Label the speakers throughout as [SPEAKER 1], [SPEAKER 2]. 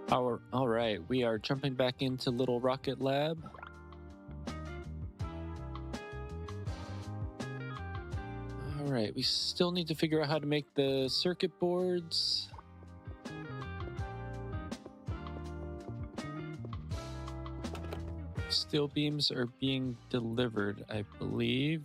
[SPEAKER 1] All right, we are jumping back into Little Rocket Lab. All right, we still need to figure out how to make the circuit boards. Steel beams are being delivered, I believe.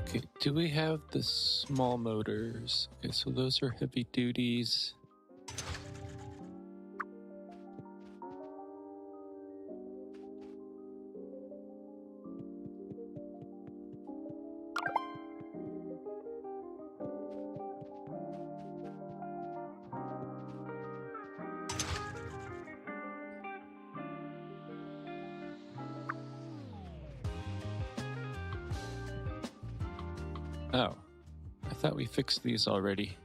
[SPEAKER 1] Okay, do we have the small motors? Okay, so those are heavy duties. Oh, I thought we fixed these already.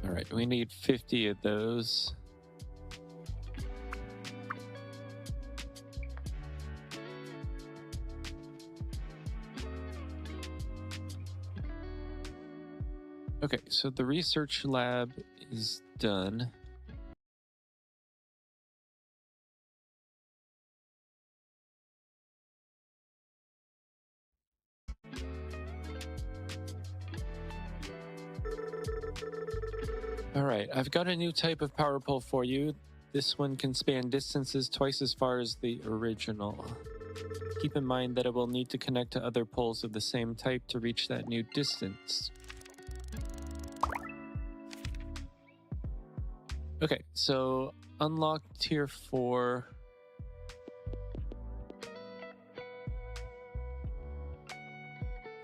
[SPEAKER 1] All right, we need 50 of those. Okay, so the research lab is done. All right, I've got a new type of power pole for you. This one can span distances twice as far as the original. Keep in mind that it will need to connect to other poles of the same type to reach that new distance. Okay, so unlock tier 4.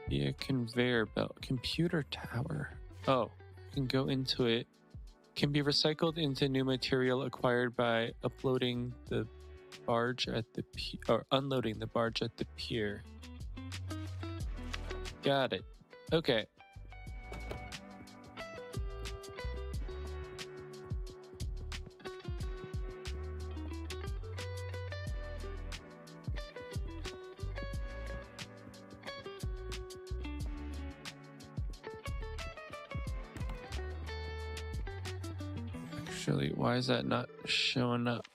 [SPEAKER 1] Yeah, conveyor belt, computer tower. Oh, you can go into it. Can be recycled into new material acquired by uploading the barge at the or unloading the barge at the pier. Got it. Okay. Actually, why is that not showing up?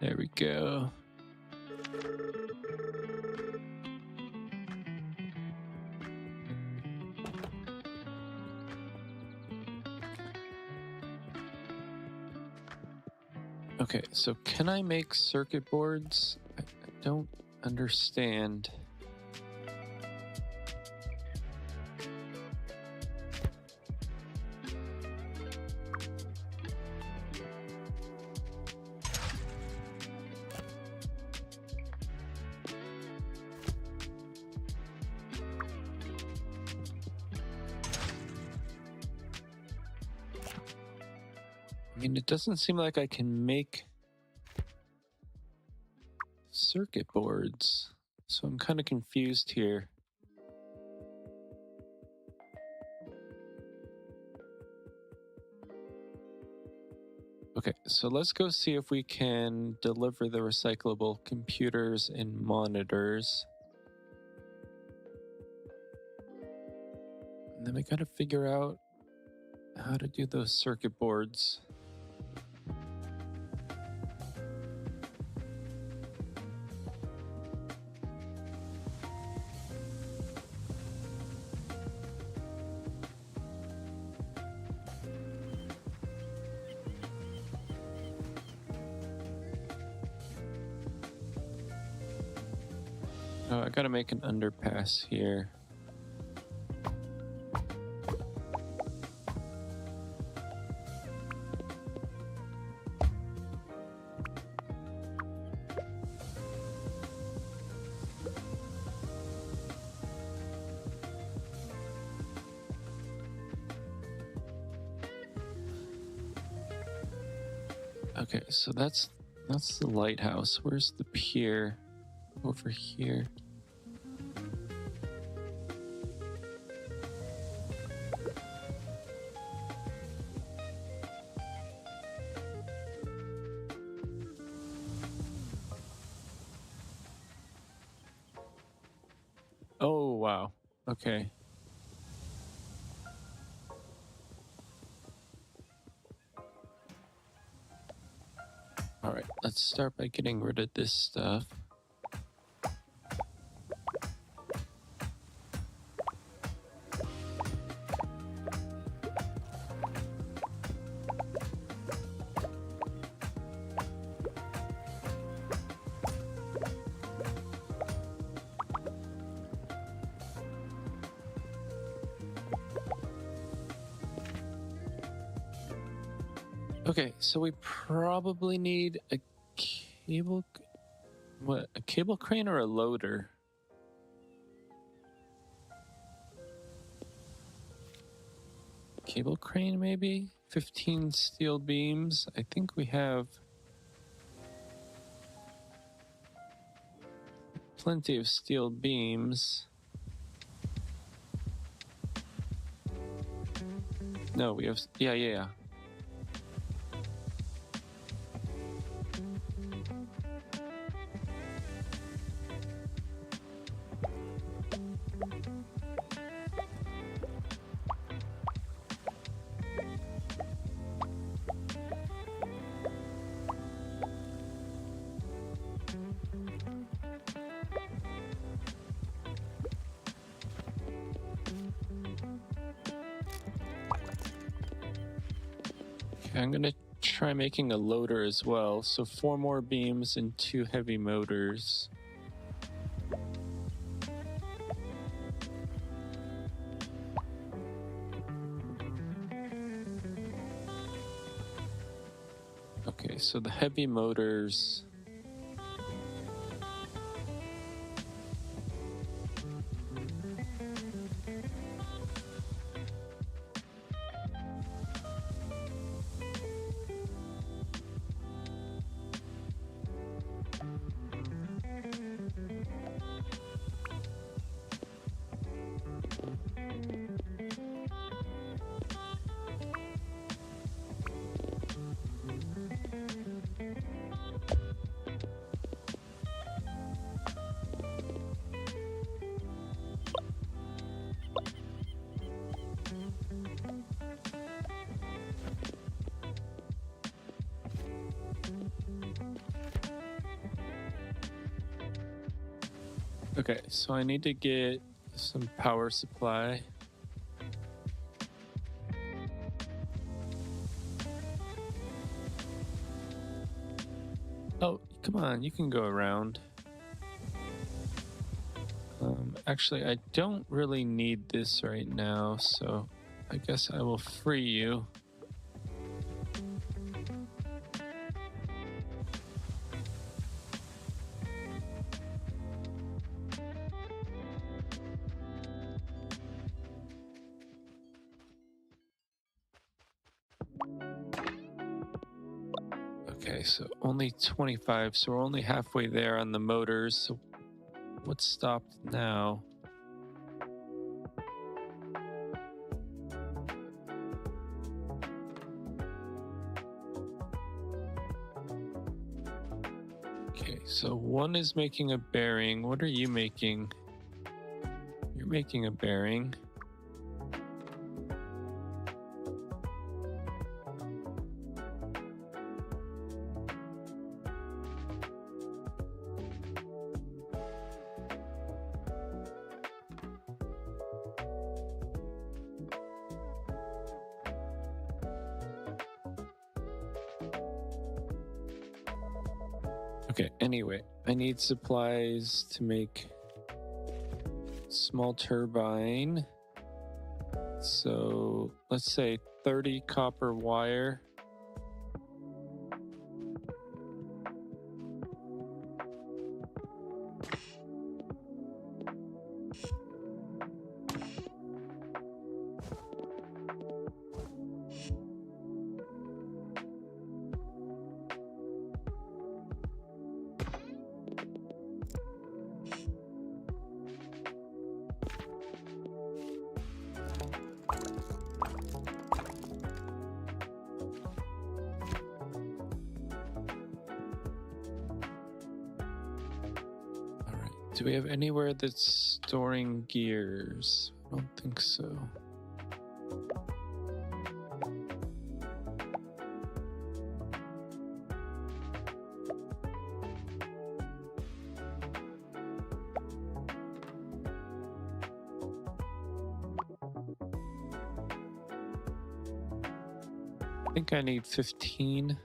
[SPEAKER 1] There we go. Okay, so can I make circuit boards? I don't understand. I mean, it doesn't seem like I can make circuit boards, so I'm kind of confused here. Okay, so let's go see if we can deliver the recyclable computers and monitors. And then we gotta figure out how to do those circuit boards. Oh, I gotta make an underpass here. Okay, so that's the lighthouse. Where's the pier? Over here. Oh, wow. Okay. All right, let's start by getting rid of this stuff. Okay, so we probably need a cable... What, a cable crane or a loader? Cable crane, maybe? 15 steel beams. I think we have plenty of steel beams. No, we have... Yeah. I'm gonna try making a loader as well. So 4 more beams and 2 heavy motors. Okay, so the heavy motors... Okay, so I need to get some power supply. Oh, come on, you can go around. Actually, I don't really need this right now, so I guess I will free you. Okay, so only 25, so we're only halfway there on the motors. So what's stopped now? Okay, so one is making a bearing. What are you making? You're making a bearing. Okay, anyway, I need supplies to make small turbine. So let's say 30 copper wire. Do we have anywhere that's storing gears? I don't think so. I think I need 15.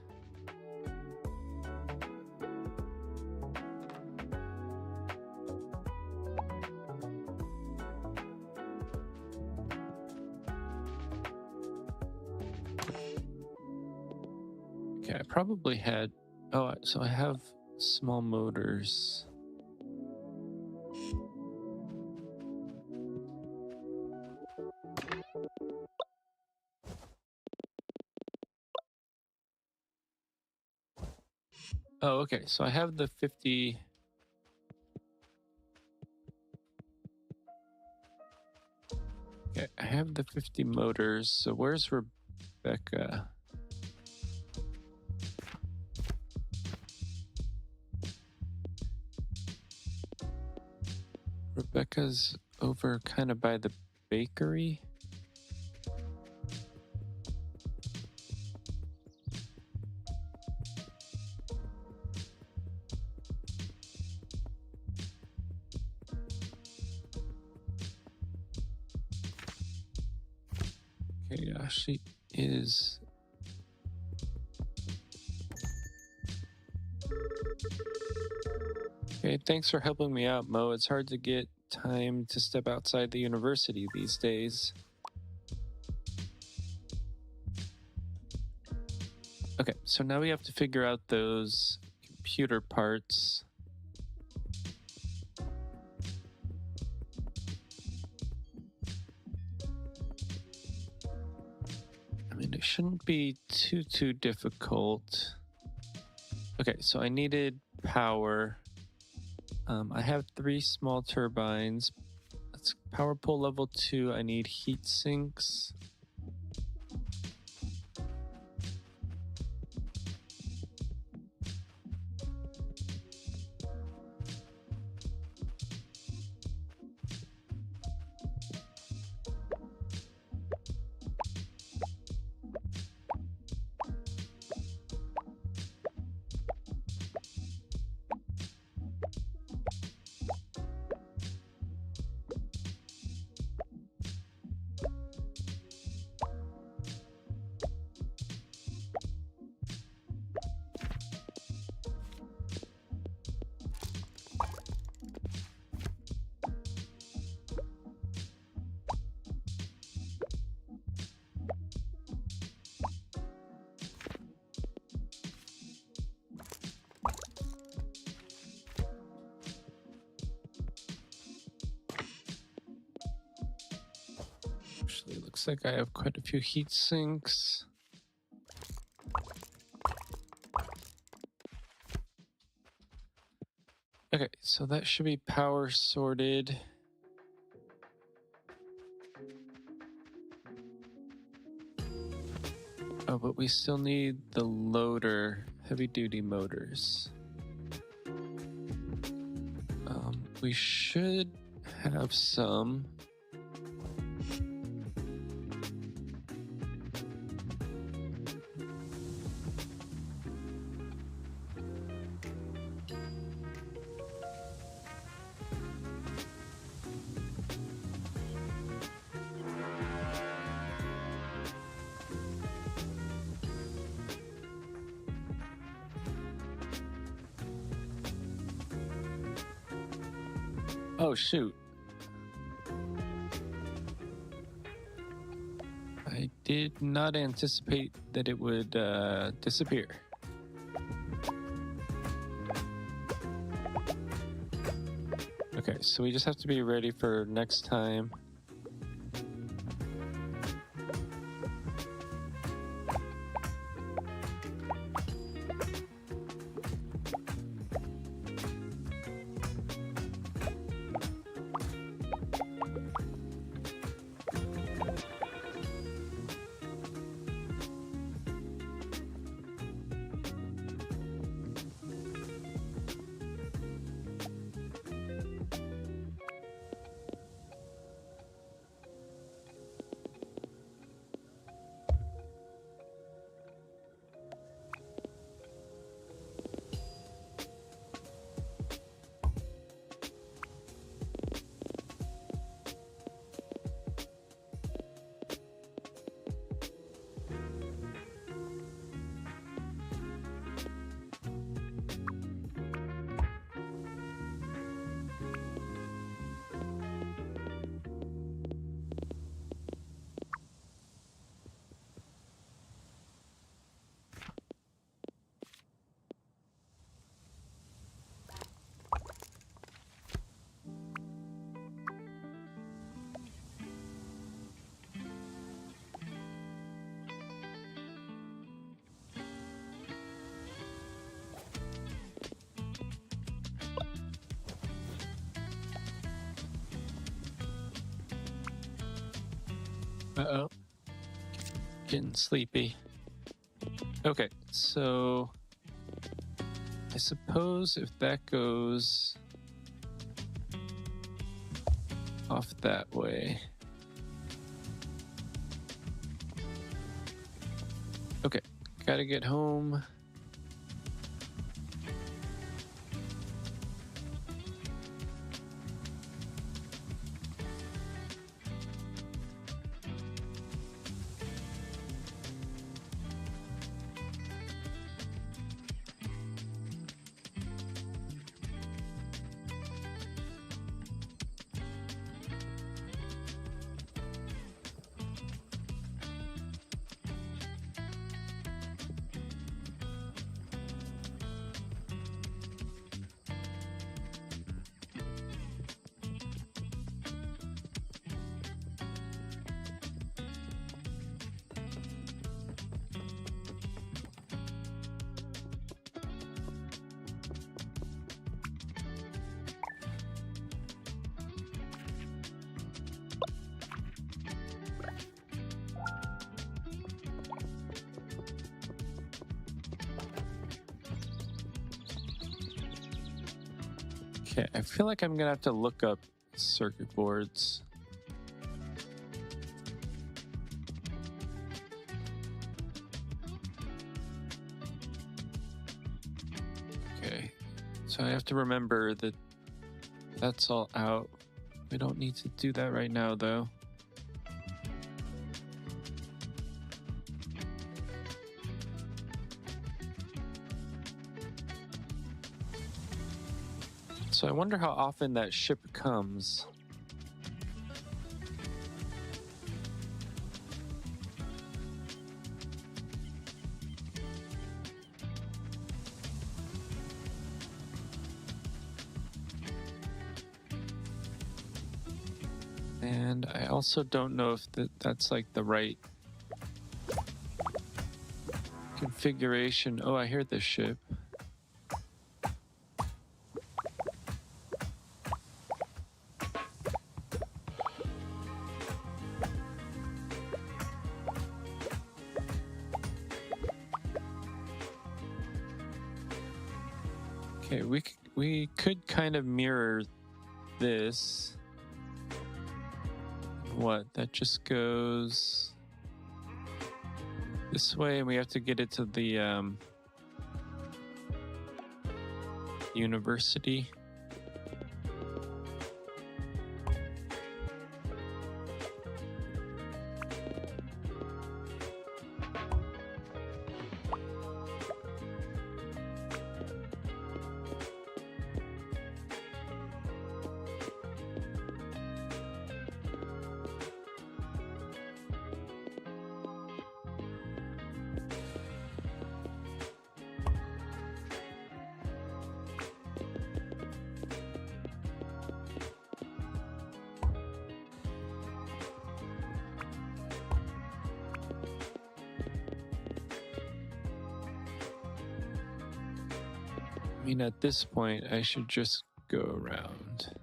[SPEAKER 1] Okay, I probably had... Oh, so I have small motors. Oh, okay, so I have the 50... Okay, I have the 50 motors, so where's Rebecca? Rebecca's over kind of by the bakery. Okay, yeah, she is. Okay, thanks for helping me out, Mo. It's hard to get time to step outside the university these days. Okay, so now we have to figure out those computer parts. I mean, it shouldn't be too difficult. Okay, so I needed power. I have 3 small turbines. That's power pole level 2. I need heat sinks. Actually, it looks like I have quite a few heat sinks. Okay, so that should be power sorted. Oh, but we still need the loader, heavy duty motors. We should have some. Oh, shoot. did not anticipate that it would disappear. Okay, so we just have to be ready for next time. Uh-oh. Getting sleepy. Okay, so I suppose if that goes off that way. Okay, gotta get home. Okay, I feel like I'm gonna have to look up circuit boards. Okay, so I have to remember that that's all out. We don't need to do that right now, though. So I wonder how often that ship comes. And I also don't know if that's like the right configuration. Oh, I hear this ship. Okay, we could kind of mirror this. What? That just goes this way, and we have to get it to the university. mean, at this point, I should just go around.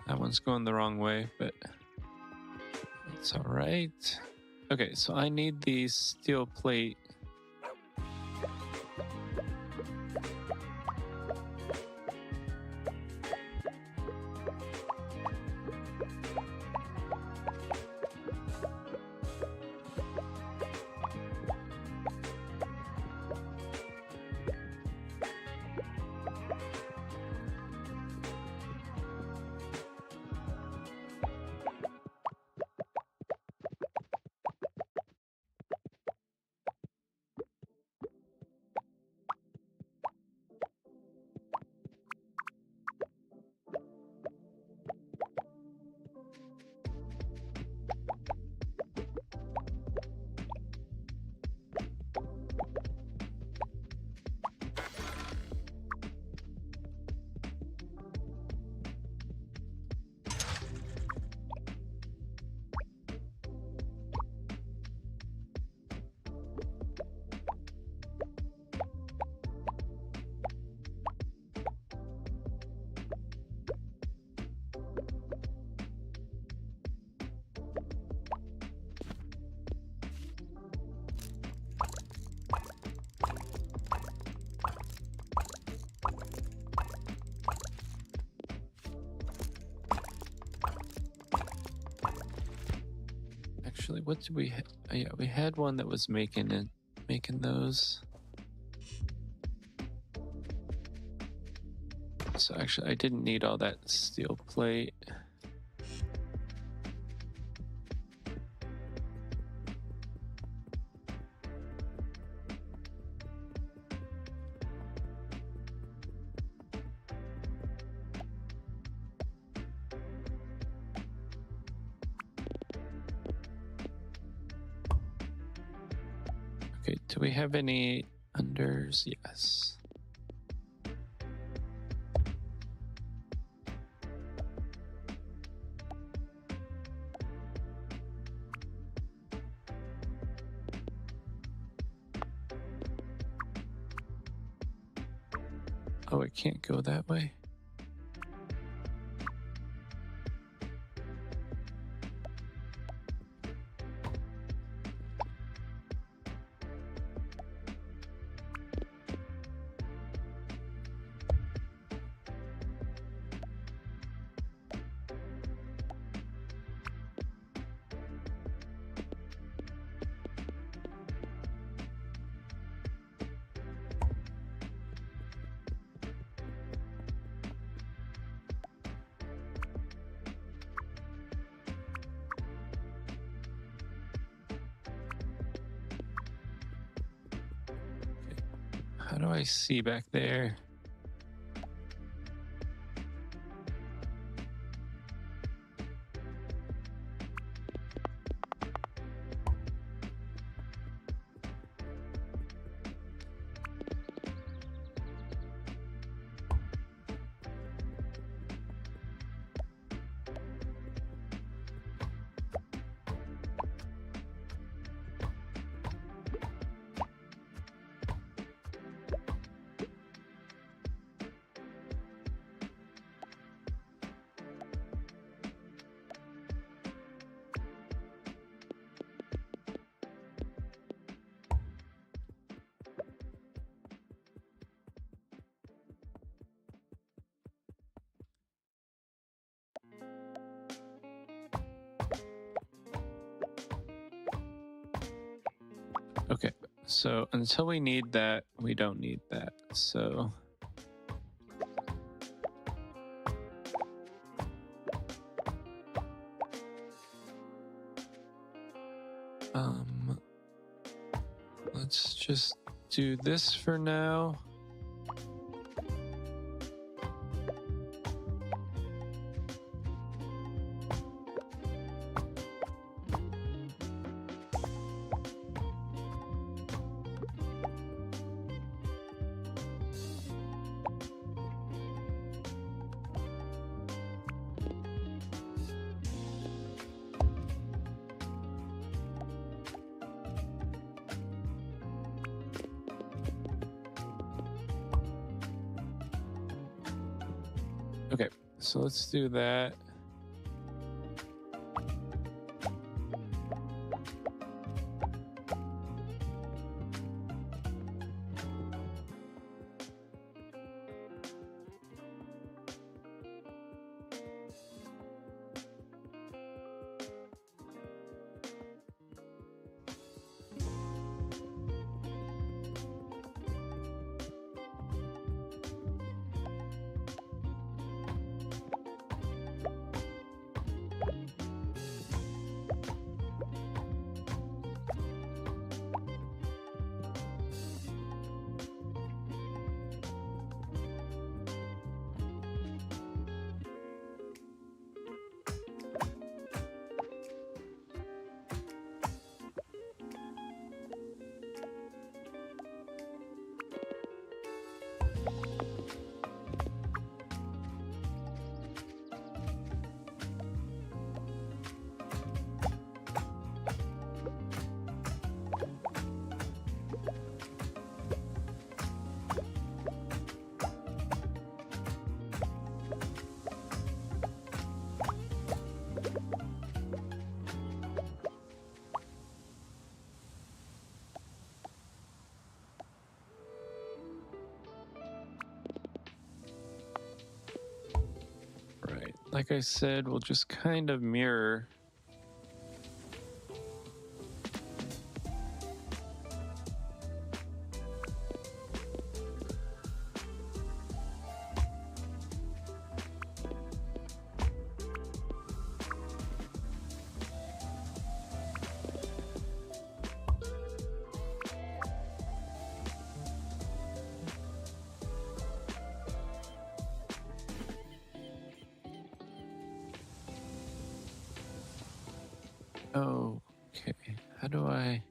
[SPEAKER 1] That one's going the wrong way, but it's all right. Okay, so I need the steel plate. Actually, what did we have? Oh, yeah, we had one that was making those. So actually, I didn't need all that steel plate. Okay, do we have any unders? Yes. Oh, it can't go that way? How do I see back there? Okay, so until we need that, we don't need that. So Let's just do this for now. Okay, so let's do that. Right, like I said, we'll just kind of mirror. Okay, how do I...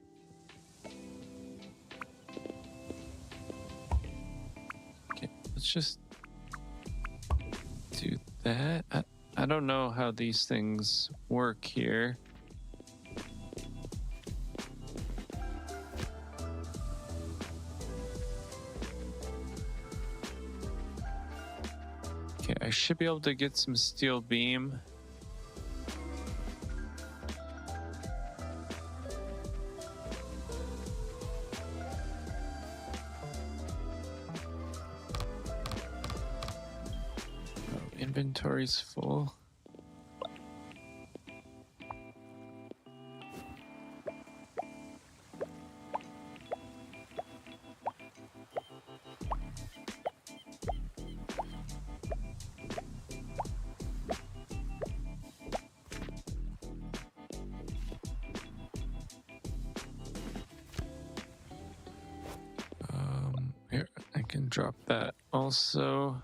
[SPEAKER 1] Okay, let's just do that. I don't know how these things work here. Okay, I should be able to get some steel beam. Inventory's full. Here, I can drop that also.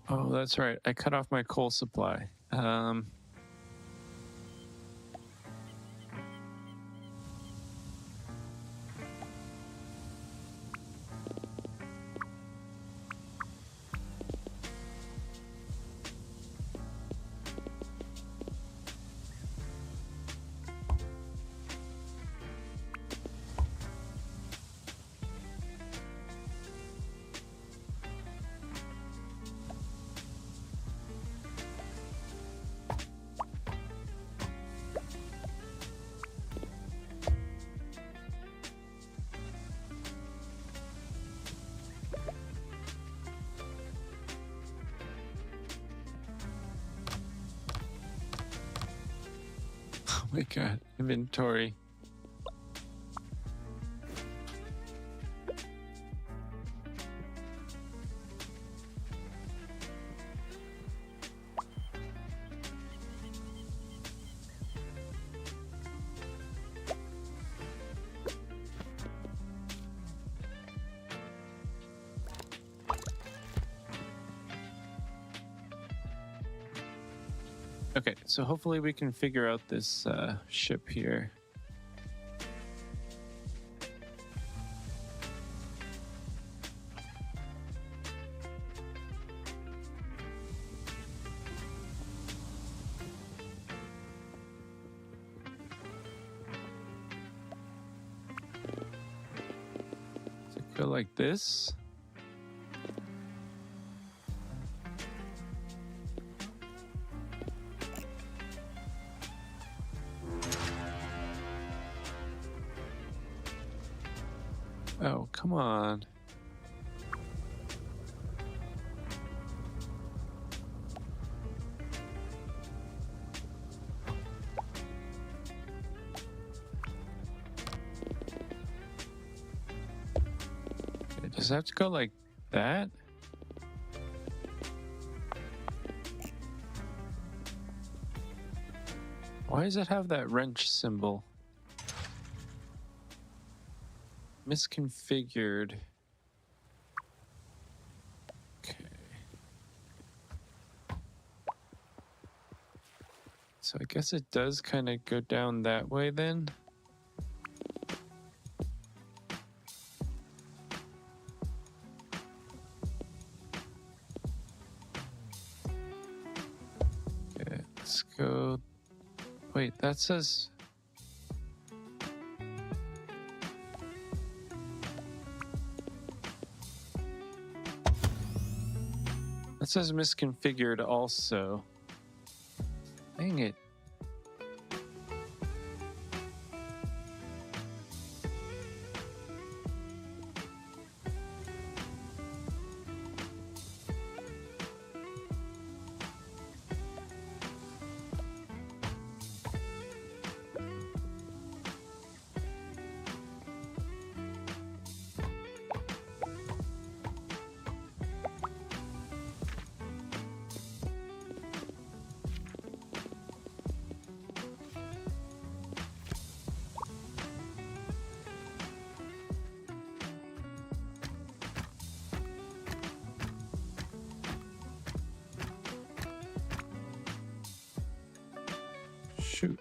[SPEAKER 1] Oh, that's right. I cut off my coal supply. my god, inventory. Okay, so hopefully we can figure out this ship here. Does it go like this? Oh, come on. Does that have to go like that? Why does it have that wrench symbol? Misconfigured. Okay. So I guess it does kind of go down that way then. Okay, let's go. Wait, that says... That says misconfigured also. Dang it. Shoot.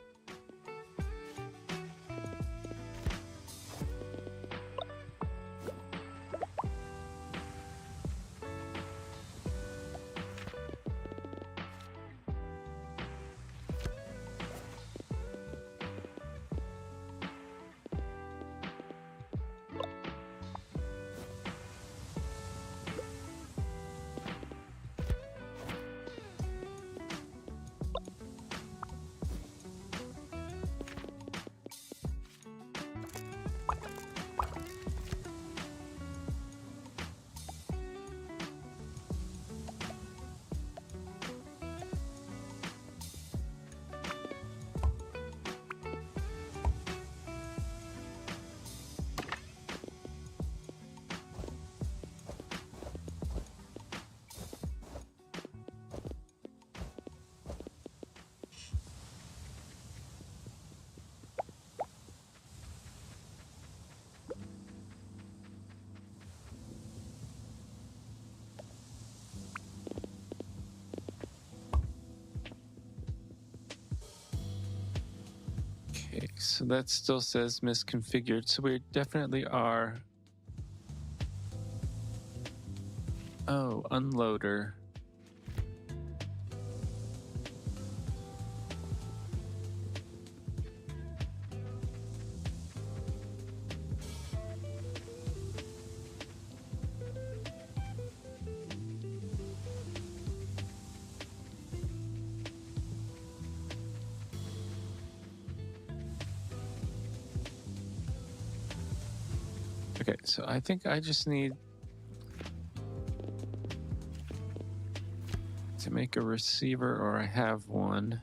[SPEAKER 1] Okay, so that still says misconfigured, so we definitely are. Oh, unloader. Okay, so I think I just need to make a receiver, or I have one.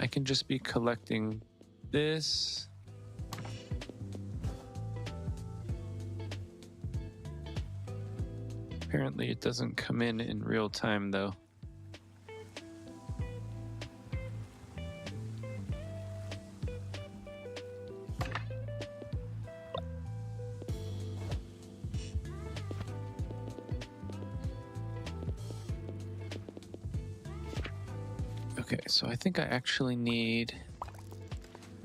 [SPEAKER 1] I can just be collecting this. Apparently it doesn't come in real time though. Okay, so I think I actually need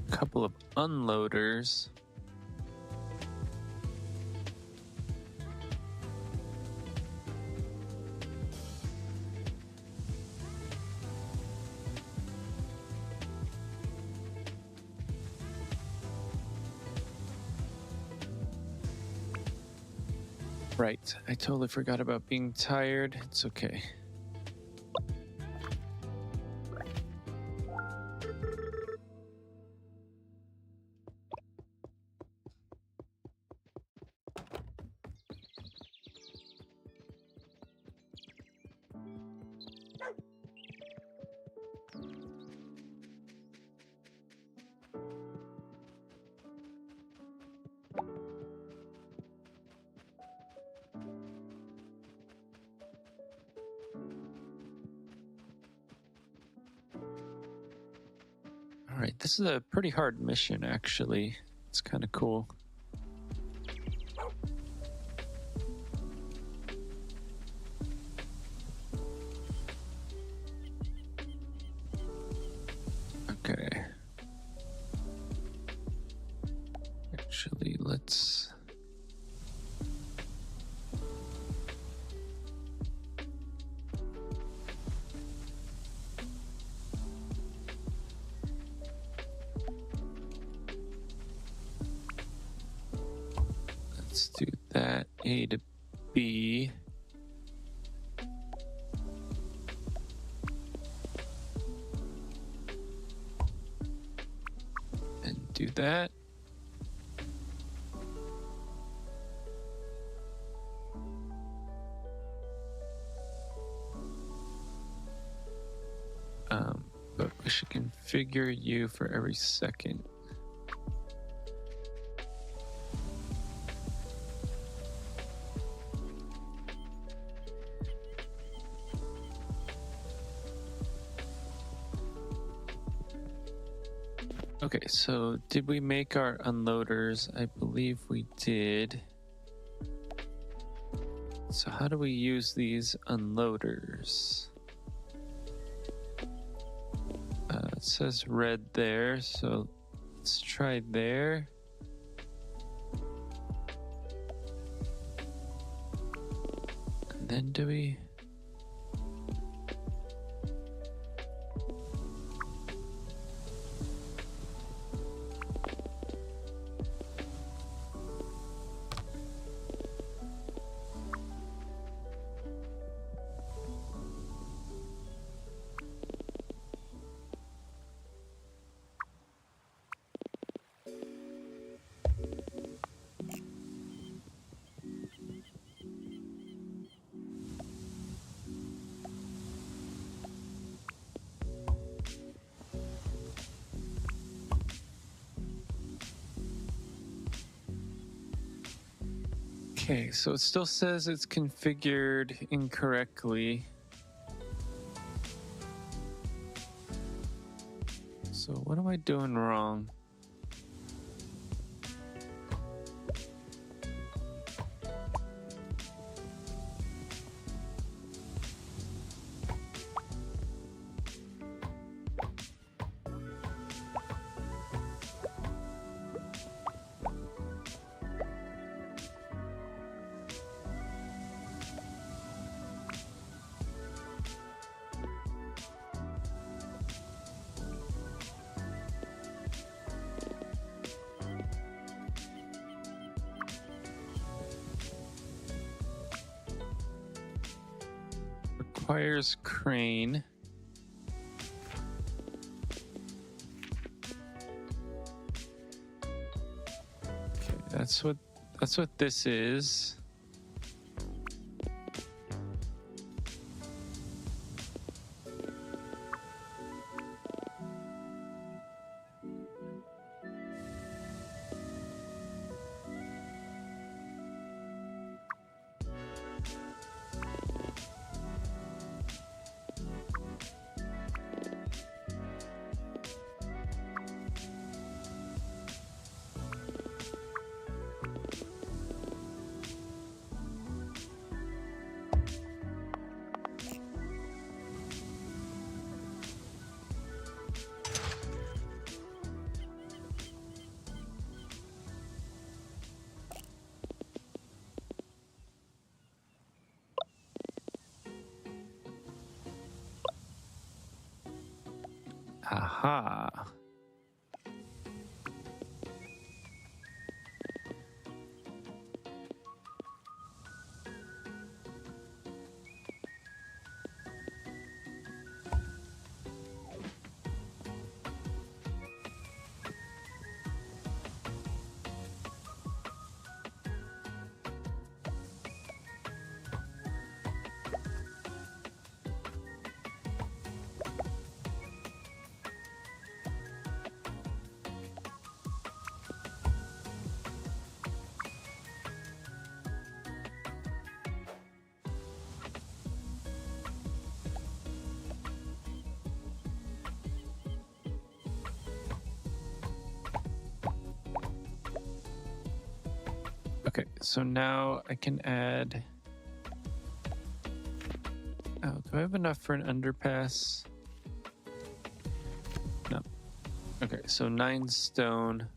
[SPEAKER 1] a couple of unloaders. Right, I totally forgot about being tired. It's okay. All right, this is a pretty hard mission, actually. It's kind of cool. Okay. Actually, let's... Let's do that. A to B. And do that. But we should configure you for every second. Okay, so did we make our unloaders? I believe we did. So how do we use these unloaders? It says red there, so let's try there. And then do we... Okay, so it still says it's configured incorrectly. So what am I doing wrong? Requires crane. Okay, that's what this is. Aha. Okay, so now I can add... Oh, do I have enough for an underpass? No. Okay, so 9 stone.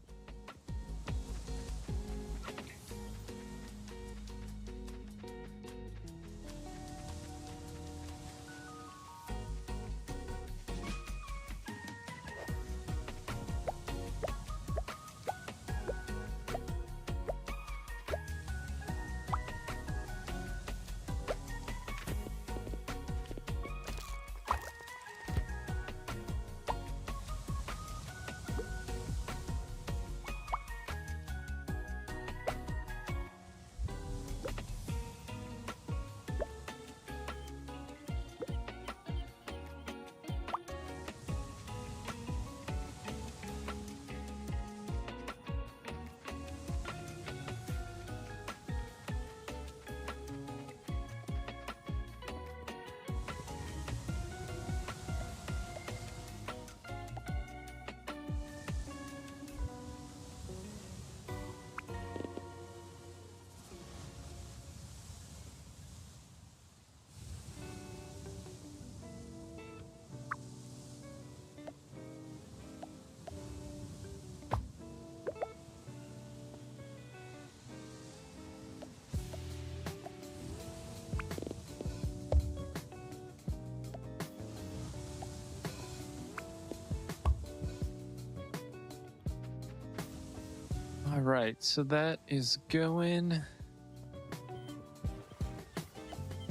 [SPEAKER 1] All right, so that is going.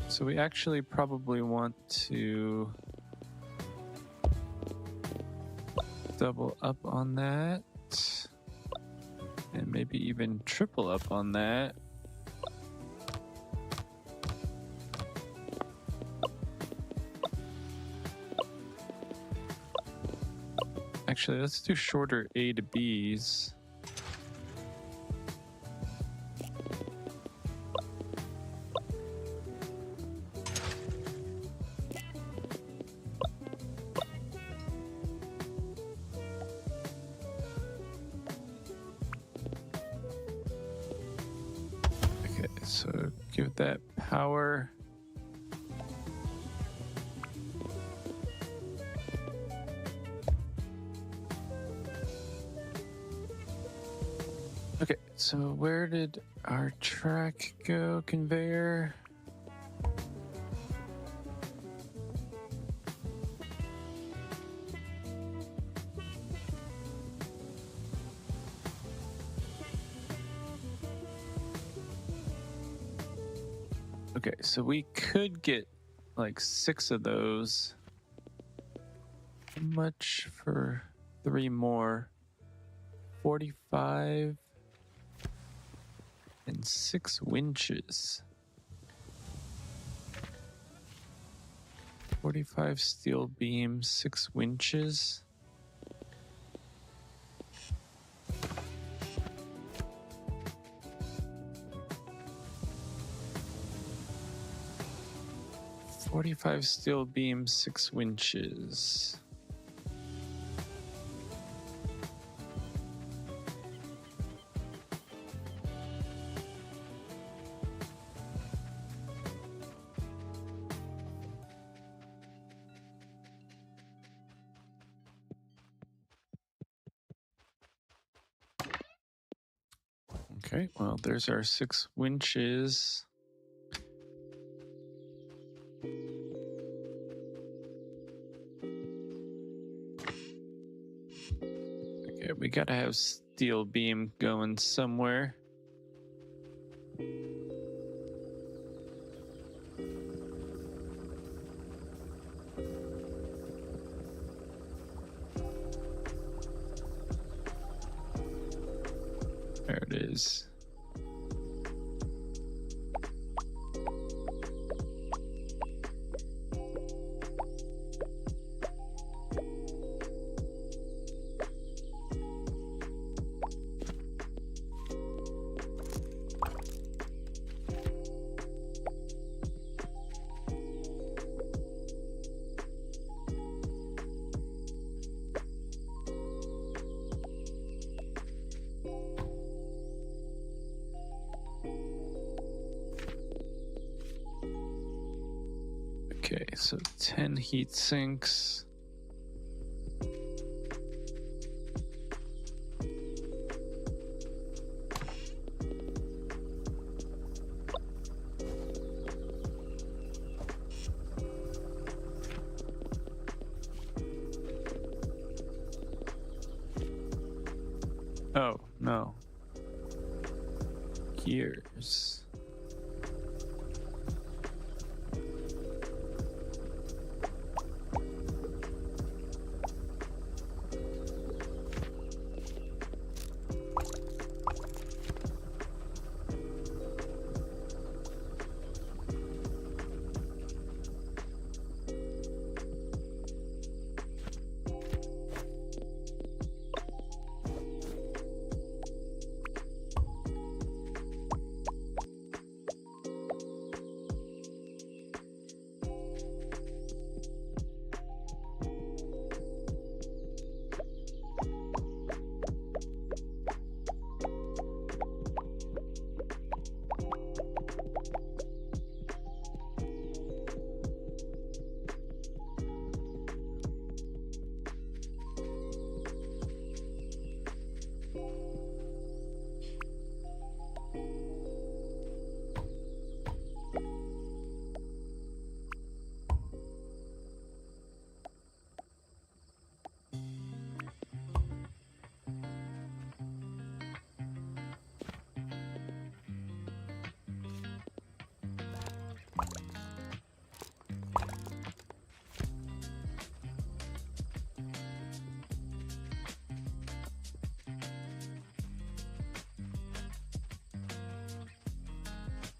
[SPEAKER 1] So we actually probably want to double up on that and maybe even triple up on that. Actually, let's do shorter A to Bs. Okay, so give that power. Okay, so where did our track go? Conveyor? Okay, so we could get like 6 of those. How much for 3 more? 45 and 6 winches. 45 steel beams, 6 winches. "45 steel beams, 6 winches." Okay, well, there's our 6 winches. Okay, we gotta have steel beam going somewhere. There it is. Okay, so 10 heat sinks. Oh, no. Gears.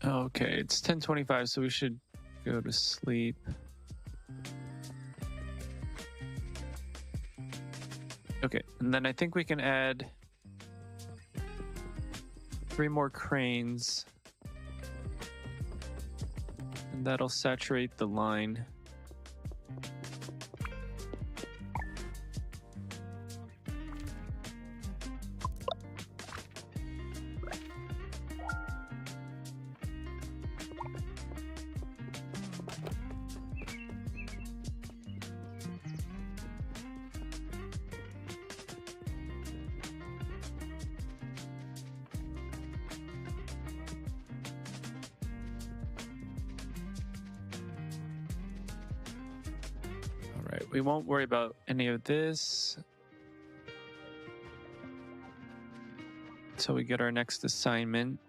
[SPEAKER 1] Okay, it's 10:25, so we should go to sleep. Okay, and then I think we can add 3 more cranes. And that'll saturate the line. We won't worry about any of this until we get our next assignment.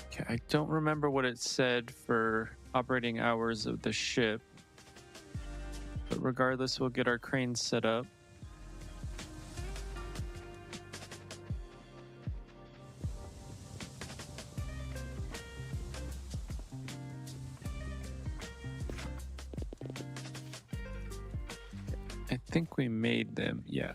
[SPEAKER 1] Okay, I don't remember what it said for operating hours of the ship, but regardless, we'll get our cranes set up. I think we made them, yeah.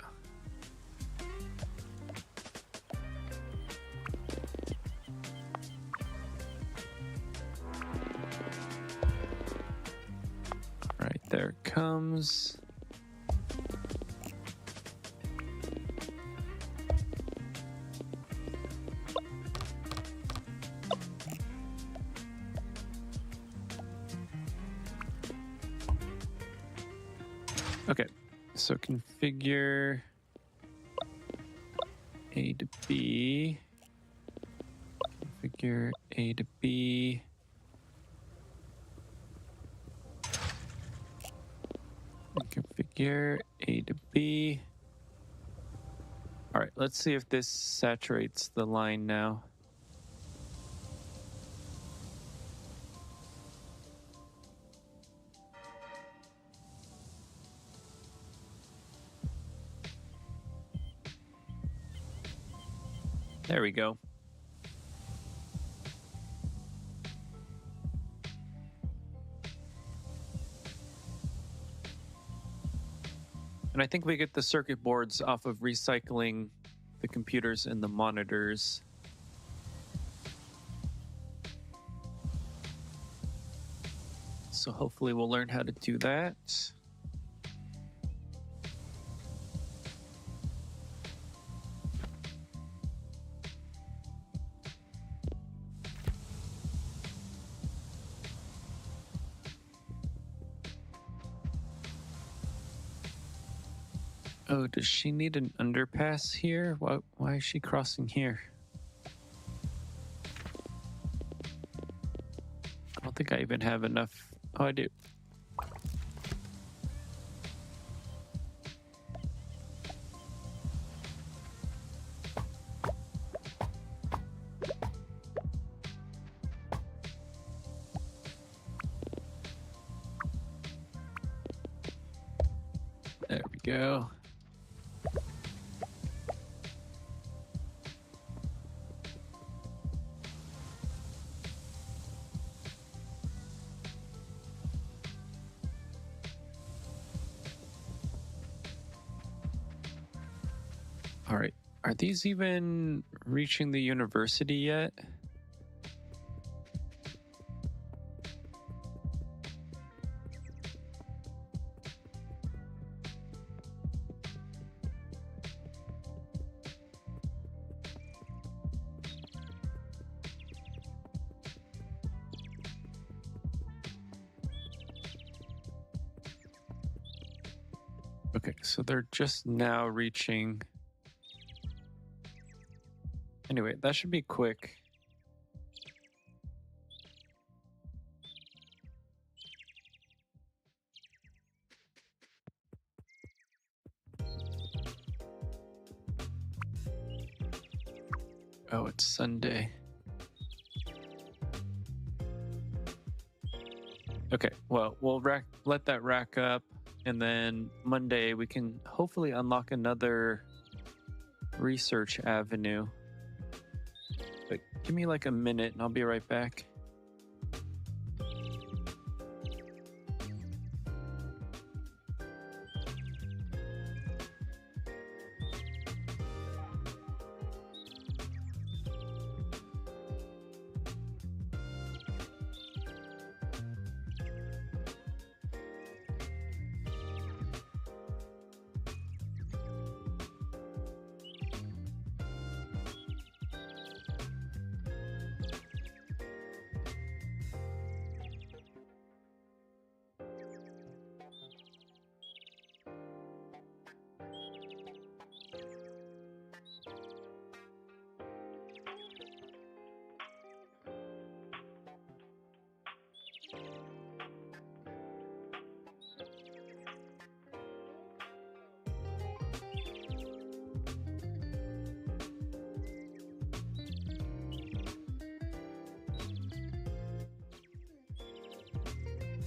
[SPEAKER 1] All right, there it comes. Okay, so configure A to B, configure A to B. here, A to B. All right, let's see if this saturates the line now. There we go. And I think we get the circuit boards off of recycling the computers and the monitors. So hopefully we'll learn how to do that. Oh, does she need an underpass here? Why is she crossing here? I don't think I even have enough. Oh, I do. There we go. All right, are these even reaching the university yet? Okay, so they're just now reaching. Anyway, that should be quick. Oh, it's Sunday. Okay, well, we'll let that rack up, and then Monday we can hopefully unlock another research avenue. But give me like a minute and I'll be right back.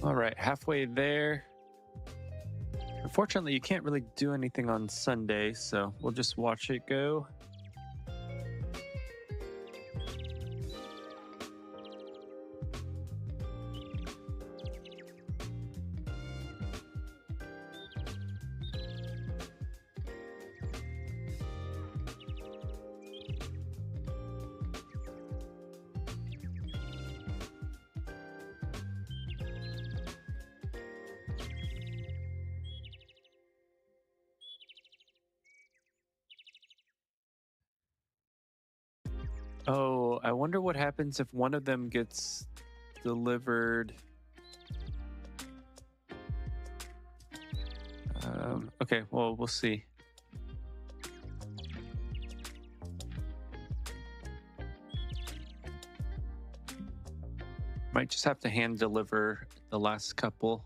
[SPEAKER 1] All right, halfway there. Unfortunately, you can't really do anything on Sunday, so we'll just watch it go. Oh, I wonder what happens if one of them gets delivered. Okay, well, we'll see. Might just have to hand deliver the last couple.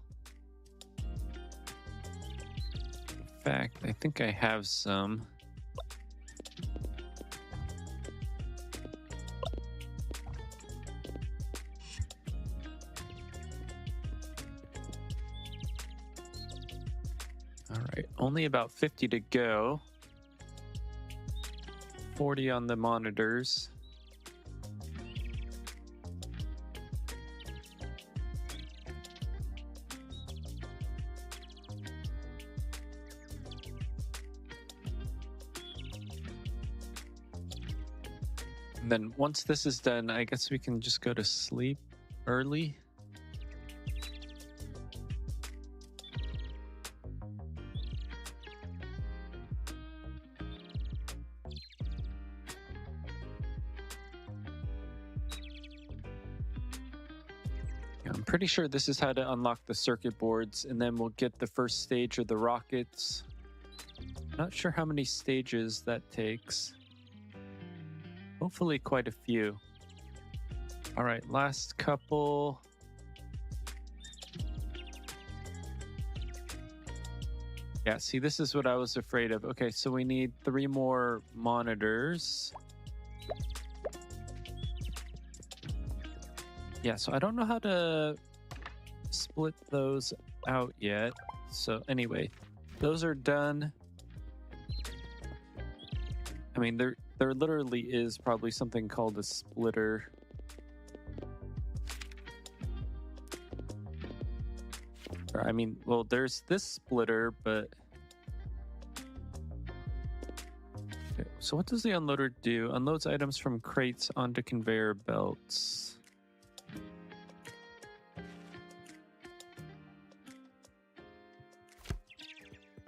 [SPEAKER 1] fact, I think I have some. All right, only about 50 to go. 40 on the monitors. And then once this is done, I guess we can just go to sleep early. I'm pretty sure this is how to unlock the circuit boards, and then we'll get the first stage of the rockets. Not sure how many stages that takes. Hopefully quite a few. All right, last couple. Yeah, see, this is what I was afraid of. Okay, so we need 3 more monitors. Yeah, so I don't know how to split those out yet. So anyway, those are done. I mean, there literally is probably something called a splitter. Or, I mean, well, there's this splitter, but... Okay, so what does the unloader do? Unloads items from crates onto conveyor belts.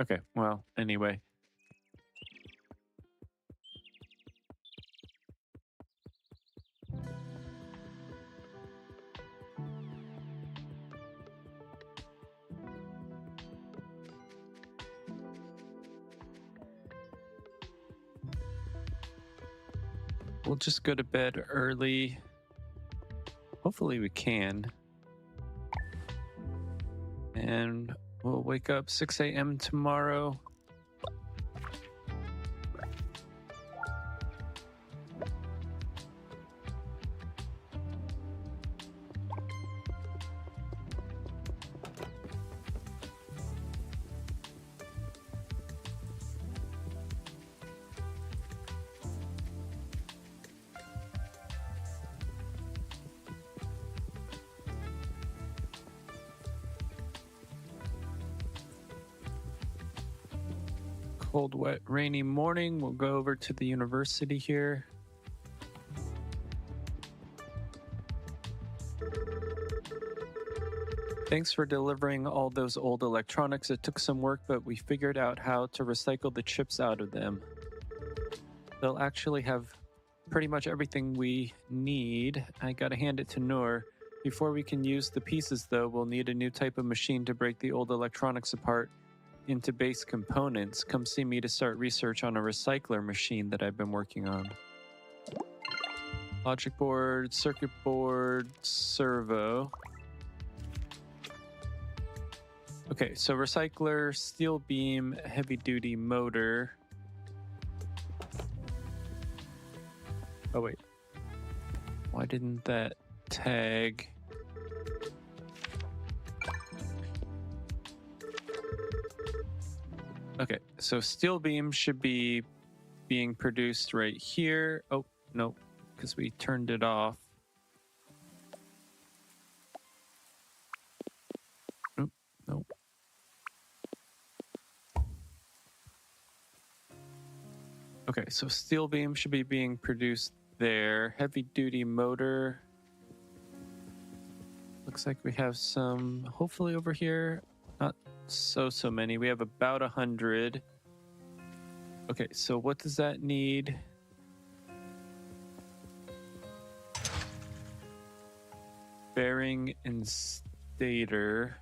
[SPEAKER 1] Okay, well, anyway. We'll just go to bed early. Hopefully we can. And we'll wake up 6 a.m. tomorrow. Cold, wet, rainy morning. We'll go over to the university here. Thanks for delivering all those old electronics. It took some work, but we figured out how to recycle the chips out of them. They'll actually have pretty much everything we need. I gotta hand it to Noor. Before we can use the pieces, though, we'll need a new type of machine to break the old electronics apart into base components. Come see me to start research on a recycler machine that I've been working on. Logic board, circuit board, servo. Okay, so recycler, steel beam, heavy duty motor. Oh wait, why didn't that tag? Okay, so steel beam should be being produced right here. Oh, no, because we turned it off. Oop, no. Okay, so steel beam should be being produced there. Heavy duty motor. Looks like we have some, hopefully over here. Not so many. We have about 100. Okay, so what does that need? Bearing and stator.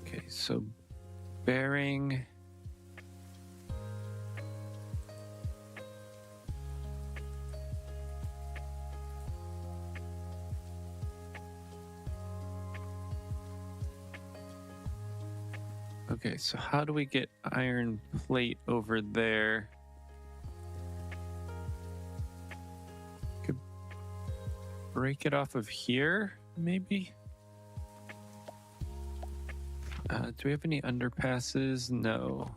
[SPEAKER 1] Okay, so bearing. Okay, so how do we get iron plate over there? Could break it off of here, maybe? Do we have any underpasses? No.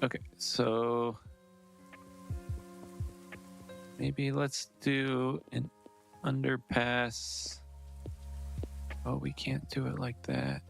[SPEAKER 1] Okay, so maybe let's do an underpass. Oh, we can't do it like that.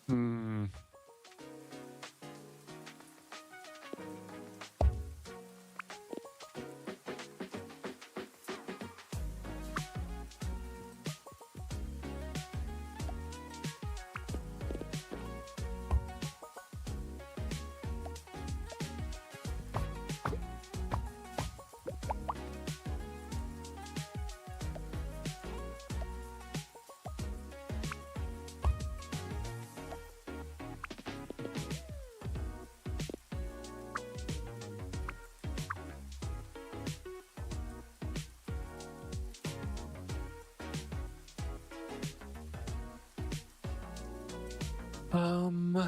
[SPEAKER 1] Hmm. Um,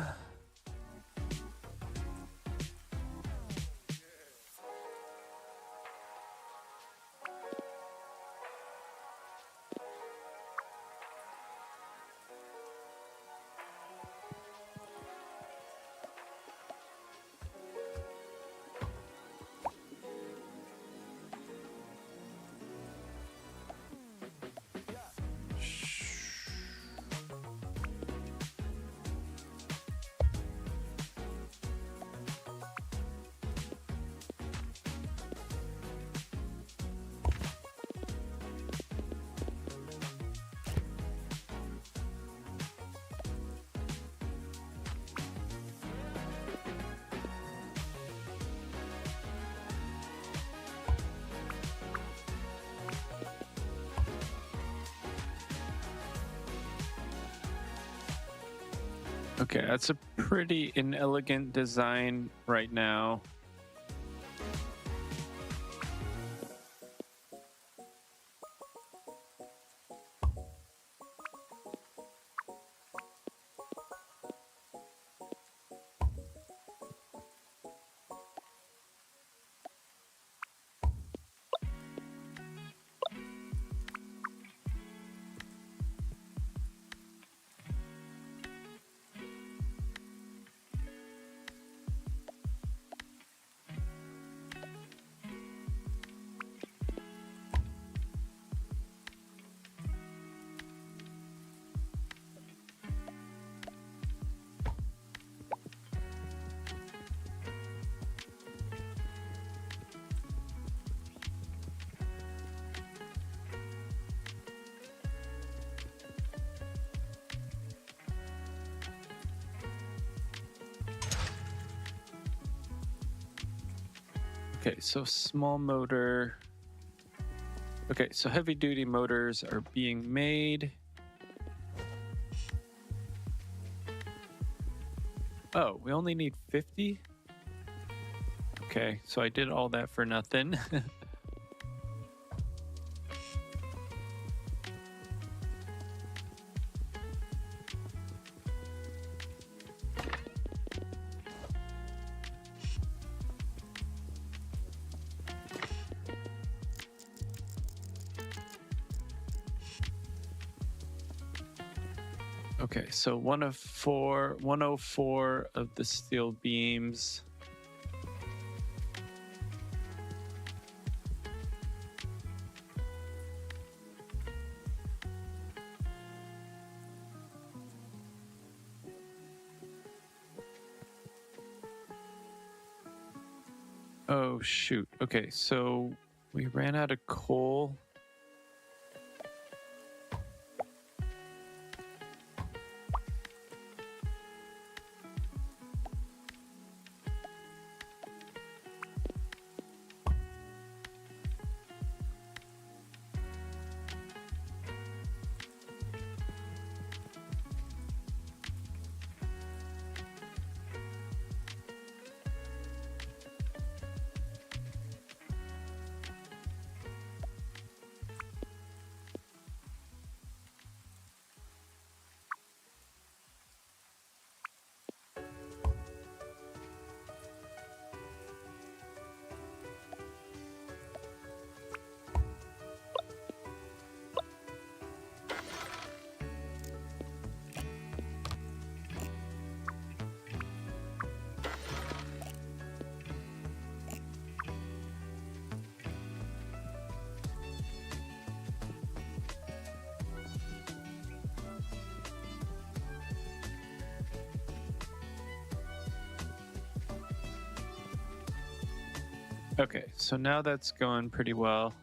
[SPEAKER 1] okay, that's a pretty inelegant design right now. Okay, so small motor. Okay, so heavy duty motors are being made. Oh, we only need 50? Okay, so I did all that for nothing. Okay, so 104 of the steel beams. Oh, shoot. Okay, so we ran out of coal. Okay, so now that's going pretty well.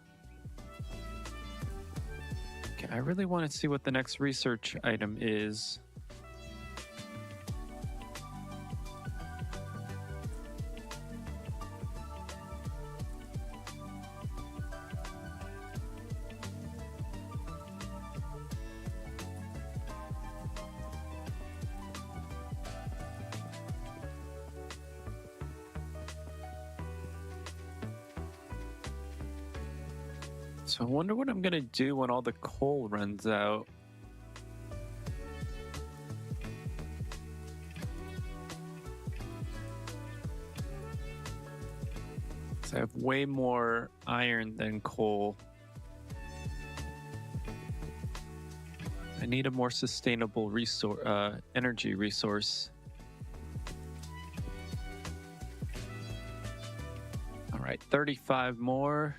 [SPEAKER 1] Okay, I really want to see what the next research item is. So I wonder what I'm gonna do when all the coal runs out. So I have way more iron than coal. I need a more sustainable resource, energy resource. All right, 35 more.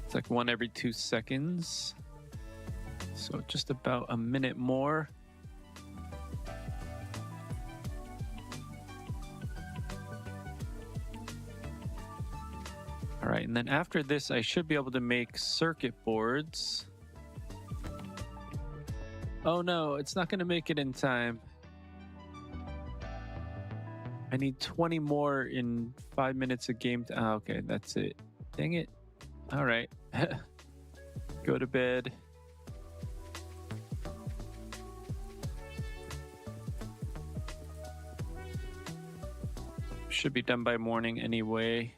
[SPEAKER 1] It's like one every 2 seconds. So just about a minute more. All right, and then after this, I should be able to make circuit boards. Oh no, it's not gonna make it in time. I need 20 more in 5 minutes of game time. Oh, okay, that's it. Dang it. All right. Go to bed. Should be done by morning anyway.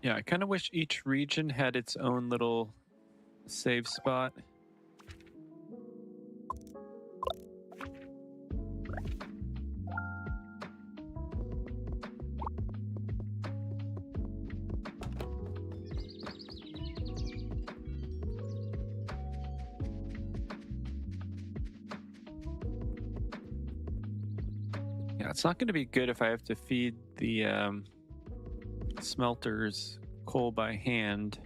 [SPEAKER 1] Yeah, I kind of wish each region had its own little save spot. Yeah, it's not going to be good if I have to feed the smelters coal by hand.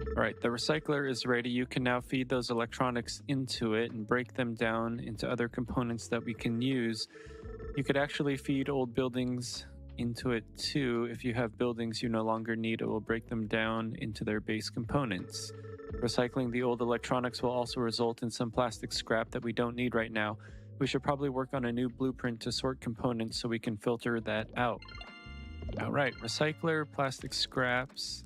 [SPEAKER 1] All right, the recycler is ready. You can now feed those electronics into it and break them down into other components that we can use. You could actually feed old buildings into it too. If you have buildings you no longer need, it will break them down into their base components. Recycling the old electronics will also result in some plastic scrap that we don't need right now. We should probably work on a new blueprint to sort components so we can filter that out. All right, recycler, plastic scraps,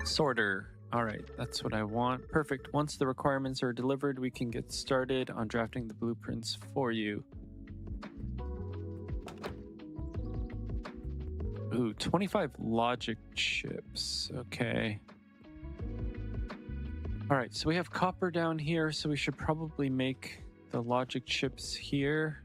[SPEAKER 1] sorter. All right, that's what I want. Perfect. Once the requirements are delivered, we can get started on drafting the blueprints for you. Ooh, 25 logic chips. Okay. All right, so we have copper down here, so we should probably make the logic chips here.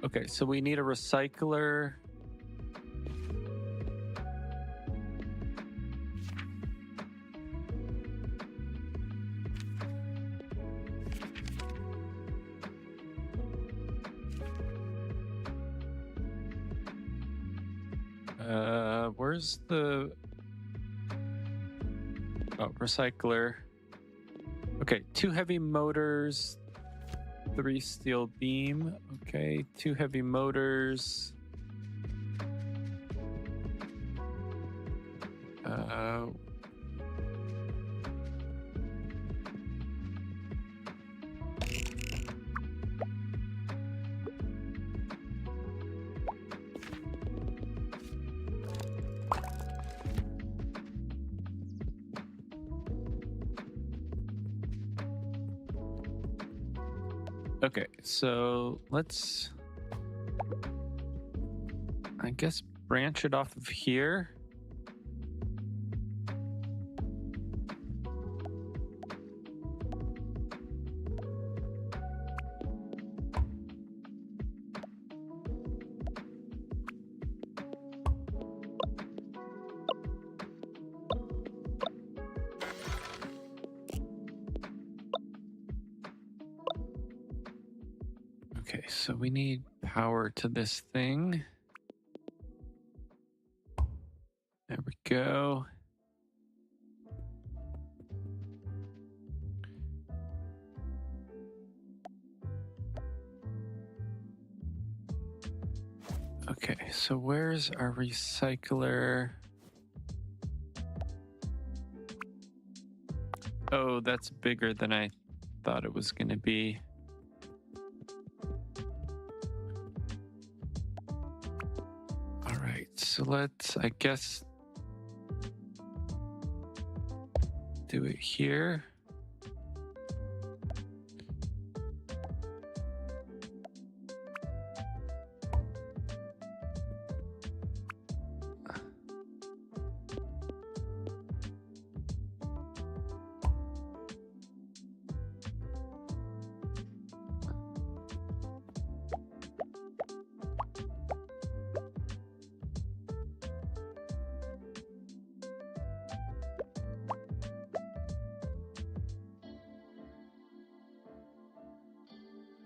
[SPEAKER 1] Okay, so we need a recycler. Where's the... Oh, recycler. Okay, 2 heavy motors, 3 steel beam. Okay, 2 heavy motors. Okay, so let's, I guess, branch it off of here. Okay, so we need power to this thing. There we go. Okay, so where's our recycler? Oh, that's bigger than I thought it was going to be. All right, so let's, I guess, do it here.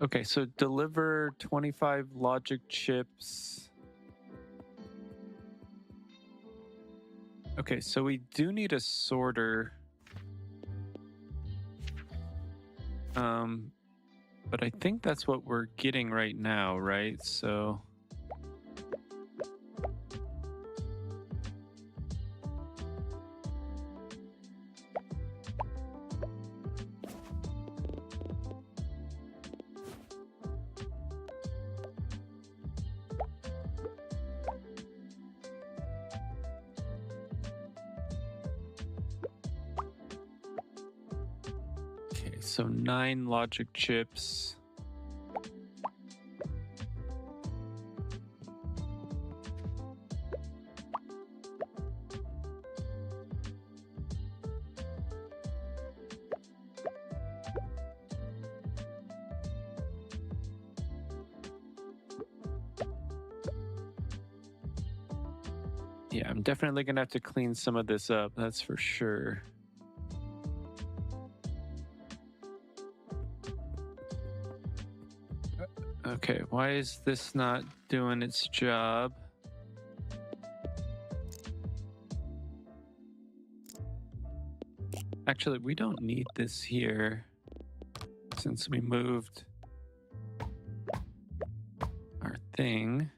[SPEAKER 1] Okay, so deliver 25 logic chips. Okay, so we do need a sorter. But I think that's what we're getting right now, right? So... So 9 logic chips. Yeah, I'm definitely gonna have to clean some of this up, that's for sure. Okay, why is this not doing its job? Actually, we don't need this here since we moved our thing.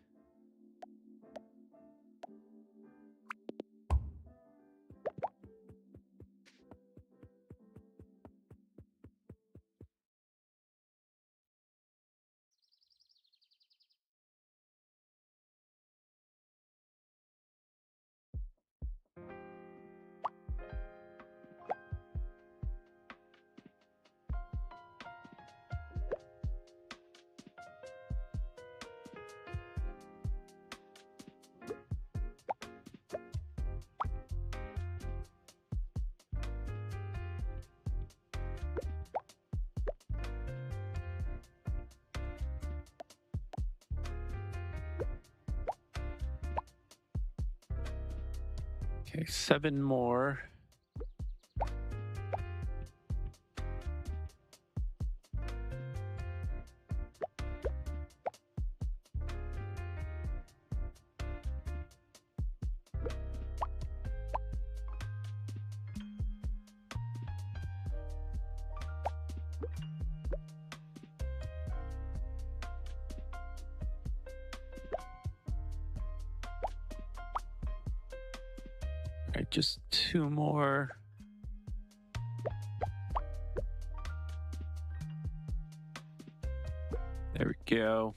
[SPEAKER 1] Okay, 7 more. All right, just 2 more. There we go.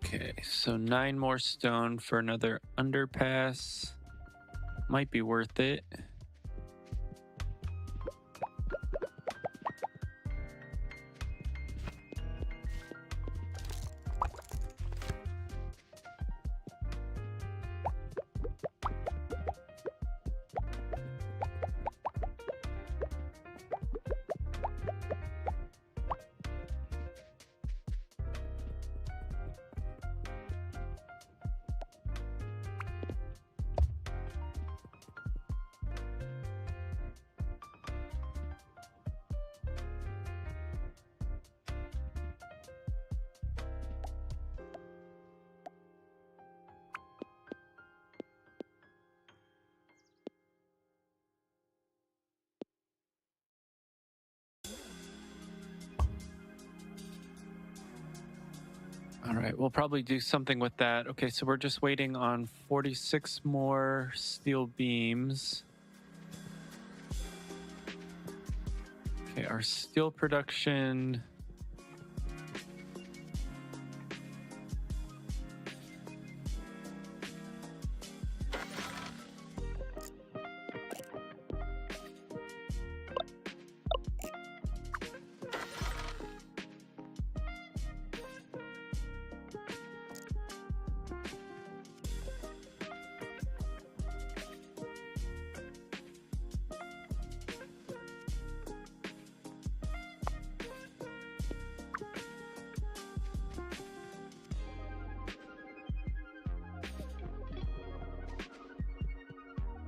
[SPEAKER 1] Okay, so 9 more stone for another underpass. Might be worth it. All right, we'll probably do something with that. Okay, so we're just waiting on 46 more steel beams. Okay, our steel production.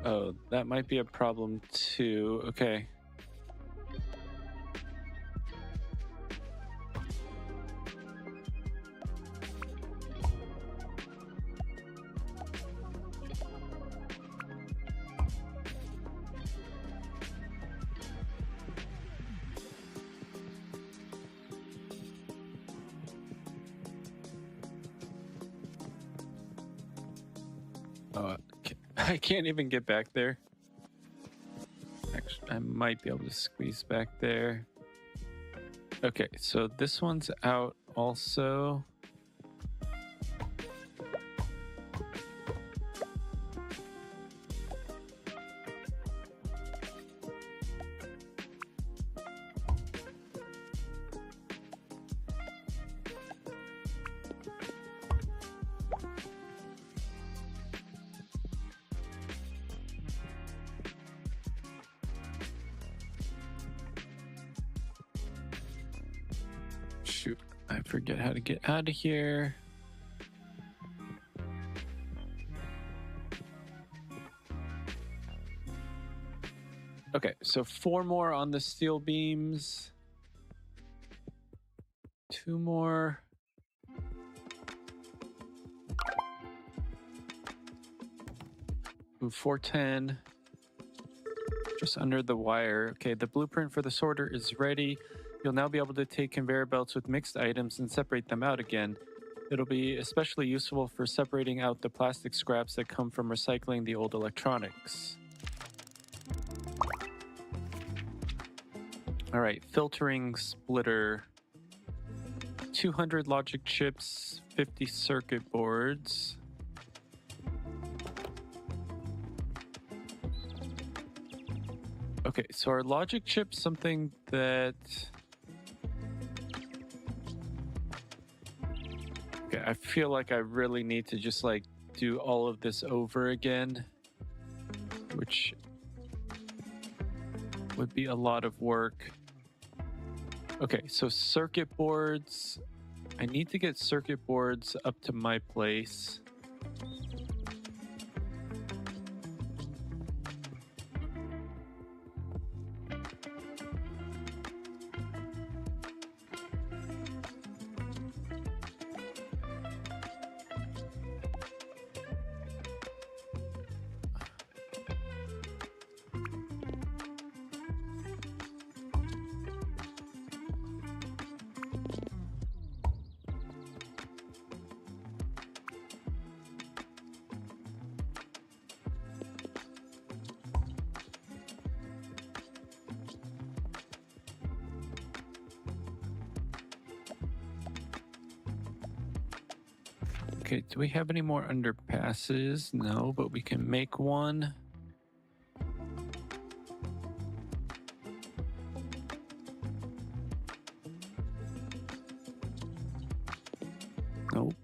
[SPEAKER 1] Oh, that might be a problem too. Okay. Oh, I can't even get back there. Actually, I might be able to squeeze back there. Okay, so this one's out also. Shoot, I forget how to get out of here. Okay, so 4 more on the steel beams. 2 more. Ooh, 410. Just under the wire. Okay, the blueprint for the sorter is ready. You'll now be able to take conveyor belts with mixed items and separate them out again. It'll be especially useful for separating out the plastic scraps that come from recycling the old electronics. All right, filtering splitter. 200 logic chips, 50 circuit boards. Okay, so our logic chip's something that... Okay, I feel like I really need to just like do all of this over again, which would be a lot of work. Okay, so circuit boards. I need to get circuit boards up to my place. Okay, do we have any more underpasses? No, but we can make one. Nope.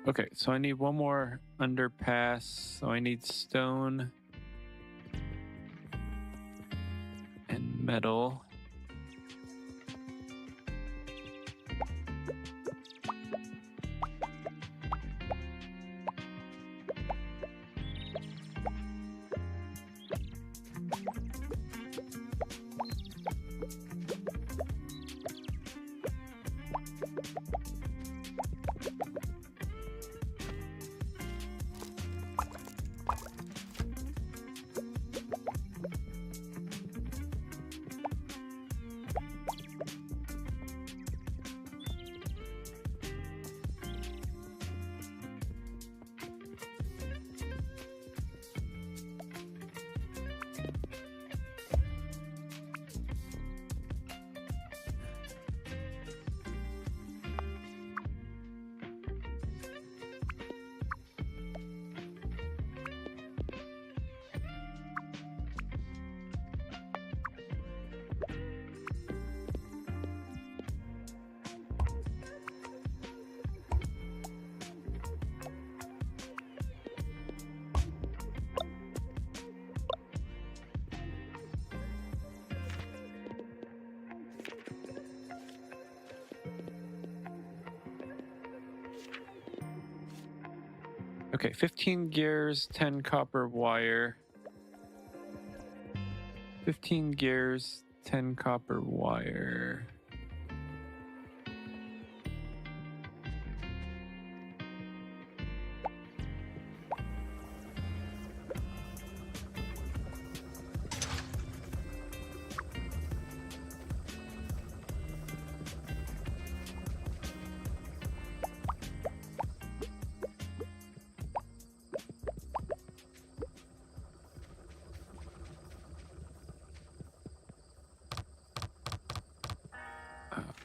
[SPEAKER 1] Okay, so I need one more underpass. So I need stone and metal. Okay, 15 gears, 10 copper wire. 15 gears, 10 copper wire.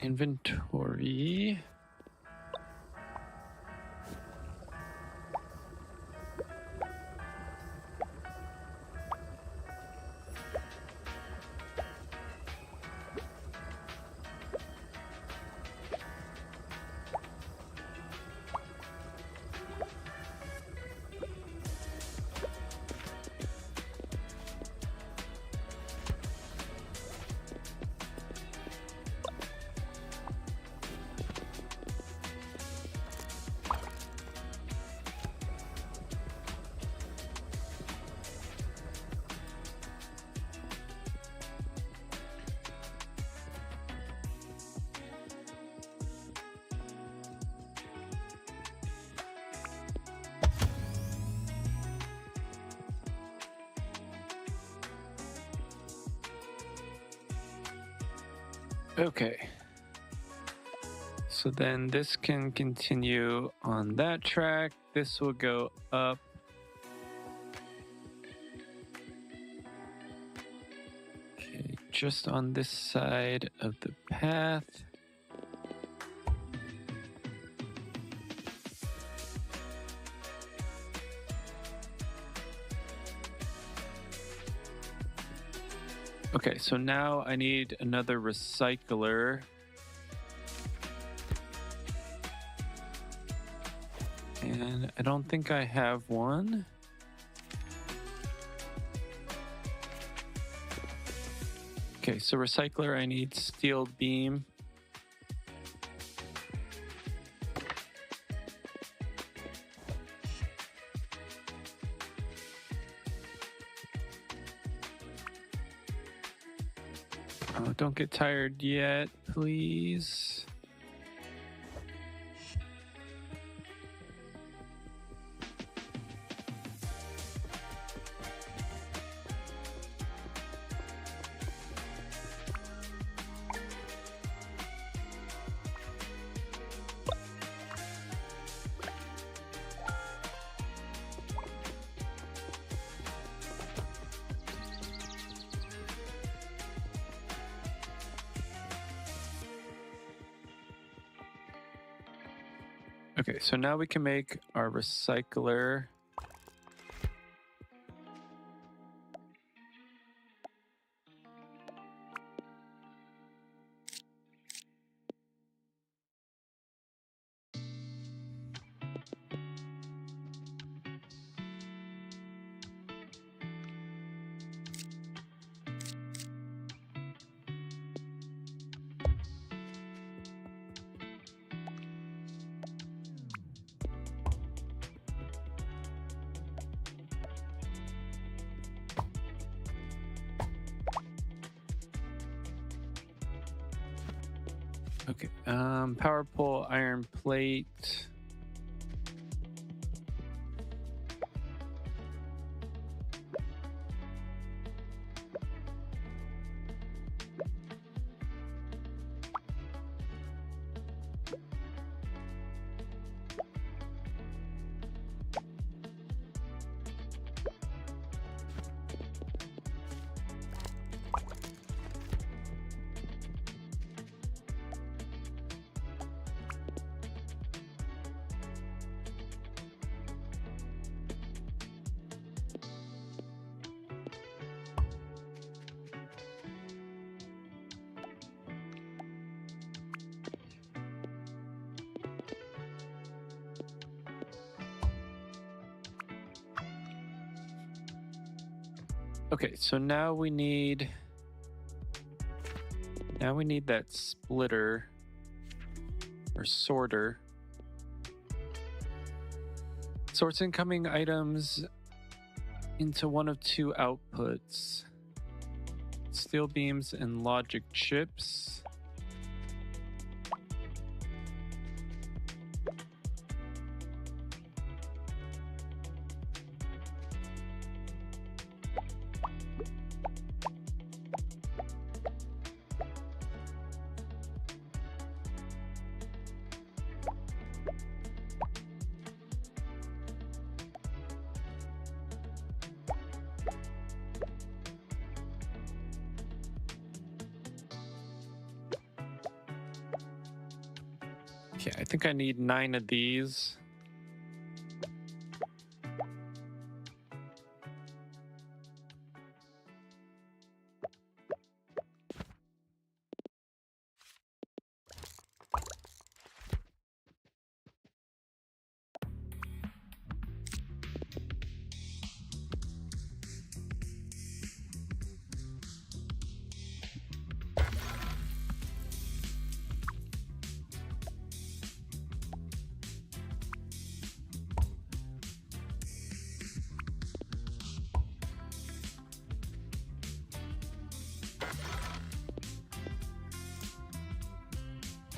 [SPEAKER 1] Inventory. Okay. So then this can continue on that track. This will go up. Okay, just on this side of the path. Okay, so now I need another recycler. And I don't think I have one. Okay, so recycler, I need steel beam. Oh, don't get tired yet, please. Okay, so now we can make our recycler. Okay, power pole, iron plate. Okay, so now we need that splitter or sorter. Sorts incoming items into one of two outputs: steel beams and logic chips. Okay, I think I need 9 of these.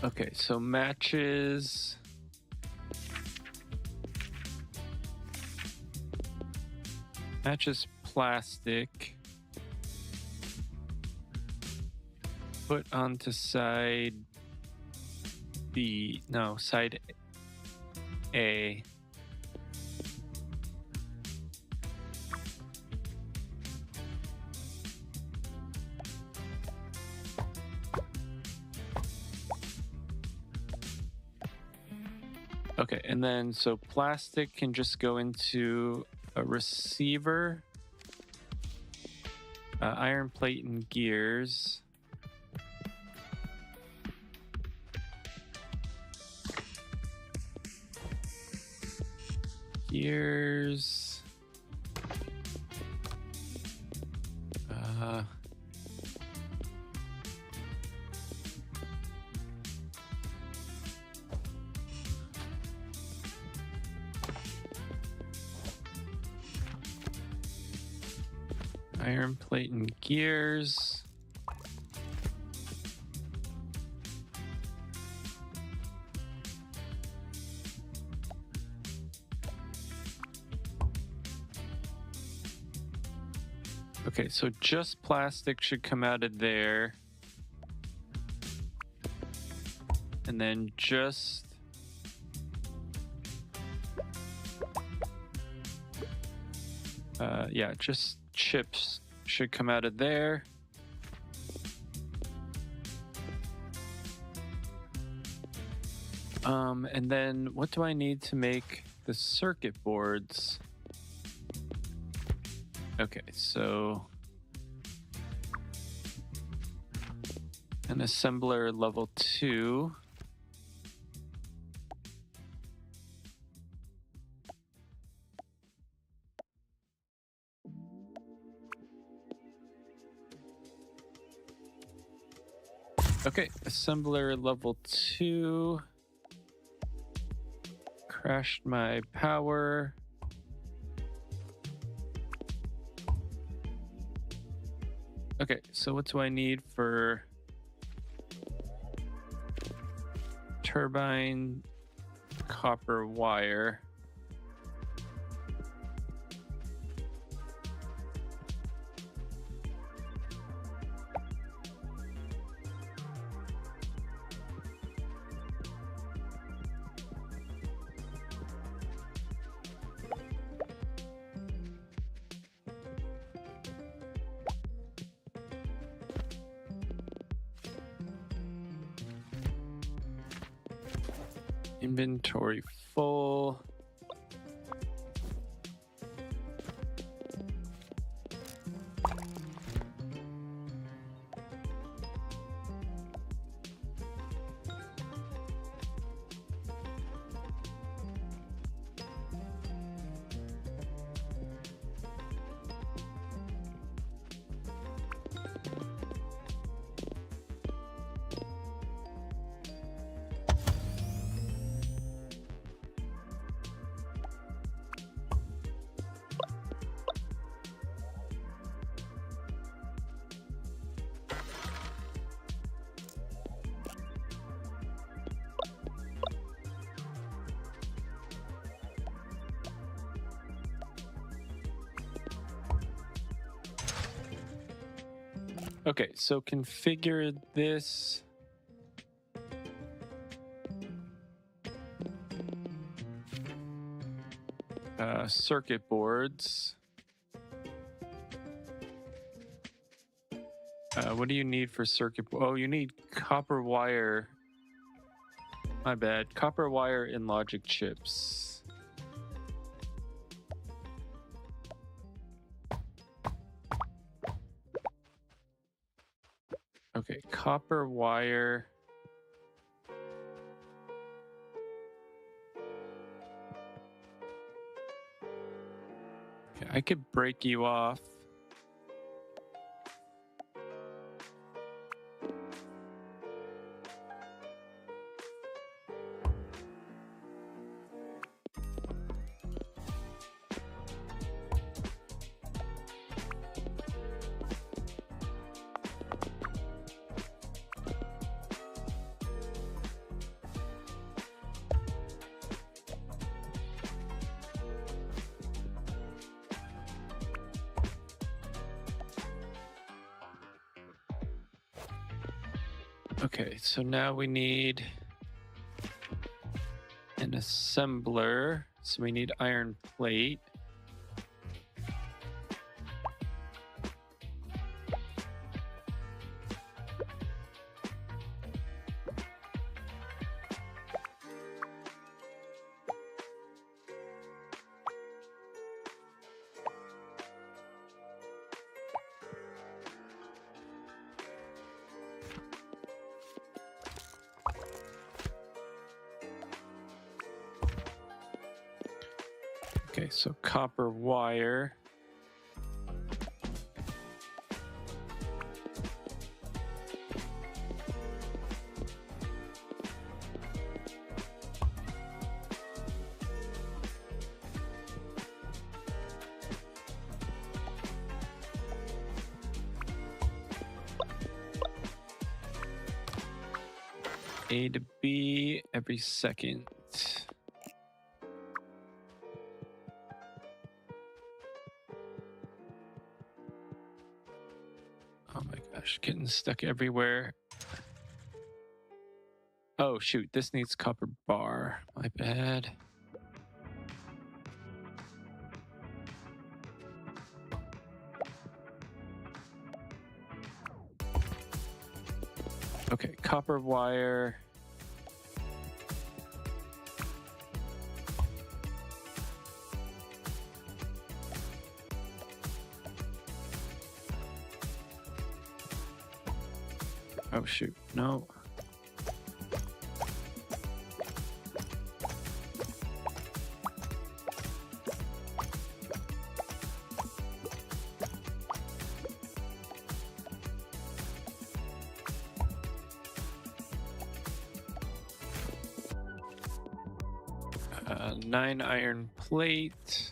[SPEAKER 1] Okay, so matches. Matches plastic. put onto side B. No, side A. Okay, and then so plastic can just go into a receiver, iron plate and gears. Gears. Iron plate and gears. Okay, so just plastic should come out of there. And then just yeah, just chips should come out of there. And then what do I need to make the circuit boards? Okay, so an assembler level 2. Okay, assembler level 2. Crashed my power. Okay, so what do I need for turbine? Copper wire. Inventory full. Okay, so configure this. Circuit boards. What do you need for circuit? Oh, you need copper wire. My bad. Copper wire in logic chips. Okay, copper wire. Okay, I could break you off. Okay, so now we need an assembler. So we need iron plate. Okay, so copper wire. A to B every second. Oh my gosh, getting stuck everywhere. Oh shoot, this needs copper bar. My bad. Okay, copper wire. Oh shoot, no. Nine iron plate.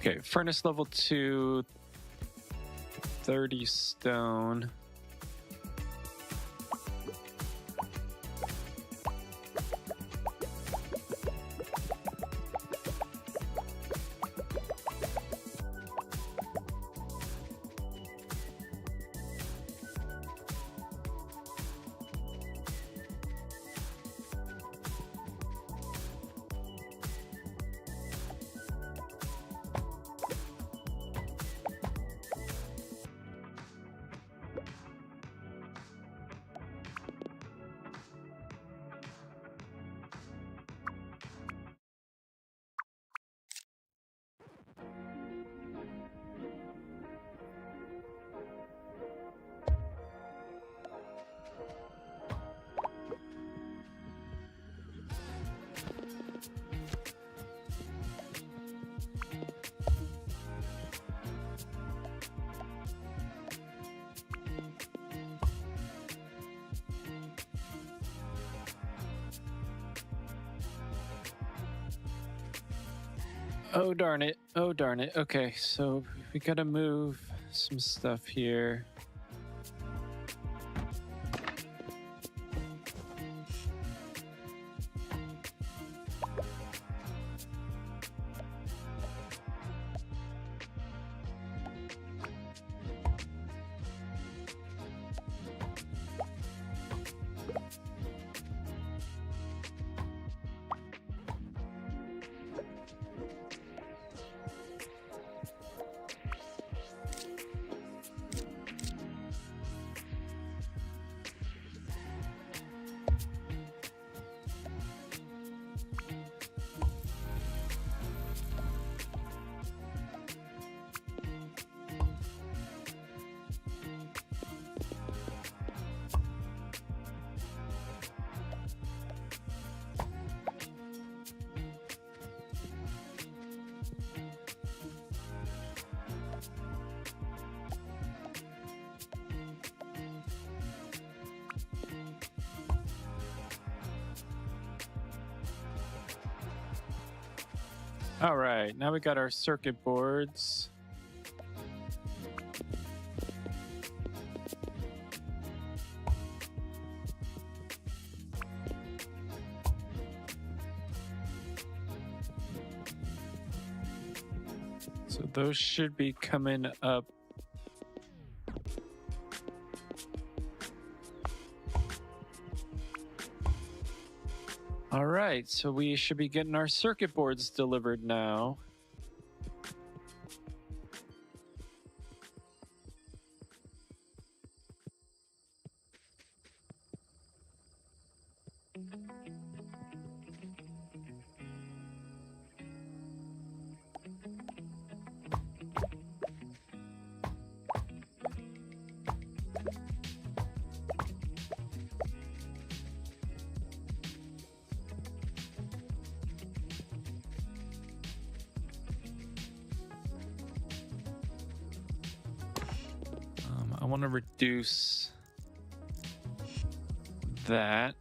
[SPEAKER 1] Okay, furnace level 2, 30 stone. Oh darn it. Oh darn it. Okay, so we gotta move some stuff here. All right, now we got our circuit boards. So those should be coming up. All right, so we should be getting our circuit boards delivered now. I want to reduce that.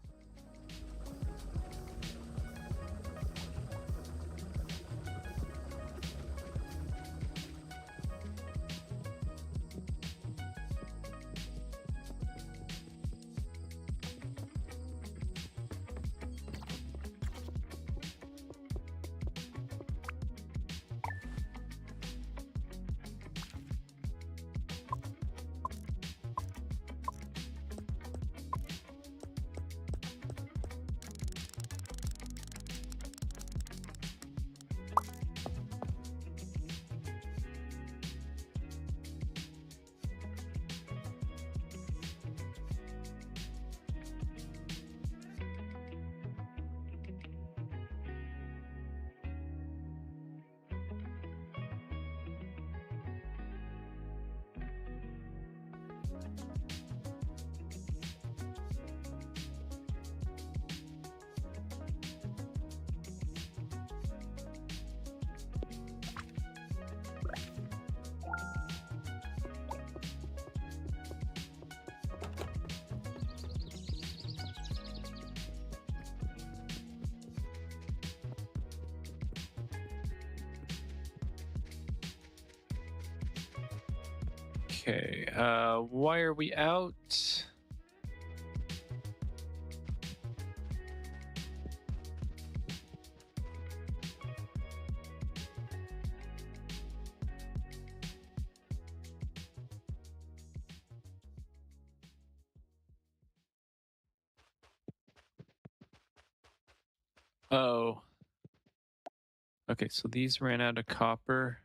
[SPEAKER 1] Okay, why are we out? Oh. Okay, so these ran out of copper.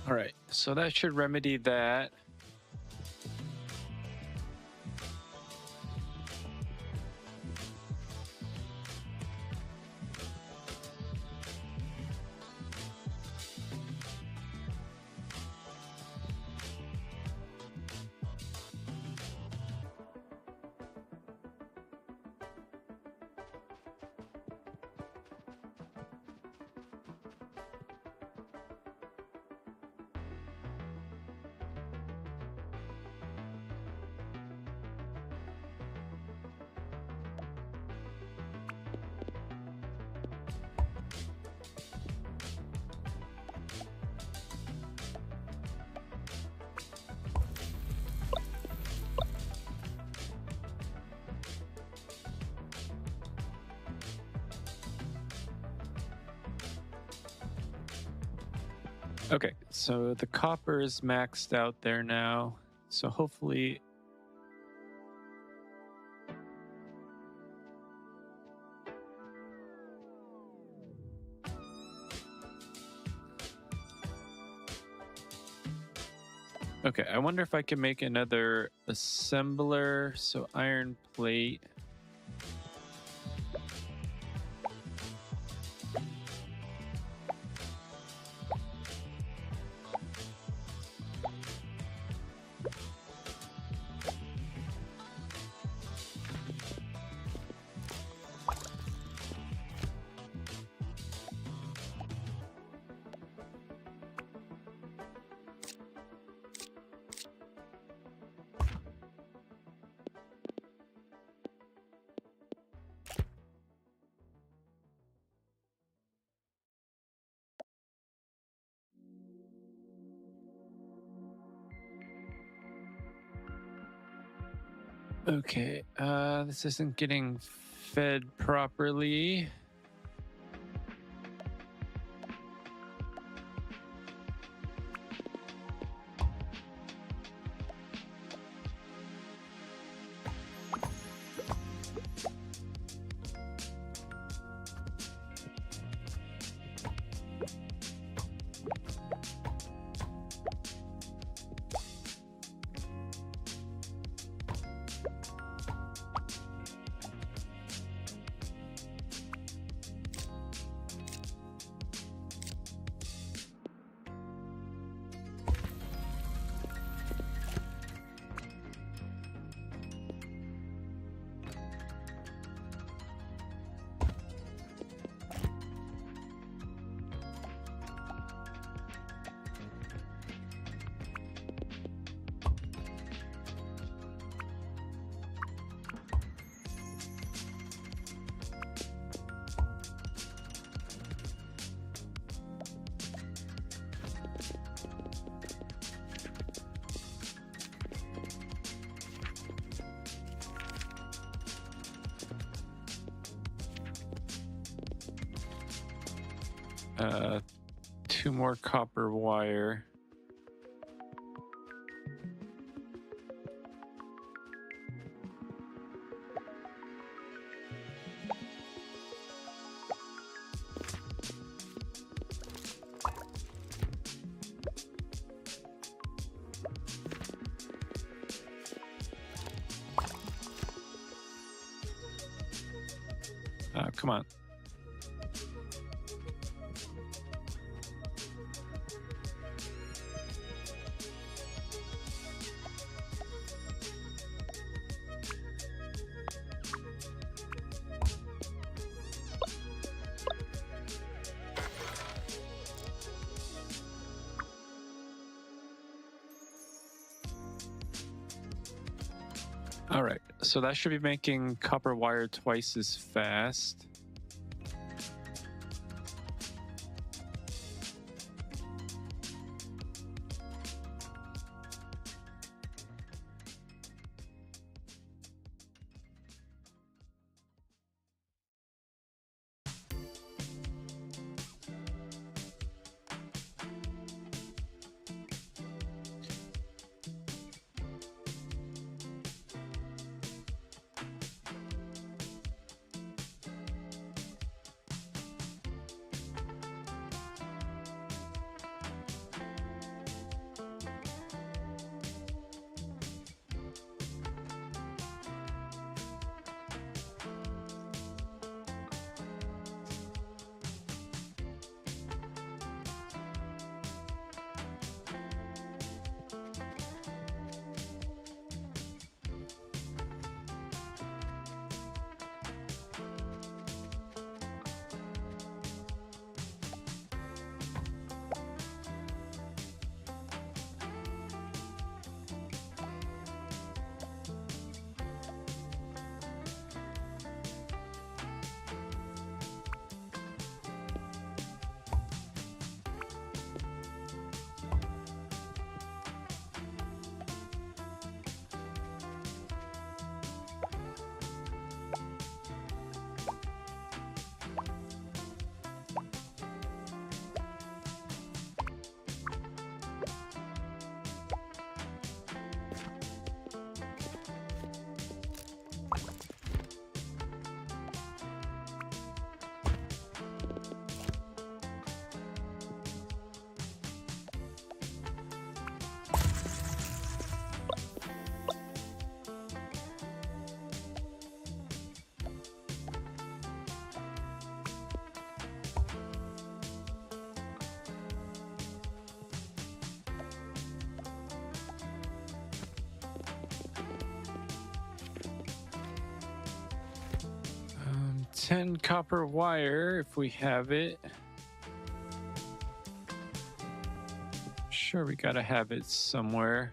[SPEAKER 1] All right, so that should remedy that. Okay, so the copper is maxed out there now. So hopefully... Okay, I wonder if I can make another assembler. So iron plate. Okay, this isn't getting fed properly. Two more copper wire. Come on. All right, so that should be making copper wire twice as fast. 10 copper wire if we have it. Sure, we gotta have it somewhere.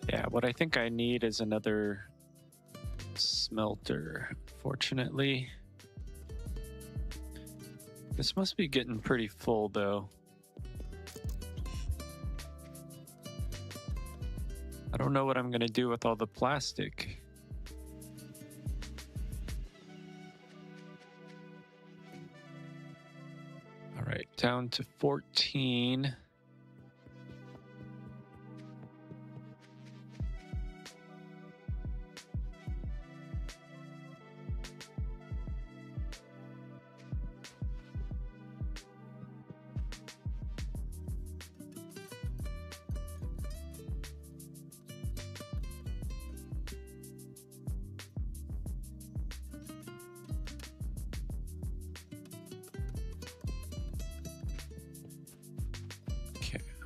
[SPEAKER 1] Yeah, what I think I need is another smelter, fortunately. This must be getting pretty full, though. I don't know what I'm gonna do with all the plastic. All right, down to 14.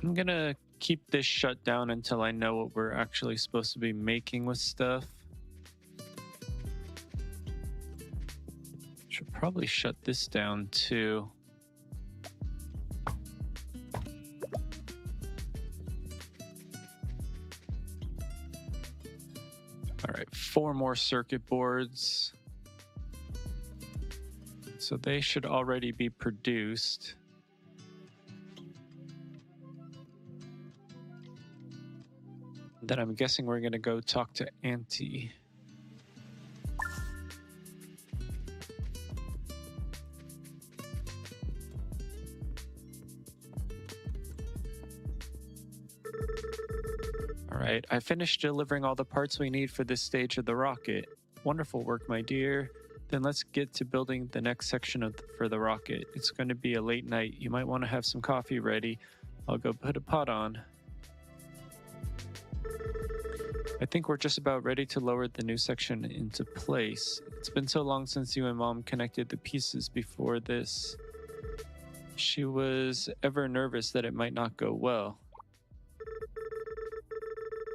[SPEAKER 1] I'm gonna keep this shut down until I know what we're actually supposed to be making with stuff. Should probably shut this down too. All right, 4 more circuit boards. So they should already be produced. Then I'm guessing we're gonna go talk to Auntie. All right, I finished delivering all the parts we need for this stage of the rocket. Wonderful work, my dear. Then let's get to building the next section for the rocket. It's going to be a late night. You might want to have some coffee ready. I'll go put a pot on. I think we're just about ready to lower the new section into place. It's been so long since you and Mom connected the pieces before this. She was ever nervous that it might not go well.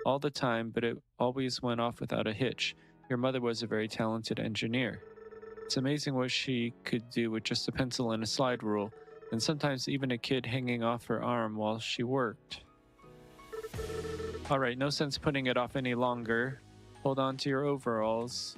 [SPEAKER 1] All the time, but it always went off without a hitch. Your mother was a very talented engineer. It's amazing what she could do with just a pencil and a slide rule, and sometimes even a kid hanging off her arm while she worked. All right, no sense putting it off any longer. Hold on to your overalls.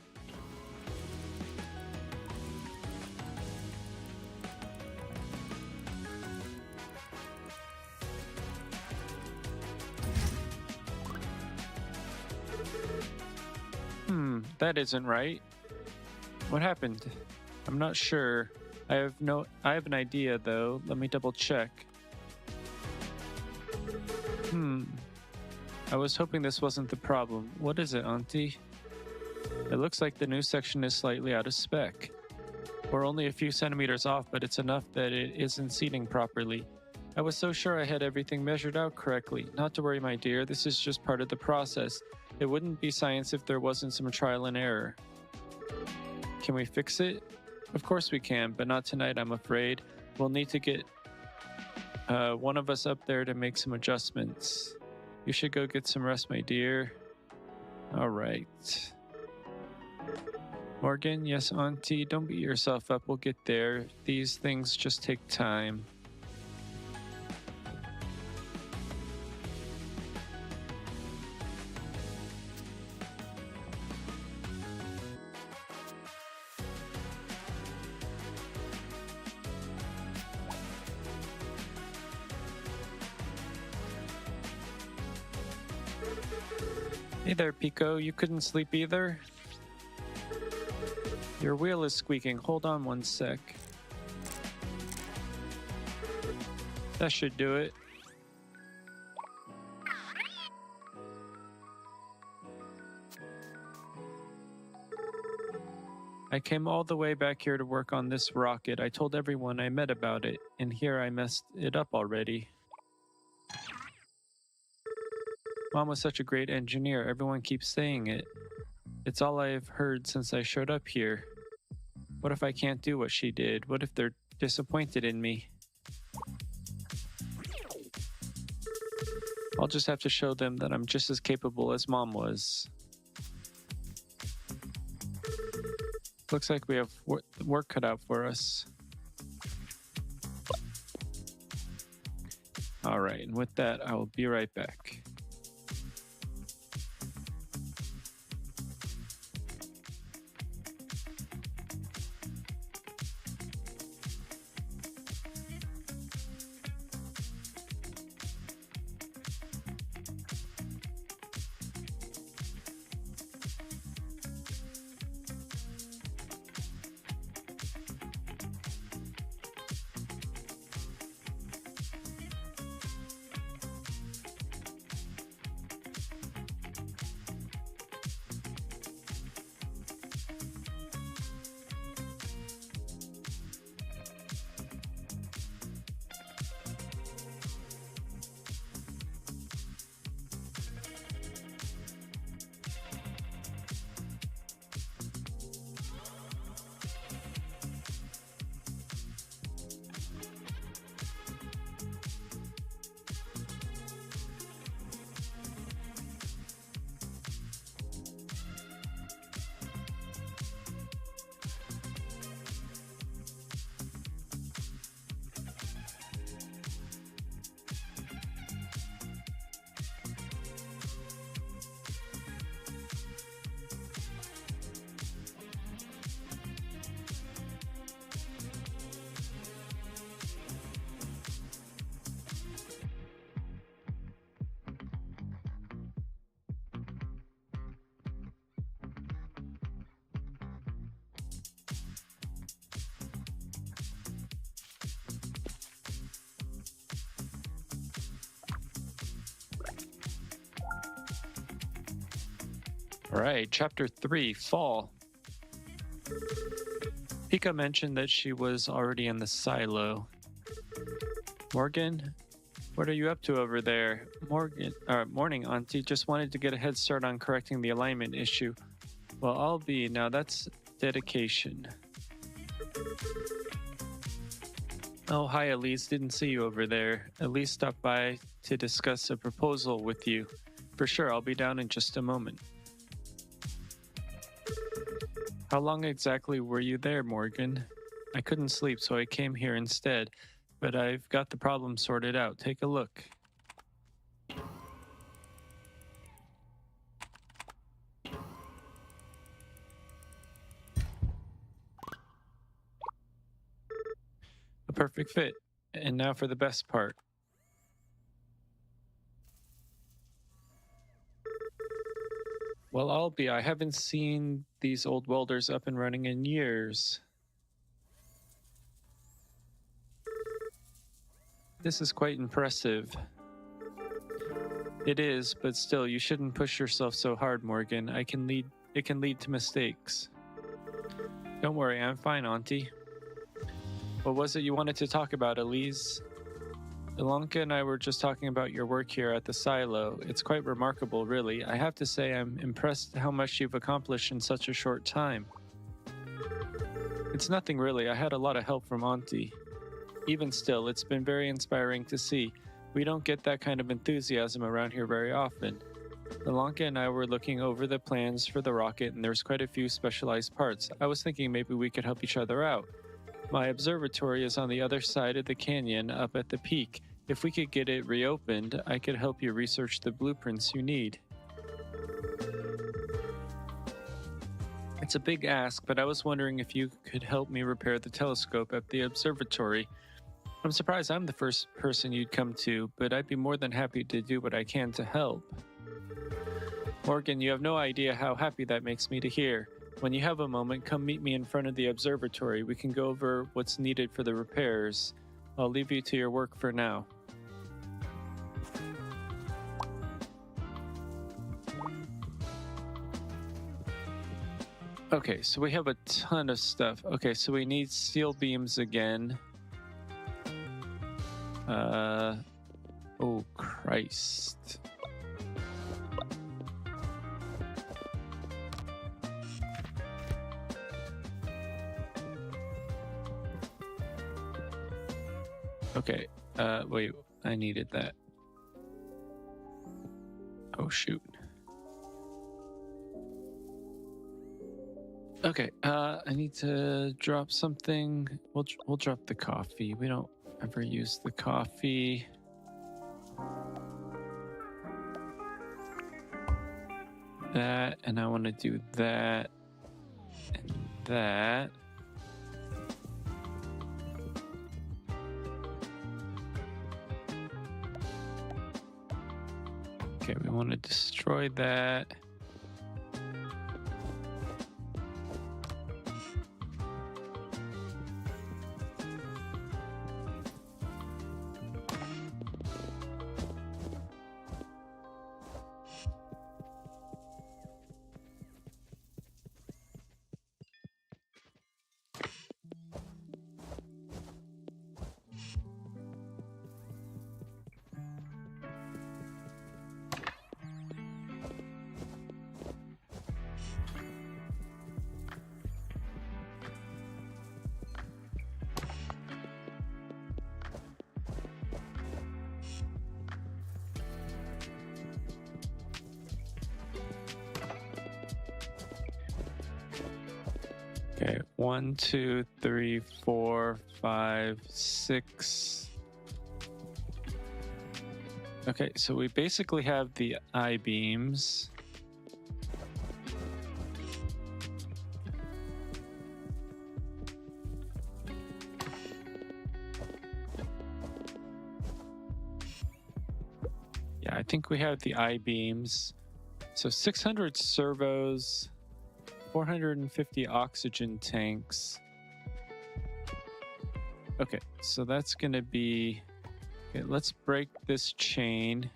[SPEAKER 1] That isn't right. What happened? I'm not sure. I have an idea though. Let me double check. I was hoping this wasn't the problem. What is it, Auntie? It looks like the new section is slightly out of spec. We're only a few centimeters off, but it's enough that it isn't seating properly. I was so sure I had everything measured out correctly. Not to worry, my dear. This is just part of the process. It wouldn't be science if there wasn't some trial and error. Can we fix it? Of course we can, but not tonight, I'm afraid. We'll need to get one of us up there to make some adjustments. You should go get some rest, my dear. All right. Morgan, yes, Auntie, don't beat yourself up. We'll get there. These things just take time. Hey there, Pico. You couldn't sleep either? Your wheel is squeaking. Hold on one sec. That should do it. I came all the way back here to work on this rocket. I told everyone I met about it, and here I messed it up already. Mom was such a great engineer. Everyone keeps saying it. It's all I've heard since I showed up here. What if I can't do what she did? What if they're disappointed in me? I'll just have to show them that I'm just as capable as Mom was. Looks like we have work cut out for us. All right, and with that, I will be right back. All right, Chapter 3, Fall. Pika mentioned that she was already in the silo. Morgan, what are you up to over there? Morning, Auntie. Just wanted to get a head start on correcting the alignment issue. Well, I'll be. Now that's dedication. Oh, hi, Elise. Didn't see you over there. Elise stopped by to discuss a proposal with you. For sure, I'll be down in just a moment. How long exactly were you there, Morgan? I couldn't sleep, so I came here instead, but I've got the problem sorted out. Take a look. A perfect fit. And now for the best part. Well, I haven't seen these old welders up and running in years. This is quite impressive. It is, but still, you shouldn't push yourself so hard, Morgan. It can lead to mistakes. Don't worry, I'm fine, Auntie. What was it you wanted to talk about, Elise? Ilonka and I were just talking about your work here at the silo. It's quite remarkable, really. I have to say I'm impressed how much you've accomplished in such a short time. It's nothing really. I had a lot of help from Auntie. Even still, it's been very inspiring to see. We don't get that kind of enthusiasm around here very often. Ilonka and I were looking over the plans for the rocket, and there's quite a few specialized parts. I was thinking maybe we could help each other out. My observatory is on the other side of the canyon up at the peak. If we could get it reopened, I could help you research the blueprints you need. It's a big ask, but I was wondering if you could help me repair the telescope at the observatory. I'm surprised I'm the first person you'd come to, but I'd be more than happy to do what I can to help. Morgan, you have no idea how happy that makes me to hear. When you have a moment, come meet me in front of the observatory. We can go over what's needed for the repairs. I'll leave you to your work for now. Okay, so we have a ton of stuff. Okay, so we need steel beams again. Oh, Christ. Okay, wait, I needed that. Oh, shoot. Okay, I need to drop something. We'll drop the coffee. We don't ever use the coffee. That, and I want to do that and that. Okay, we want to destroy that. Okay, 1, 2, 3, 4, 5, 6. Okay, so we basically have the I-beams. Yeah, I think we have the I-beams. So 600 servos. 450 oxygen tanks. Okay, so that's gonna be... Okay, let's break this chain.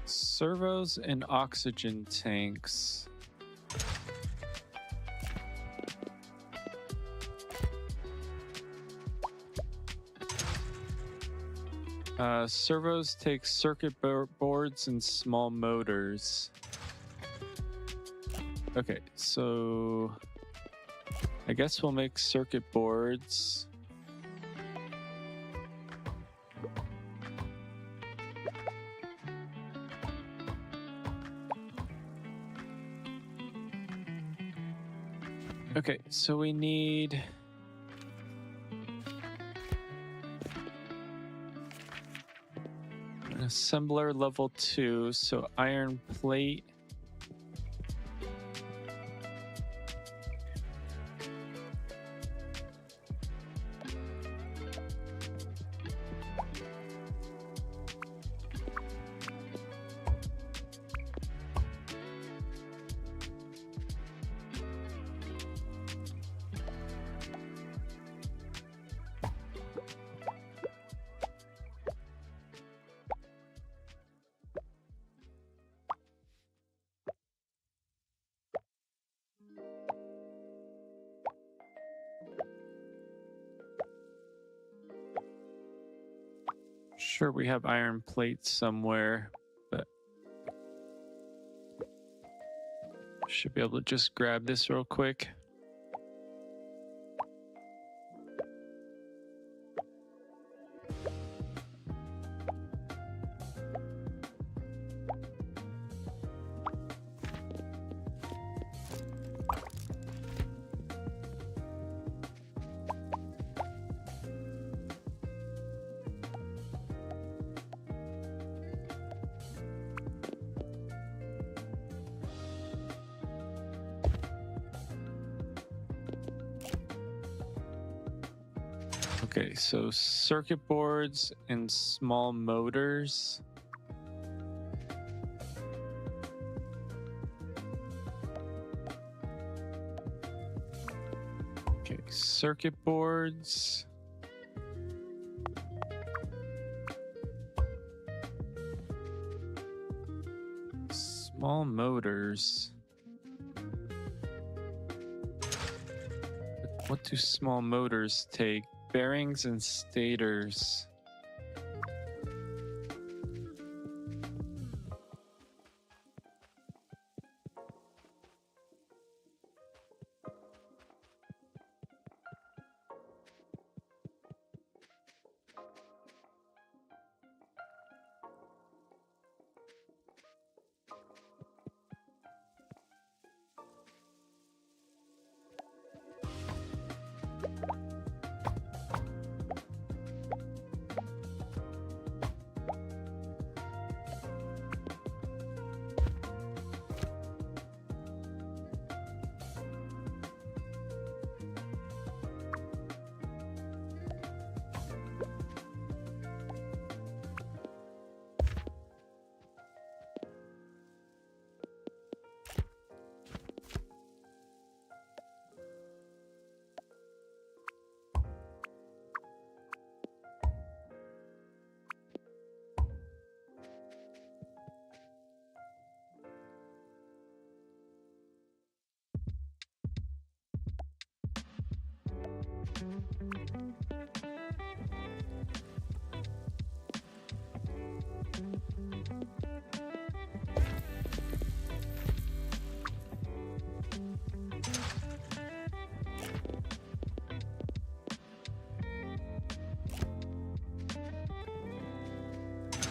[SPEAKER 1] Servos and oxygen tanks. Servos take circuit boards and small motors. Okay, so I guess we'll make circuit boards. Okay, so we need... assembler level 2, so iron plate. Sure, we have iron plates somewhere, but should be able to just grab this real quick. Okay, so circuit boards and small motors. Okay, circuit boards. Small motors. What do small motors take? Bearings and stators.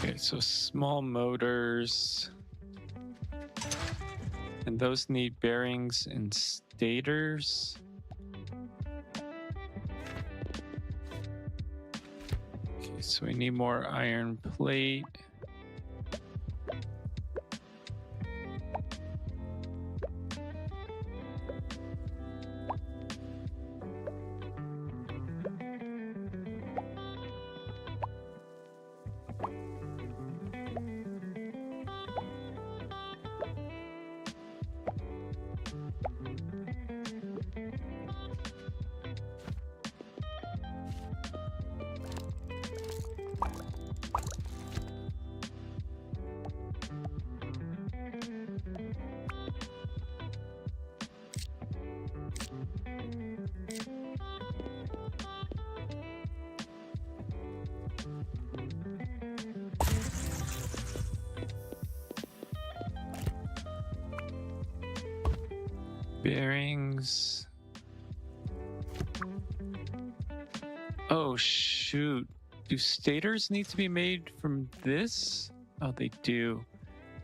[SPEAKER 1] Okay, so small motors. And those need bearings and stators. Okay, so we need more iron plate. Bearings. Oh, shoot. Do stators need to be made from this? Oh, they do.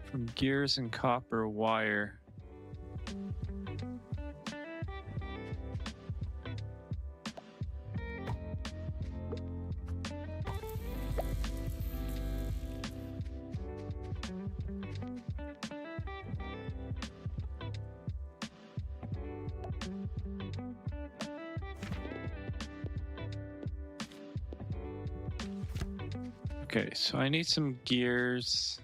[SPEAKER 1] From gears and copper wire. Okay, so I need some gears.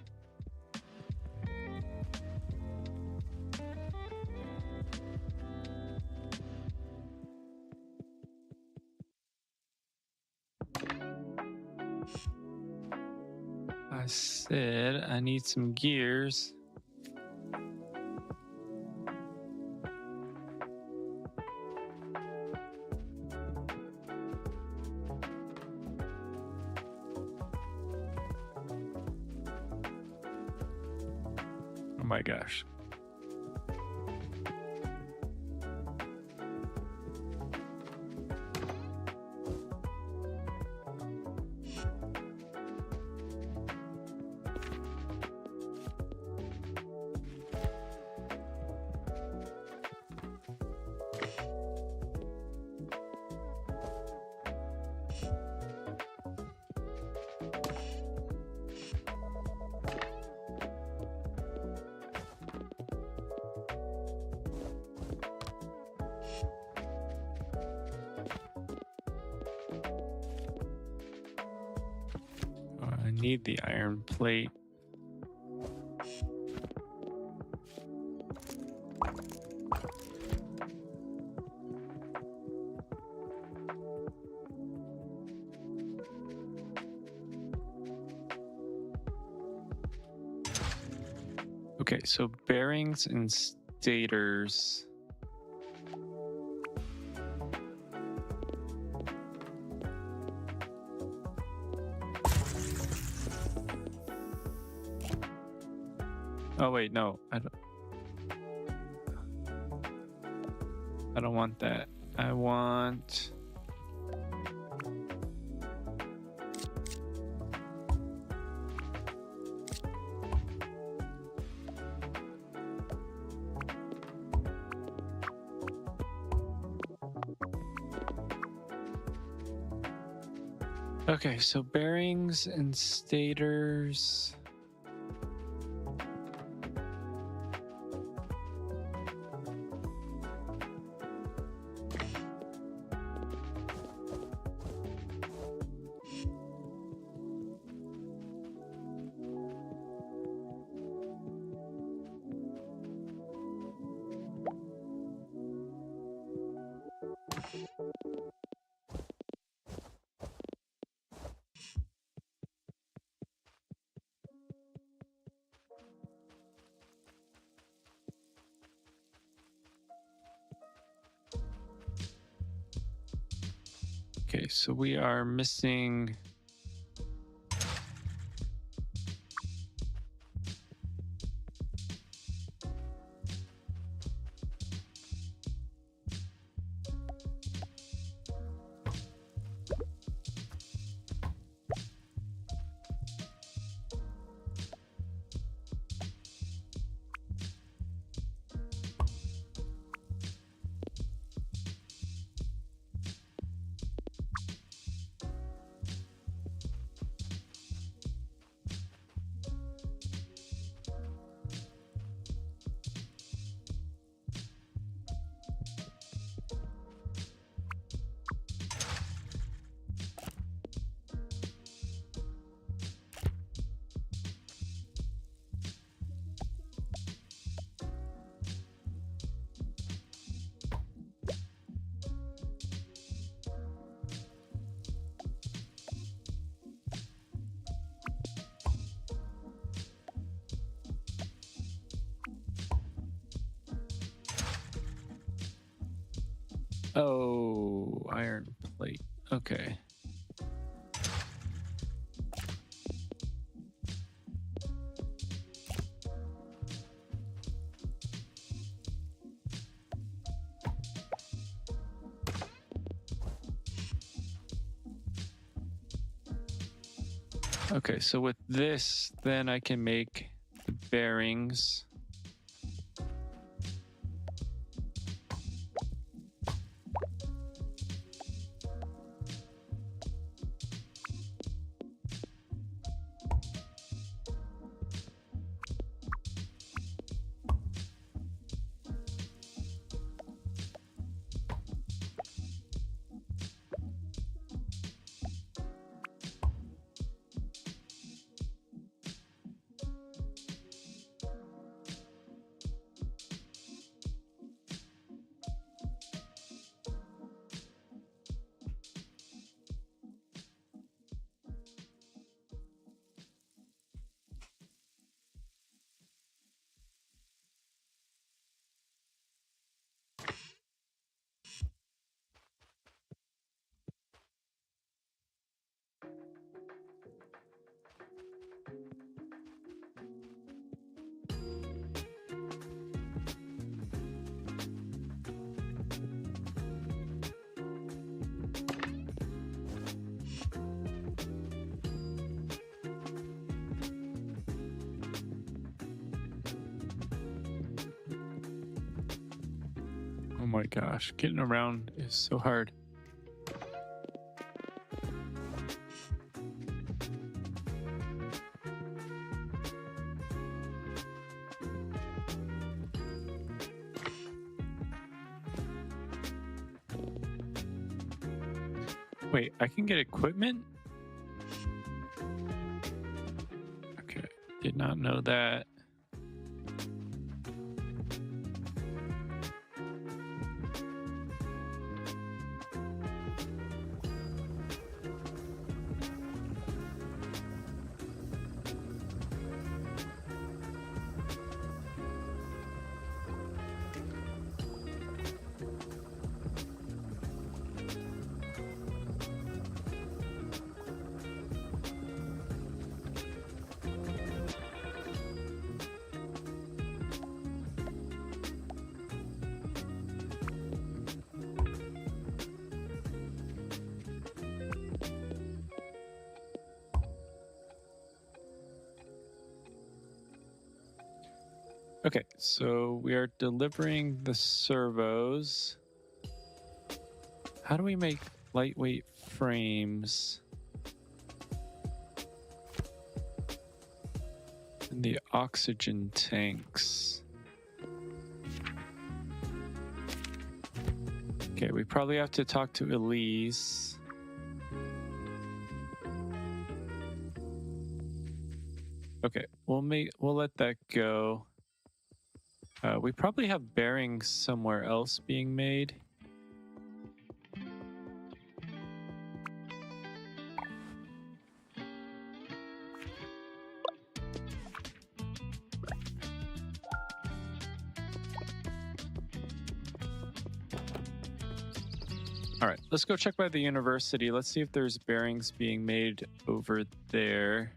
[SPEAKER 1] I said I need some gears. Oh my gosh. need the iron plate. Okay, so bearings and stators. Oh wait, no, I don't want that. I want... Okay, so bearings and stators. Okay, so we are missing... Oh, iron plate. Okay. Okay, so with this, then I can make the bearings. Oh my gosh, getting around is so hard. Wait, I can get equipment? Did not know that. Okay, so we are delivering the servos. How do we make lightweight frames? And the oxygen tanks. Okay, we probably have to talk to Elise. Okay, we'll let that go. We probably have bearings somewhere else being made. All right, let's go check by the university. Let's see if there's bearings being made over there.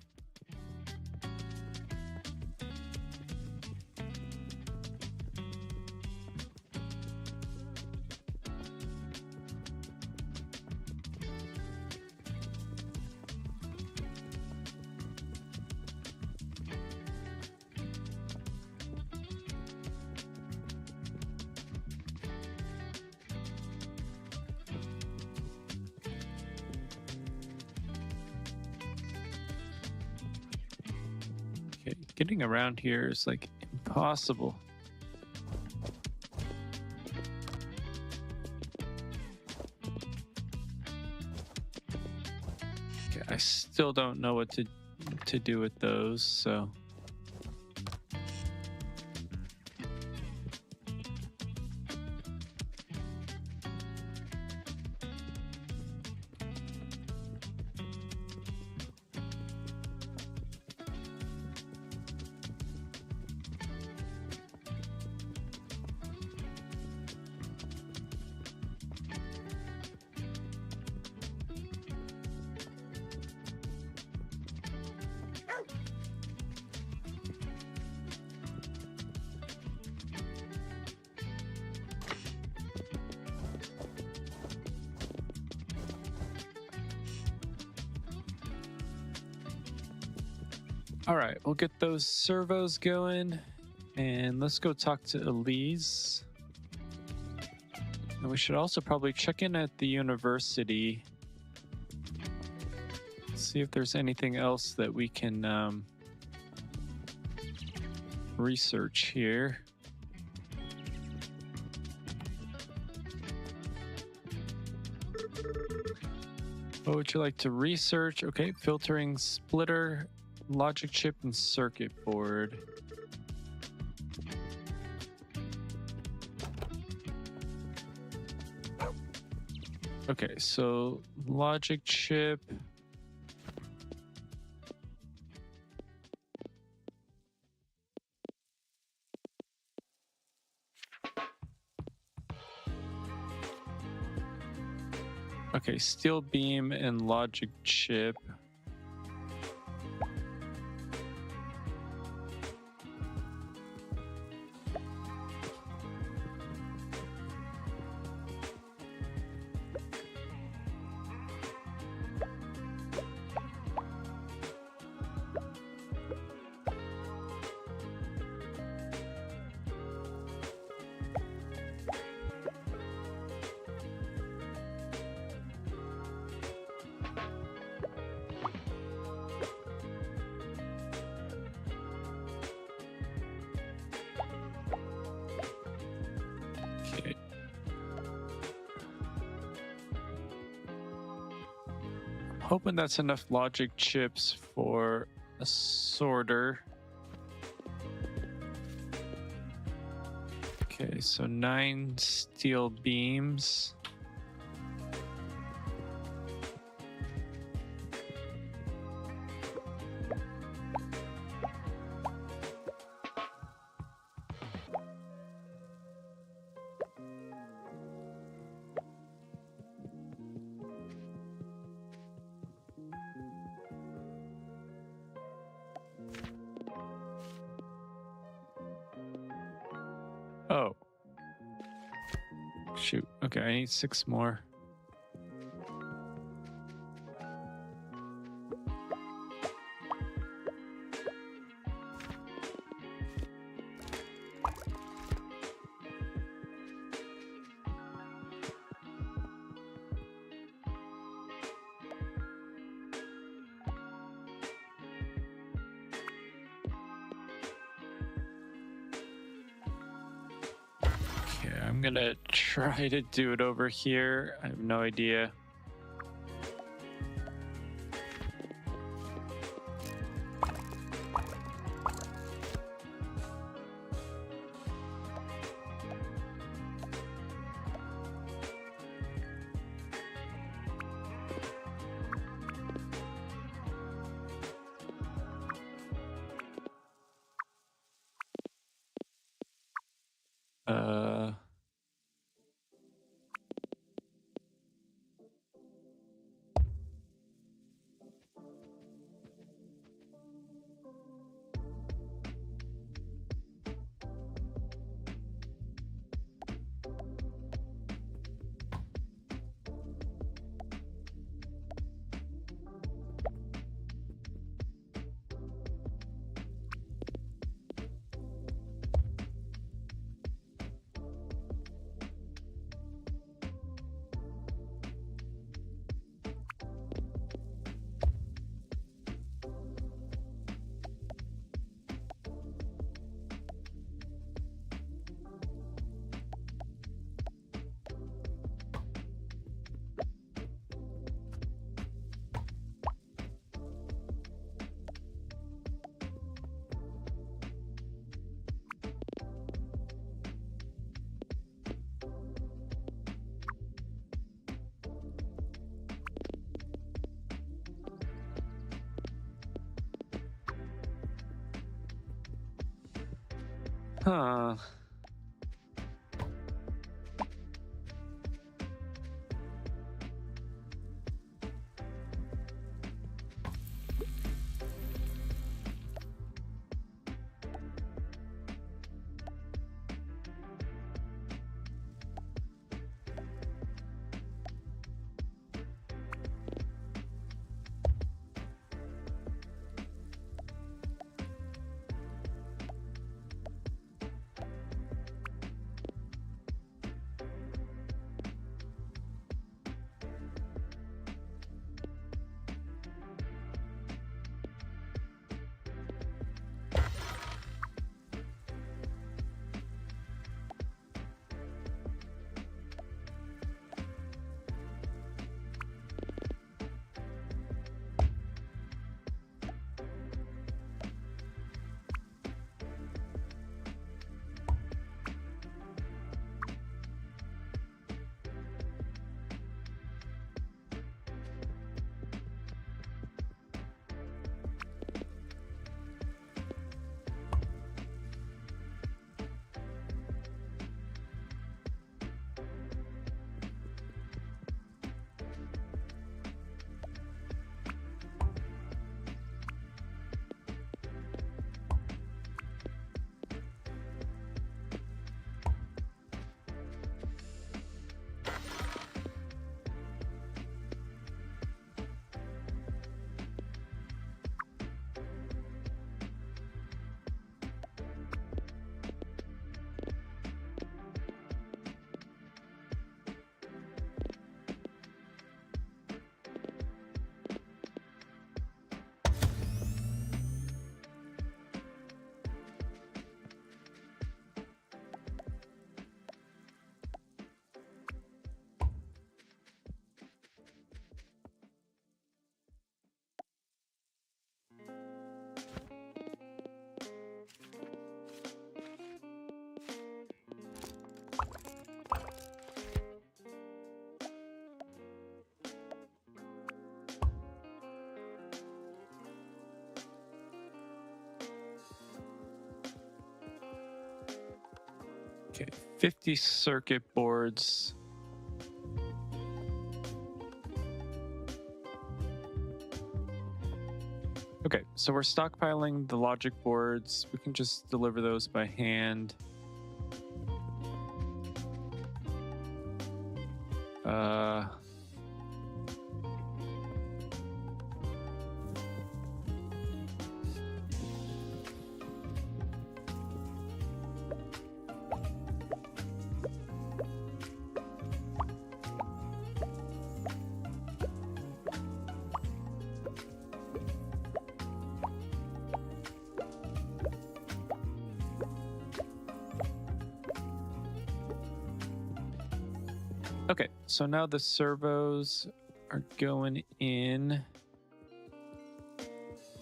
[SPEAKER 1] Getting around here is like impossible. Okay, I still don't know what to do with those, so. All right, we'll get those servos going, and let's go talk to Elise. And we should also probably check in at the university, see if there's anything else that we can research here. What would you like to research? Okay, filtering splitter, logic chip, and circuit board. Okay, so logic chip. Okay, steel beam and logic chip. Hoping that's enough logic chips for a sorter. Okay, so 9 steel beams. Oh. Shoot. Okay, I need 6 more. I'm gonna try to do it over here. I have no idea. Huh. Okay, 50 circuit boards. Okay, so we're stockpiling the logic boards. We can just deliver those by hand. Okay, so now the servos are going in.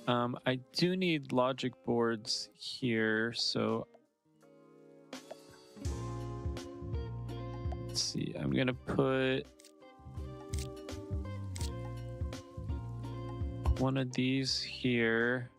[SPEAKER 1] I do need logic boards here, so let's see. I'm gonna put one of these here.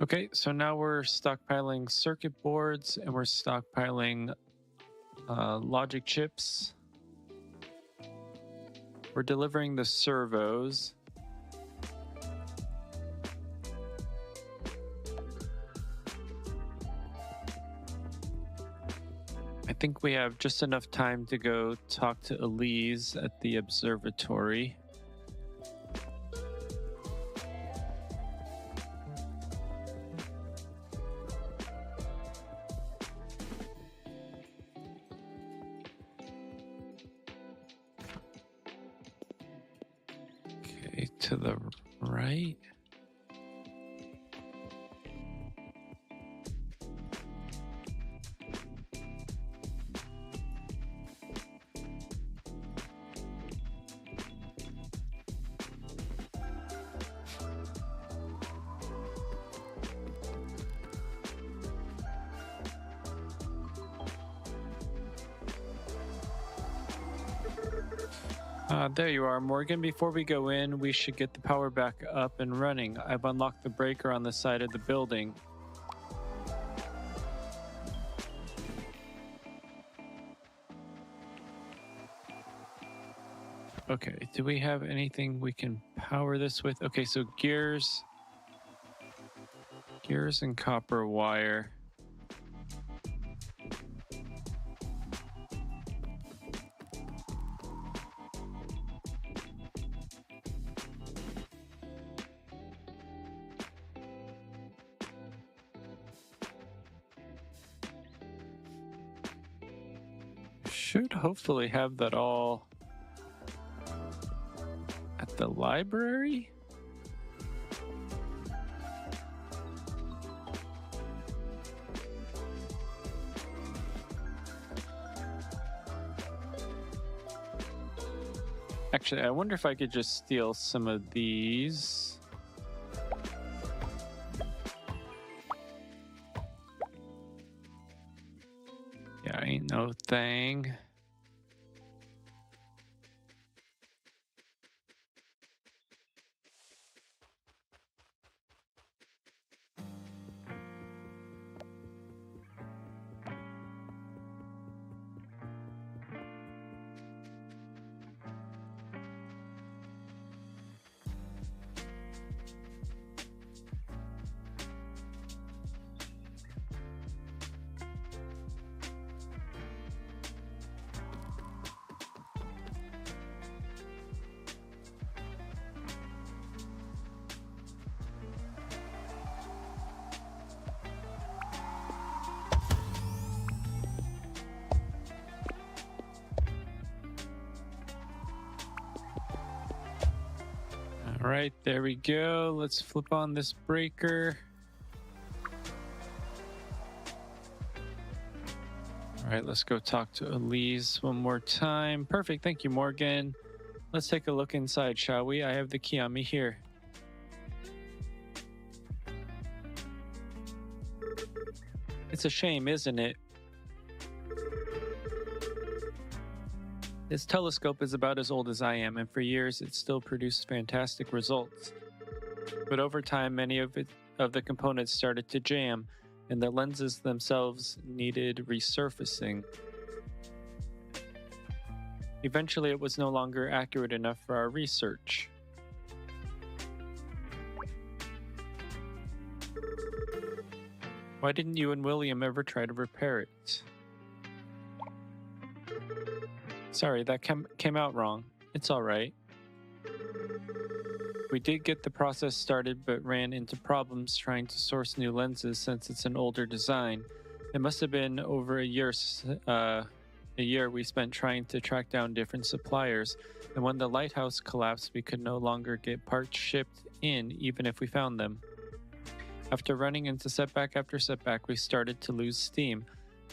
[SPEAKER 1] Okay, so now we're stockpiling circuit boards and we're stockpiling logic chips. We're delivering the servos. I think we have just enough time to go talk to Elise at the observatory. Okay, to the right. There you are, Morgan. Before we go in, we should get the power back up and running. I've unlocked the breaker on the side of the building. Okay, do we have anything we can power this with? Okay, so gears and copper wire. Should hopefully have that all at the library. Actually, I wonder if I could just steal some of these. Yeah, ain't no thing. All right, there we go. Let's flip on this breaker. All right, let's go talk to Elise one more time. Perfect, thank you, Morgan. Let's take a look inside, shall we? I have the key on me here. It's a shame, isn't it? This telescope is about as old as I am, and for years it still produced fantastic results. But over time, many of the components started to jam, and the lenses themselves needed resurfacing. Eventually, it was no longer accurate enough for our research. Why didn't you and William ever try to repair it? Sorry, that came out wrong. It's all right. We did get the process started, but ran into problems trying to source new lenses since it's an older design. It must have been over a year we spent trying to track down different suppliers, and when the lighthouse collapsed, we could no longer get parts shipped in, even if we found them. After running into setback after setback, we started to lose steam.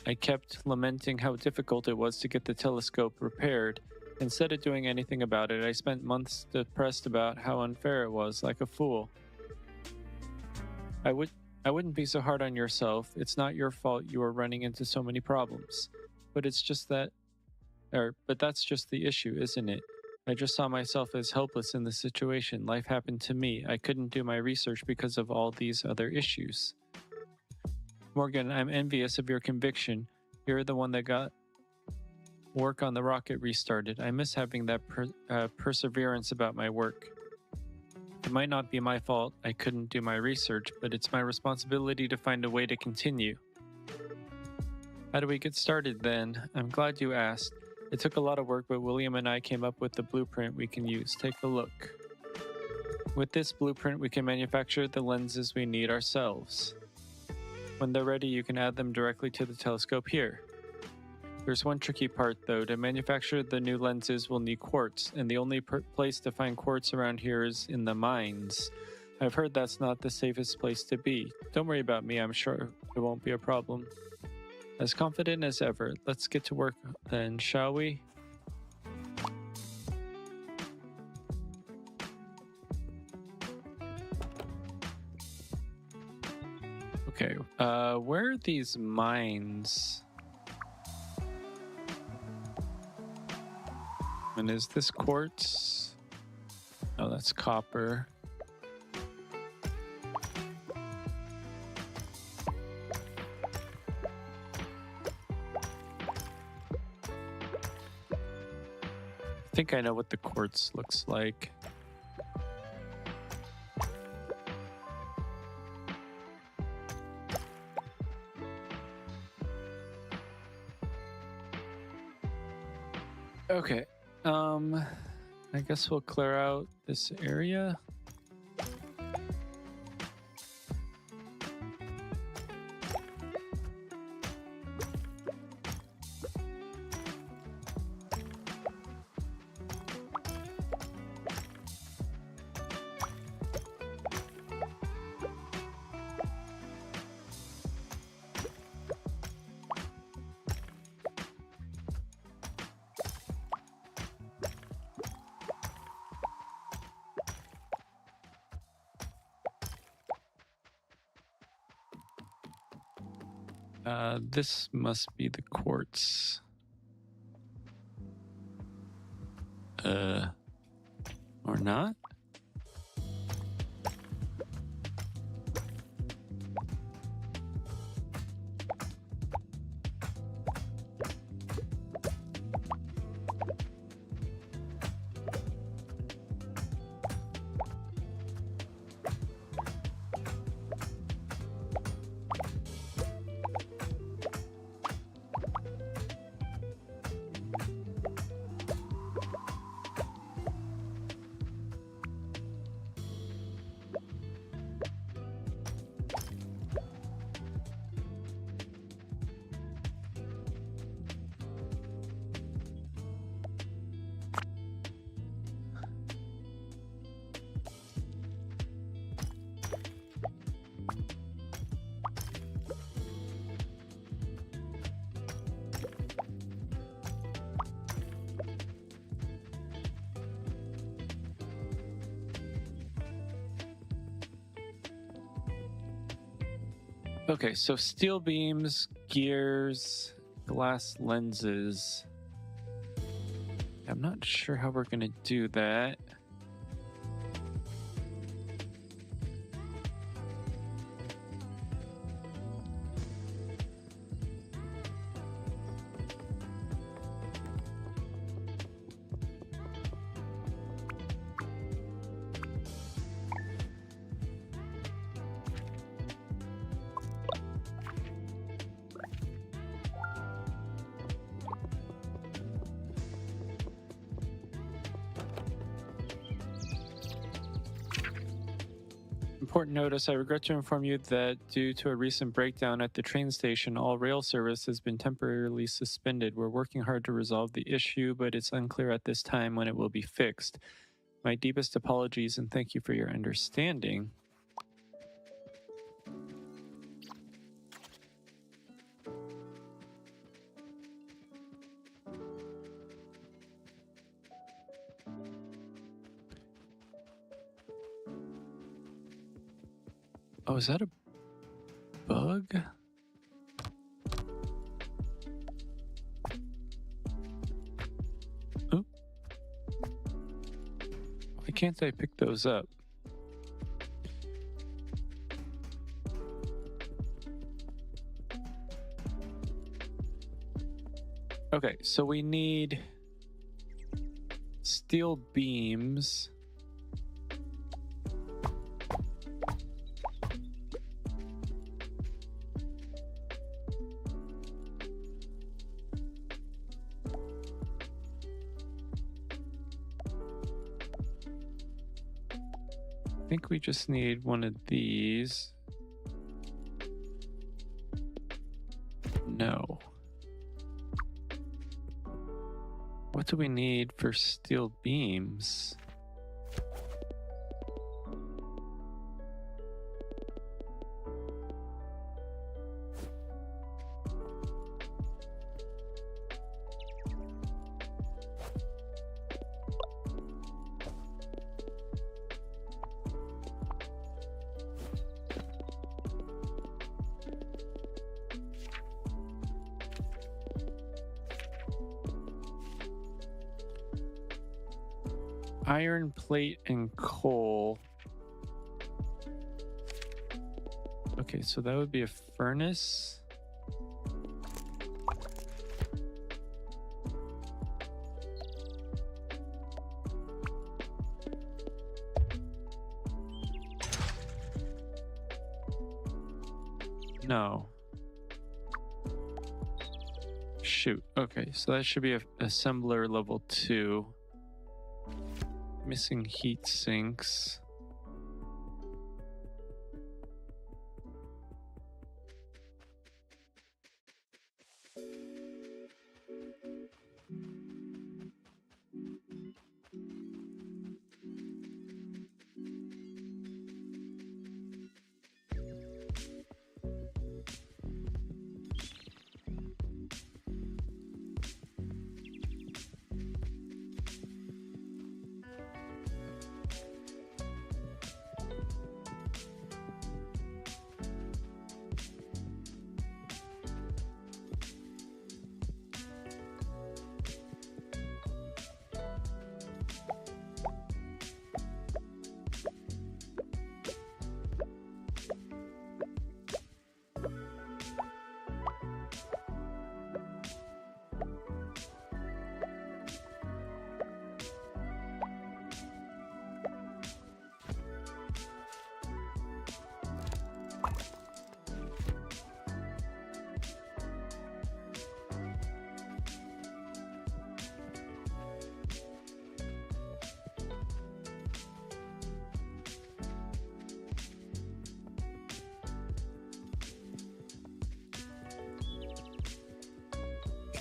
[SPEAKER 1] I kept lamenting how difficult it was to get the telescope repaired. Instead of doing anything about it, I spent months depressed about how unfair it was, like a fool. I wouldn't be so hard on yourself. It's not your fault you are running into so many problems. But that's just the issue, isn't it? I just saw myself as helpless in the situation. Life happened to me. I couldn't do my research because of all these other issues. Morgan, I'm envious of your conviction. You're the one that got work on the rocket restarted. I miss having that perseverance about my work. It might not be my fault I couldn't do my research, but it's my responsibility to find a way to continue. How do we get started then? I'm glad you asked. It took a lot of work, but William and I came up with the blueprint we can use. Take a look. With this blueprint, we can manufacture the lenses we need ourselves. When they're ready, you can add them directly to the telescope here. There's one tricky part though. To manufacture the new lenses, we'll need quartz, and the only place to find quartz around here is in the mines. I've heard that's not the safest place to be. Don't worry about me, I'm sure it won't be a problem. As confident as ever. Let's get to work then, shall we? Okay, where are these mines? And is this quartz? Oh, that's copper. I think I know what the quartz looks like. Okay, I guess we'll clear out this area. This must be the quartz. Or not? Okay, so steel beams, gears, glass lenses. I'm not sure how we're gonna do that. Important notice, I regret to inform you that due to a recent breakdown at the train station, all rail service has been temporarily suspended. We're working hard to resolve the issue, but it's unclear at this time when it will be fixed. My deepest apologies and thank you for your understanding. Oh, is that a bug? Oop. Why can't I pick those up? Okay, so we need steel beams. I think we just need one of these. No. What do we need for steel beams? Iron plate and coal. Okay, so that would be a furnace. No. Shoot. Okay, so that should be a assembler level 2. Missing heat sinks.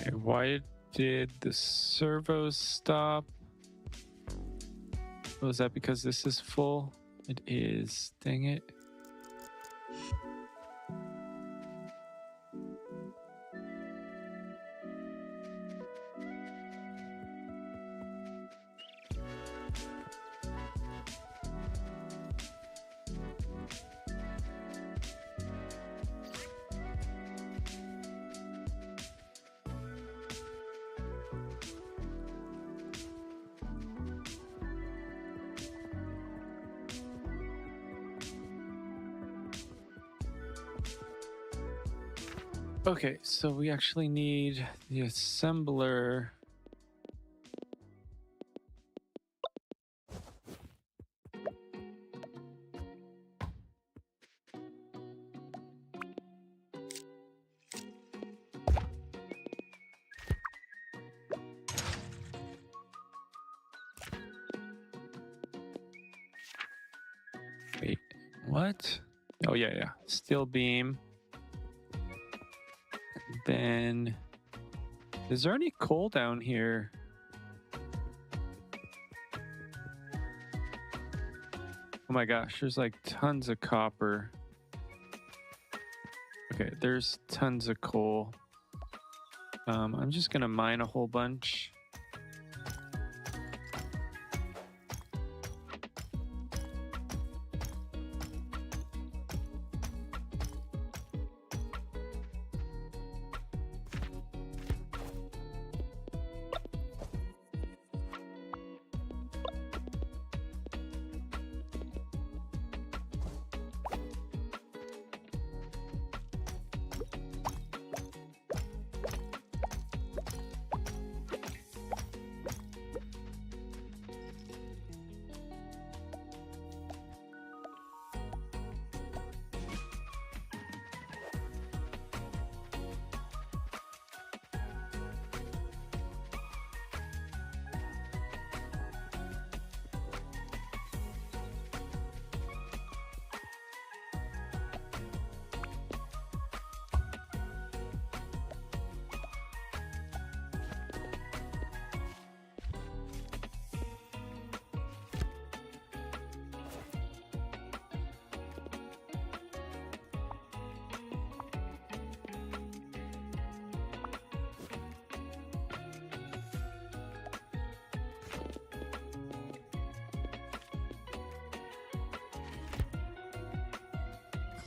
[SPEAKER 1] Okay, why did the servos stop? Oh, is that because this is full? It is. Dang it. Okay, so we actually need the assembler. Wait, what? Oh, yeah. Steel beam. Then, is there any coal down here? Oh my gosh, there's like tons of copper. Okay, there's tons of coal. I'm just gonna mine a whole bunch.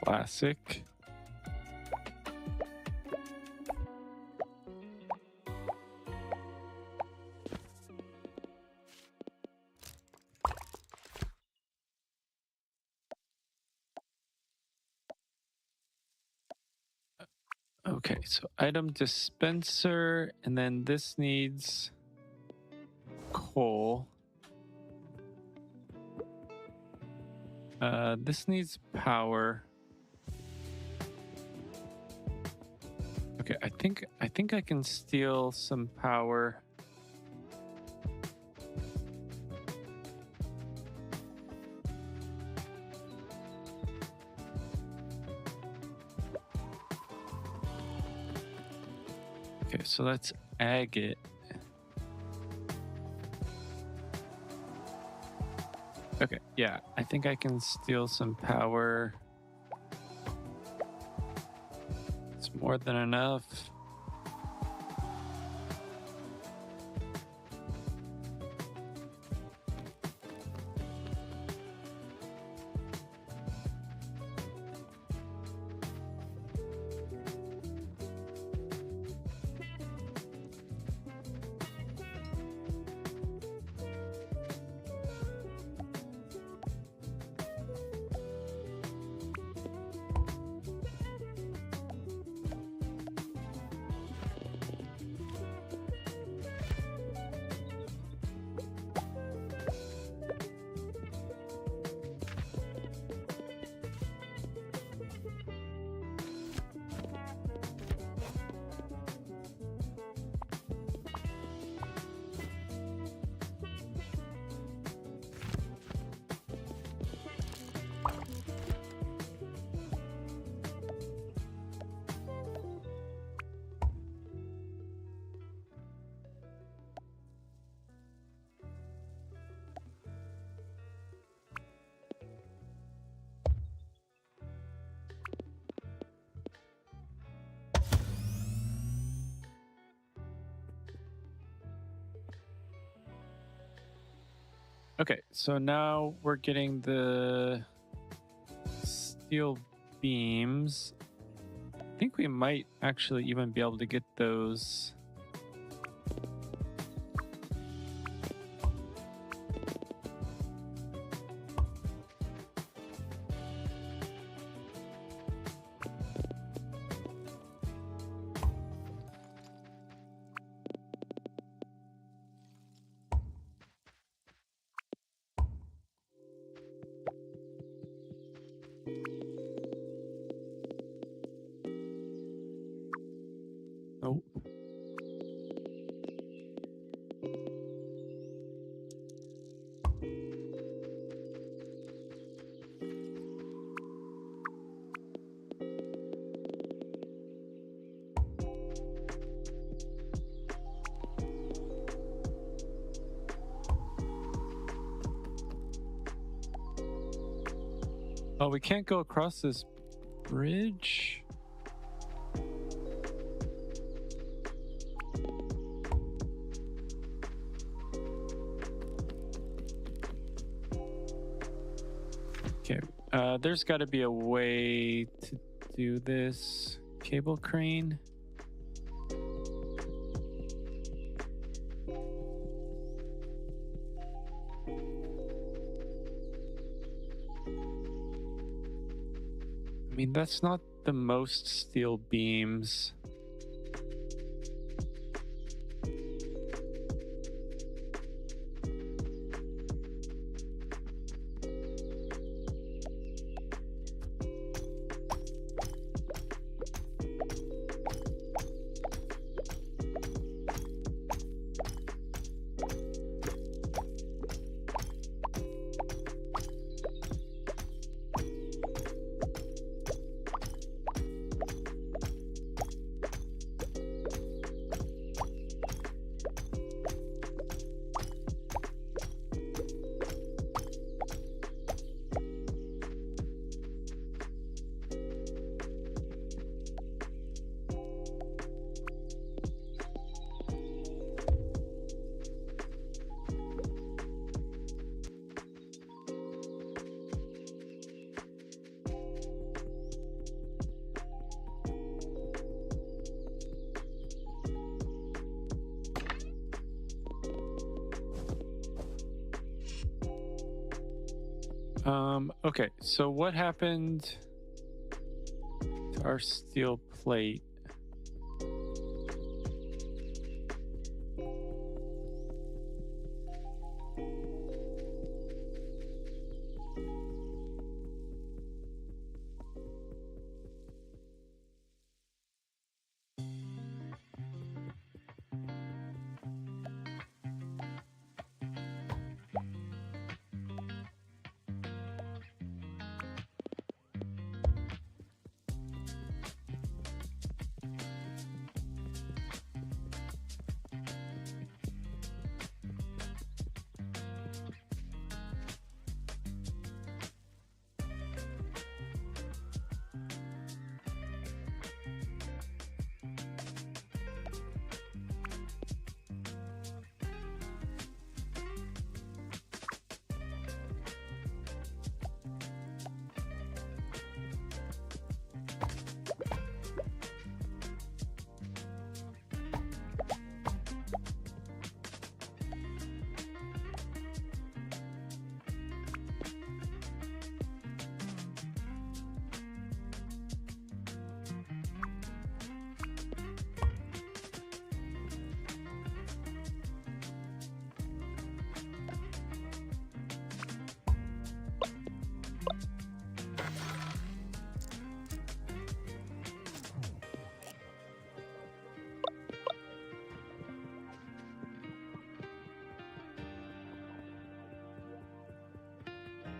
[SPEAKER 1] Classic. Okay, so item dispenser, and then this needs coal. This needs power. Okay, I think I can steal some power. Okay, so let's agate. Okay, yeah, I think I can steal some power. It's more than enough. Okay, so now we're getting the steel beams. I think we might actually even be able to get those. Oh, we can't go across this bridge? Okay, there's got to be a way to do this. Cable crane. I mean, that's not the most steel beams. Okay, so what happened to our steel plate?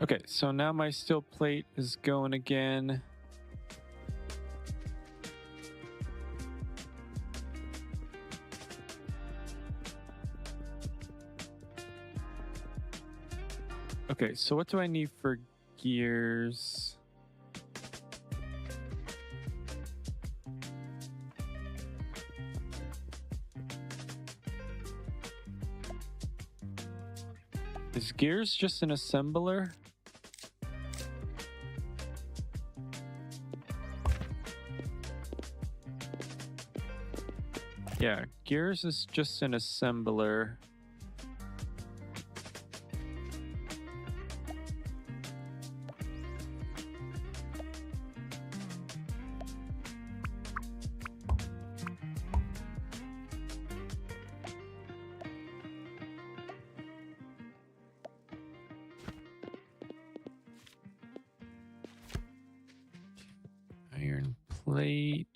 [SPEAKER 1] Okay, so now my steel plate is going again. Okay, so what do I need for gears? Is gears just an assembler? Yeah, gears is just an assembler. Iron plate.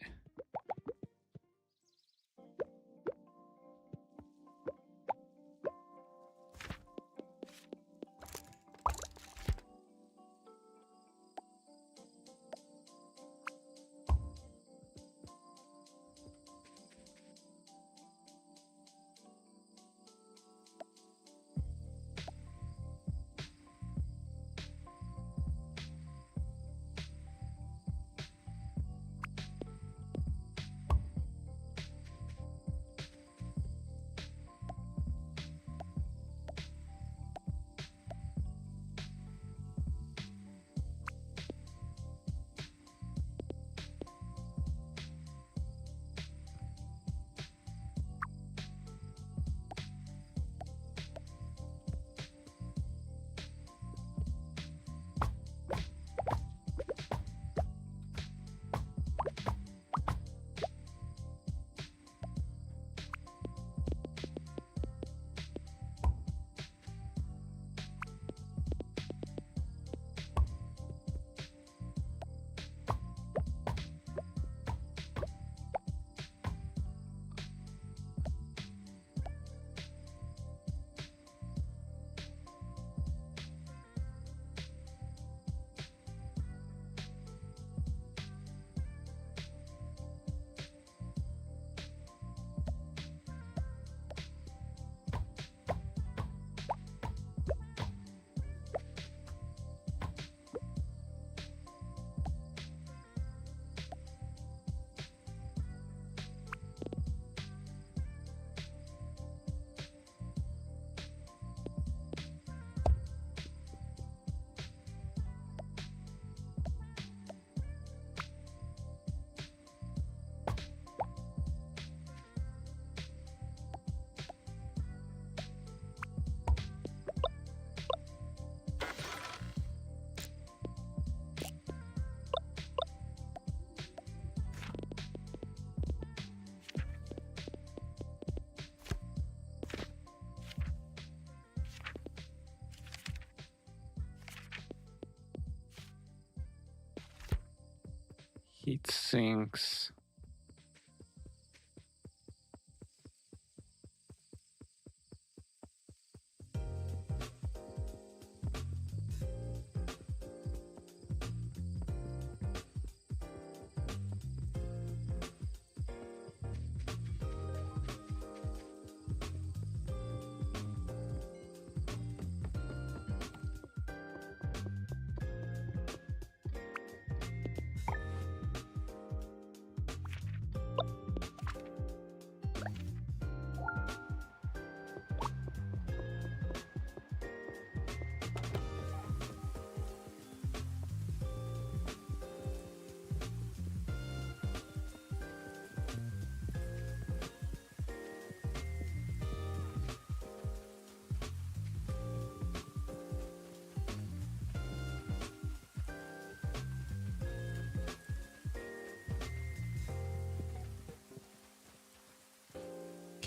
[SPEAKER 1] Heat sinks.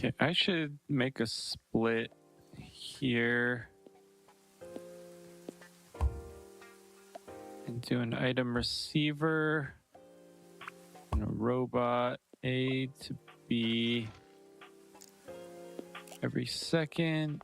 [SPEAKER 1] Okay, I should make a split here and do an item receiver and a robot A to B every second.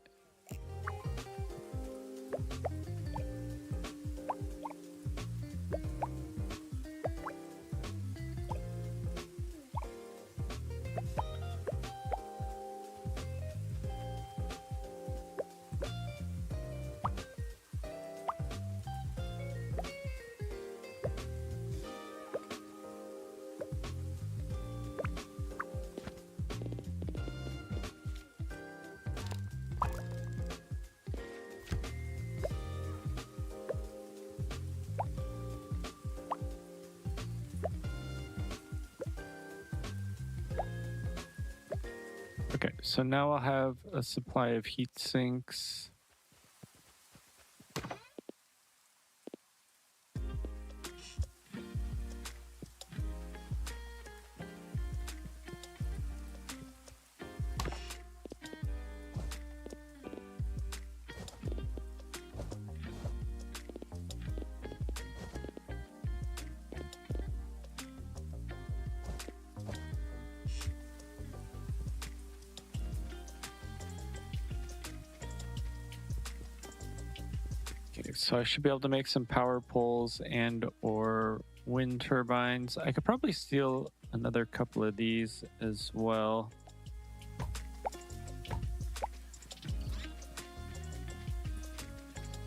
[SPEAKER 1] Okay, so now I'll have a supply of heat sinks. Okay, so I should be able to make some power poles and or wind turbines. I could probably steal another couple of these as well.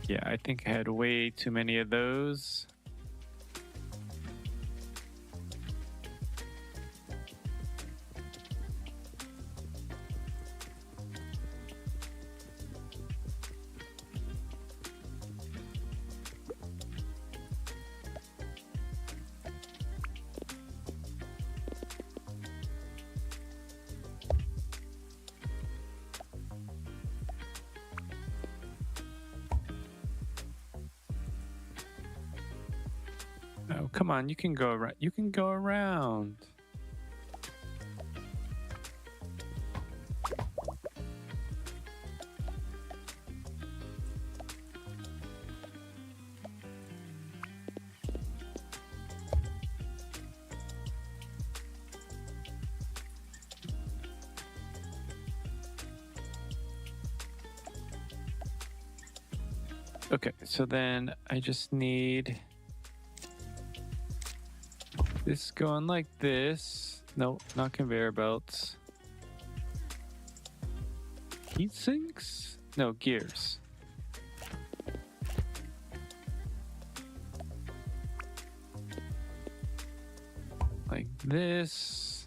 [SPEAKER 1] Yeah, I think I had way too many of those. Oh, come on, you can go around. You can go around. Okay, so then I just need this going like this. No, not conveyor belts. Heat sinks? No, gears. Like this.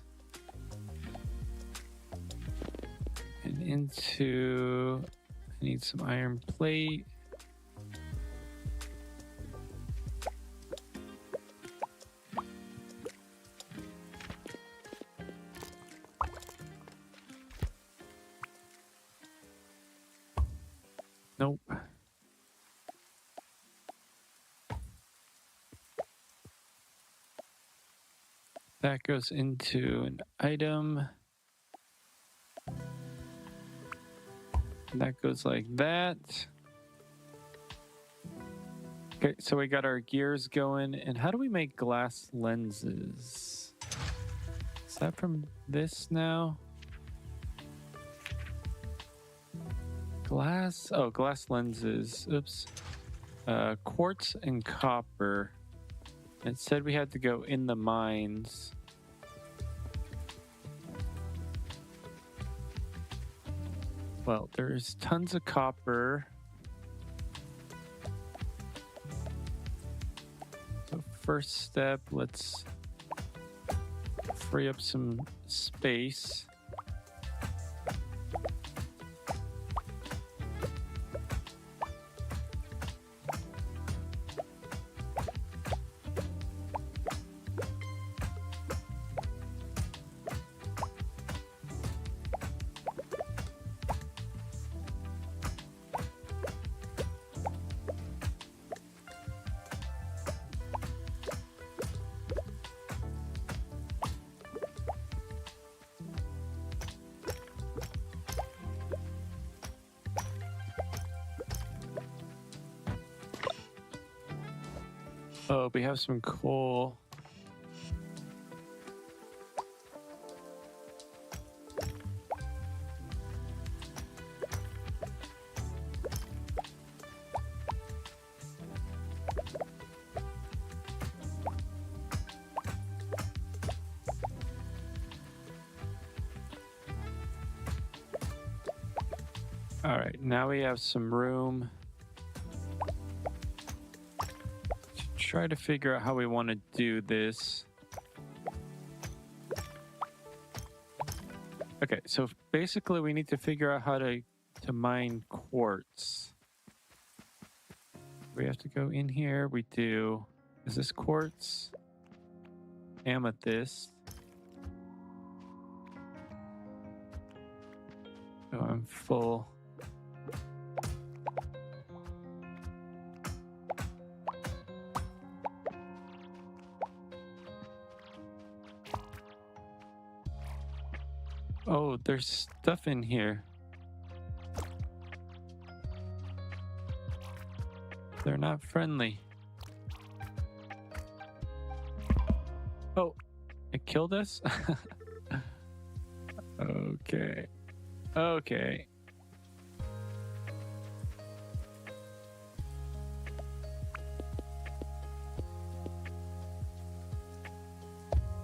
[SPEAKER 1] And into, I need some iron plate. Nope. That goes into an item. And that goes like that. Okay, so we got our gears going. And how do we make glass lenses? Is that from this now? Glass? Oh, glass lenses. Oops. Quartz and copper. It said we had to go in the mines. Well, there's tons of copper. So first step, let's free up some space. Oh, we have some coal. All right, now we have some room. Try to figure out how we want to do this. Okay, so basically we need to figure out how to mine quartz. We have to go in here. We do. Is this quartz? Amethyst. Oh, I'm full. Oh, there's stuff in here. They're not friendly. Oh, it killed us? Okay. Okay.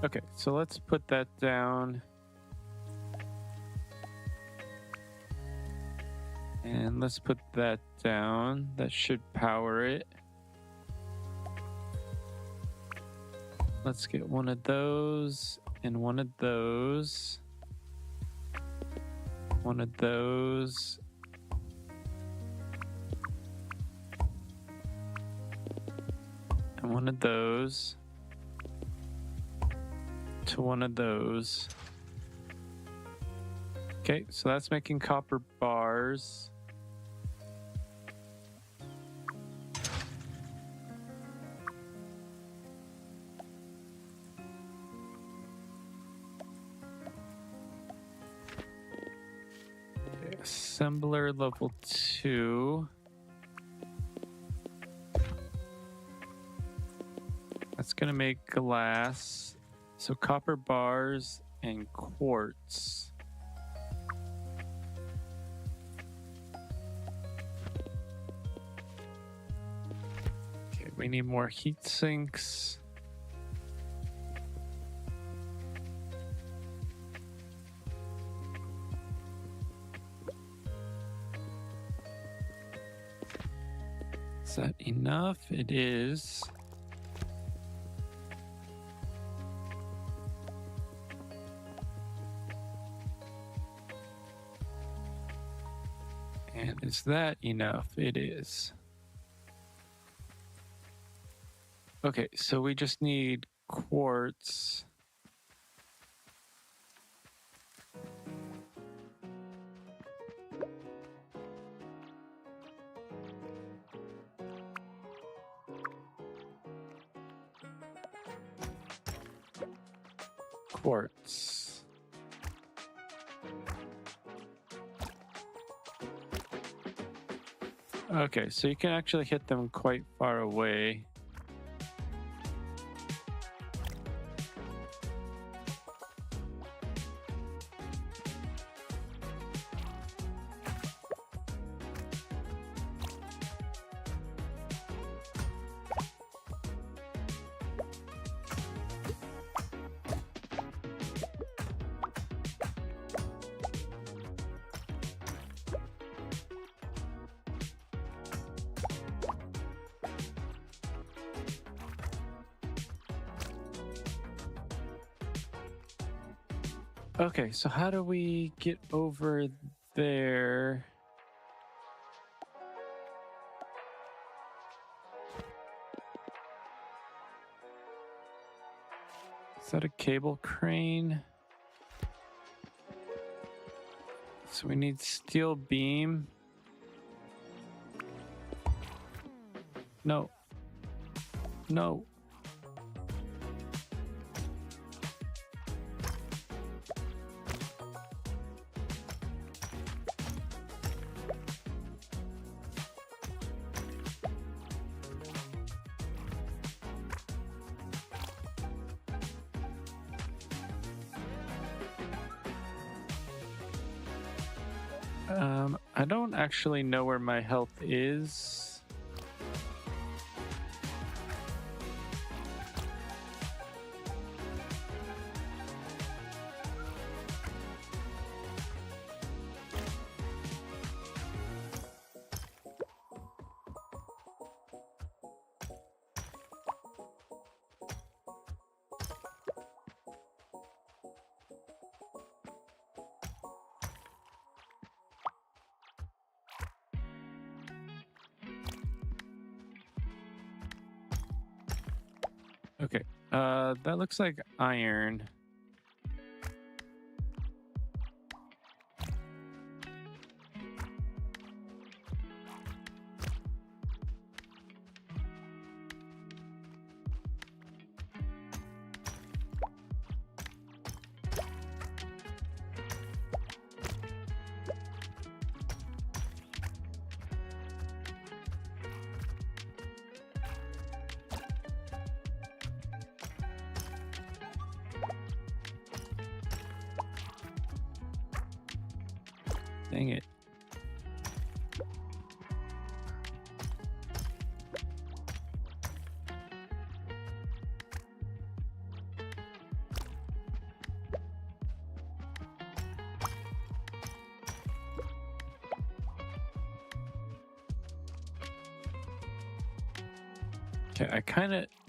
[SPEAKER 1] Okay, so let's put that down. And let's put that down. That should power it. Let's get one of those and one of those. One of those. And one of those. To one of those. Okay, so that's making copper bars. Okay, assembler level 2. That's gonna make glass. So copper bars and quartz. Okay, we need more heat sinks. Is that enough? It is. And is that enough? It is. Okay, so we just need quartz. Quartz. Okay, so you can actually hit them quite far away. Okay, so how do we get over there? Is that a cable crane? So we need steel beam. No. No. I don't actually know where my health is. Okay, that looks like iron. Dang it.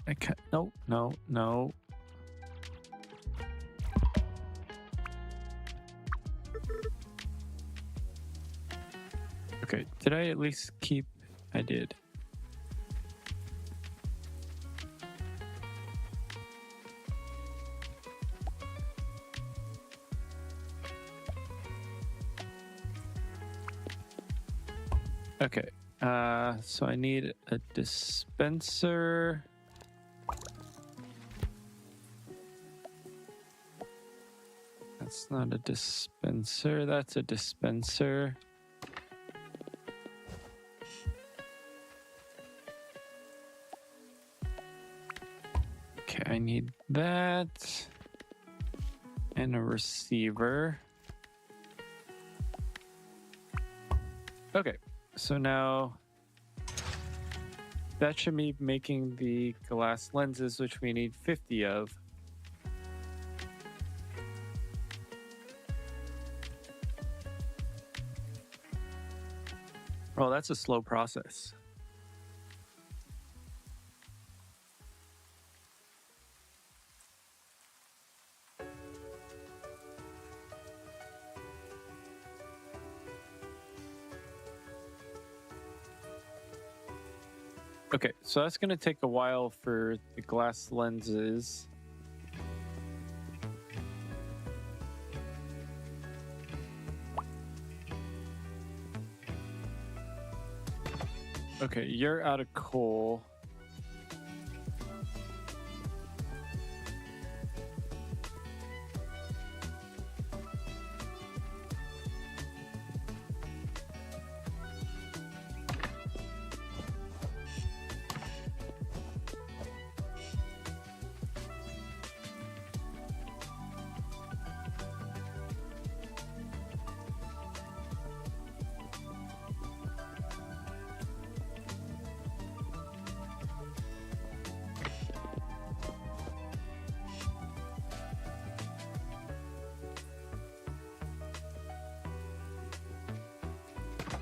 [SPEAKER 1] Okay, no. Okay, did I at least keep? I did. Okay, so I need a dispenser. That's not a dispenser, that's a dispenser. Okay, I need that. And a receiver. Okay, so now that should be making the glass lenses, which we need 50 of. Oh, that's a slow process. Okay, so that's going to take a while for the glass lenses. Okay, you're out of coal.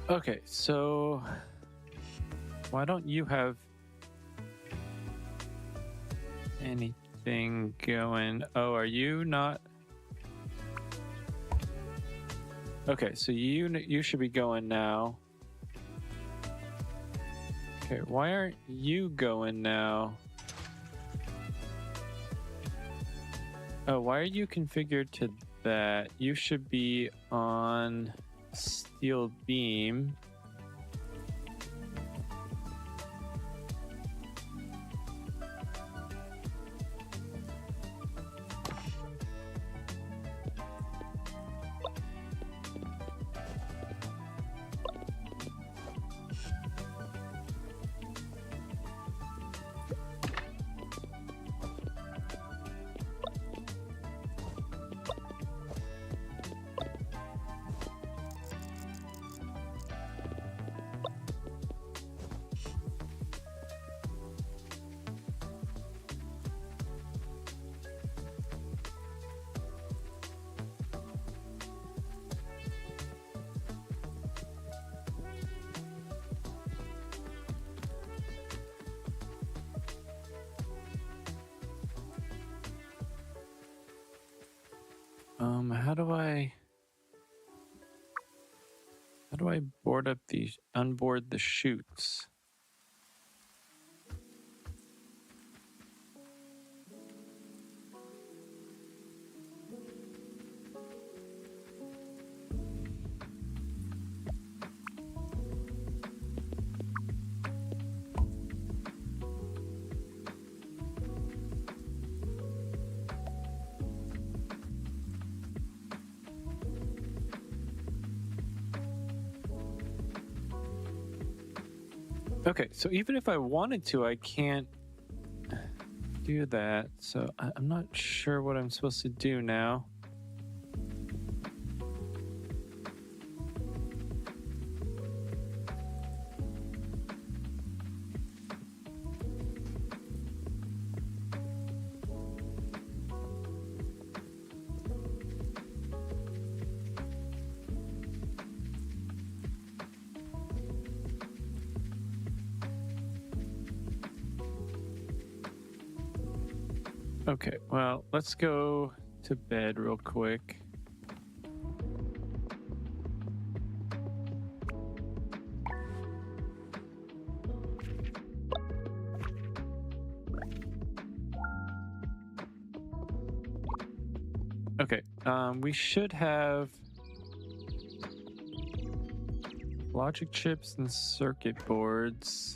[SPEAKER 1] Okay, so why don't you have anything going? Oh, are you not? Okay, so you should be going now. Okay, why aren't you going now? Oh, why are you configured to that? You should be on steel beam. How do I unboard the chutes? Okay, so even if I wanted to, I can't do that. So I'm not sure what I'm supposed to do now. Okay, well, let's go to bed real quick. Okay, we should have logic chips and circuit boards.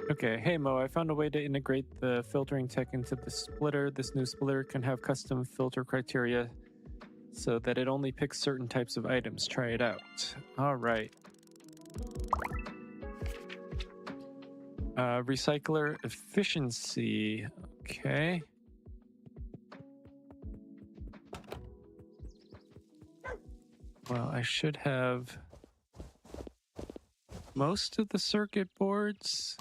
[SPEAKER 1] Okay, hey Mo, I found a way to integrate the filtering tech into the splitter. This new splitter can have custom filter criteria so that it only picks certain types of items. Try it out. All right. Recycler efficiency. Okay. Well, I should have most of the circuit boards.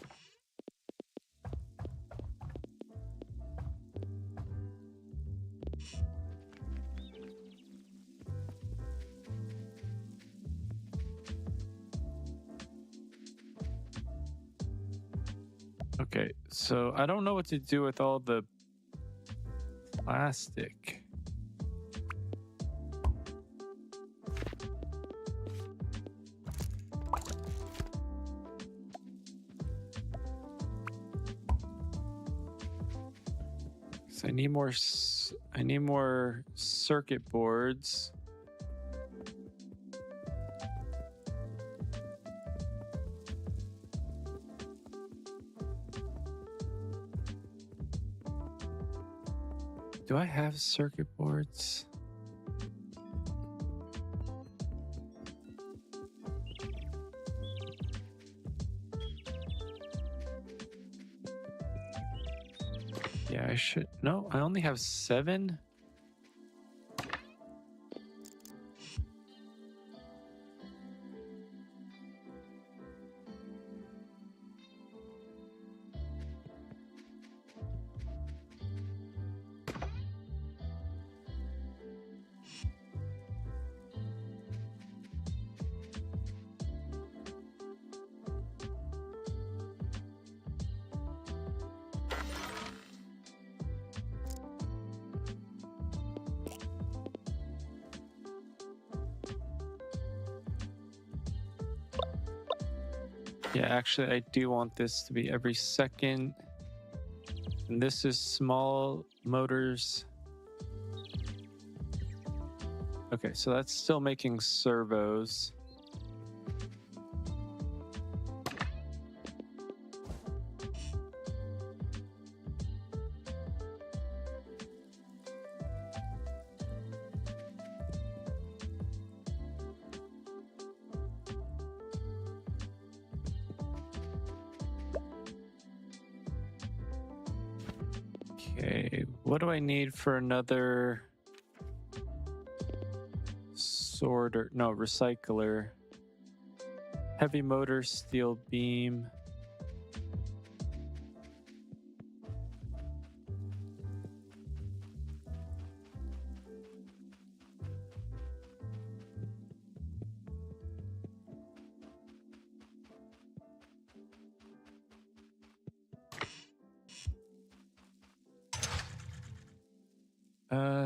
[SPEAKER 1] Okay, so I don't know what to do with all the plastic. So I need more circuit boards. Do I have circuit boards? Yeah, I should. No, I only have 7. Yeah, actually, I do want this to be every second. And this is small motors. Okay, so that's still making servos. Okay, what do I need for another sorter? No, recycler. Heavy motor, steel beam.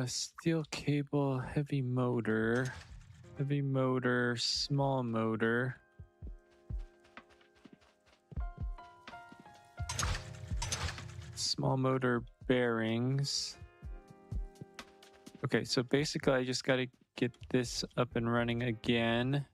[SPEAKER 1] Steel cable, heavy motor, small motor. Small motor bearings. Okay, so basically I just got to get this up and running again.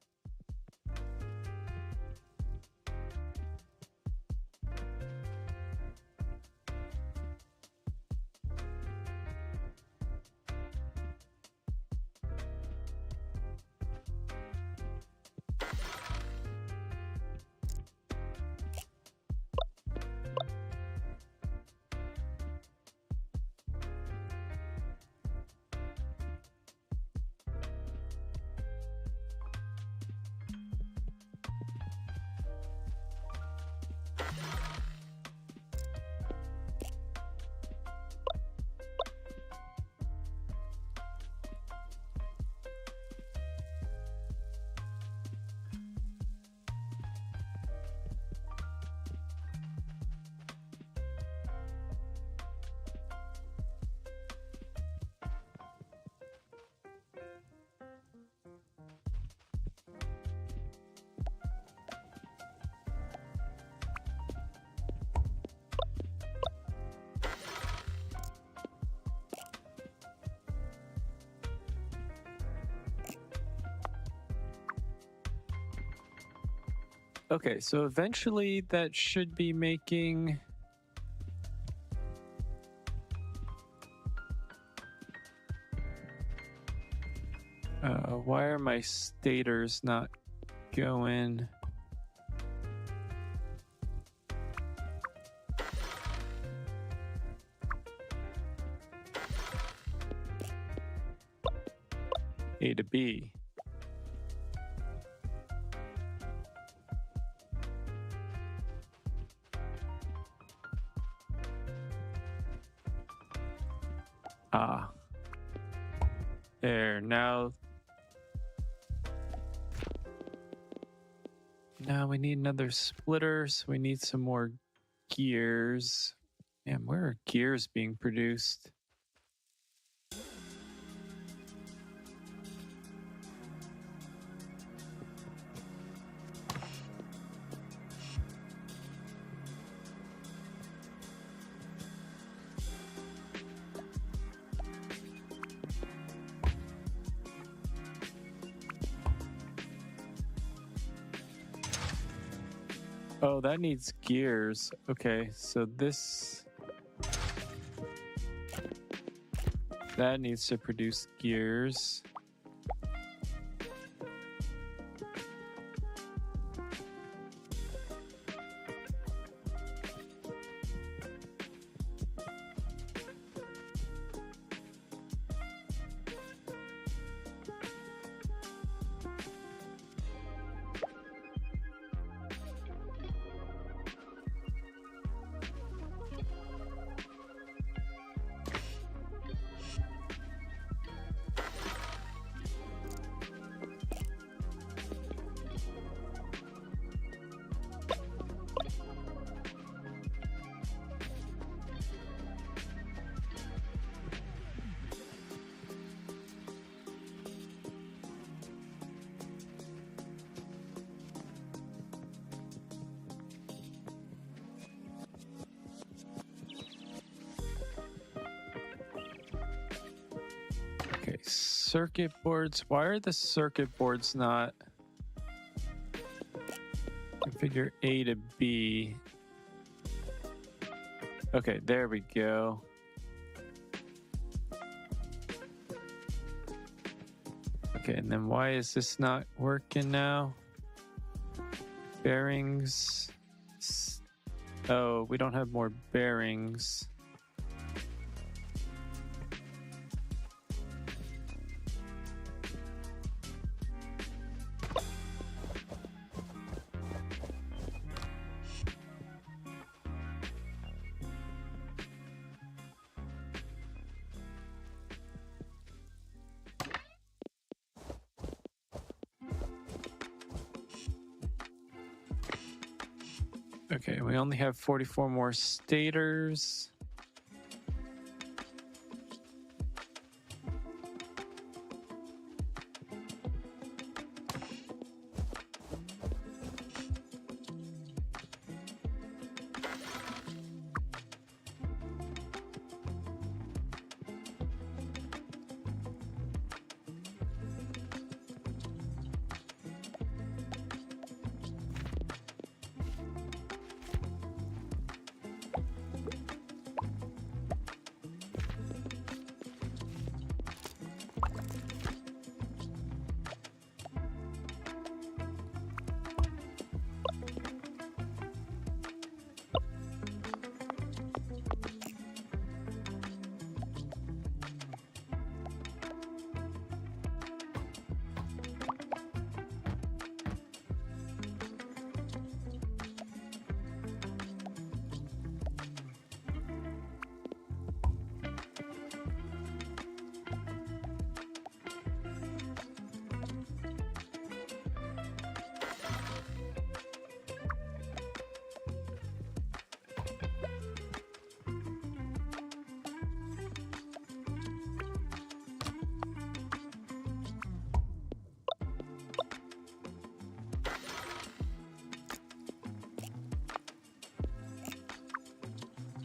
[SPEAKER 1] Okay, so eventually that should be making why are my stators not going? A to B. Ah. There, now we need another splitter, so we need some more gears. Man, where are gears being produced? Oh, that needs gears. Okay, so that needs to produce gears. Okay, circuit boards. Why are the circuit boards not configure A to B? Okay, there we go. Okay, and then why is this not working now? Bearings. Oh, we don't have more bearings. Okay, we only have 44 more stators.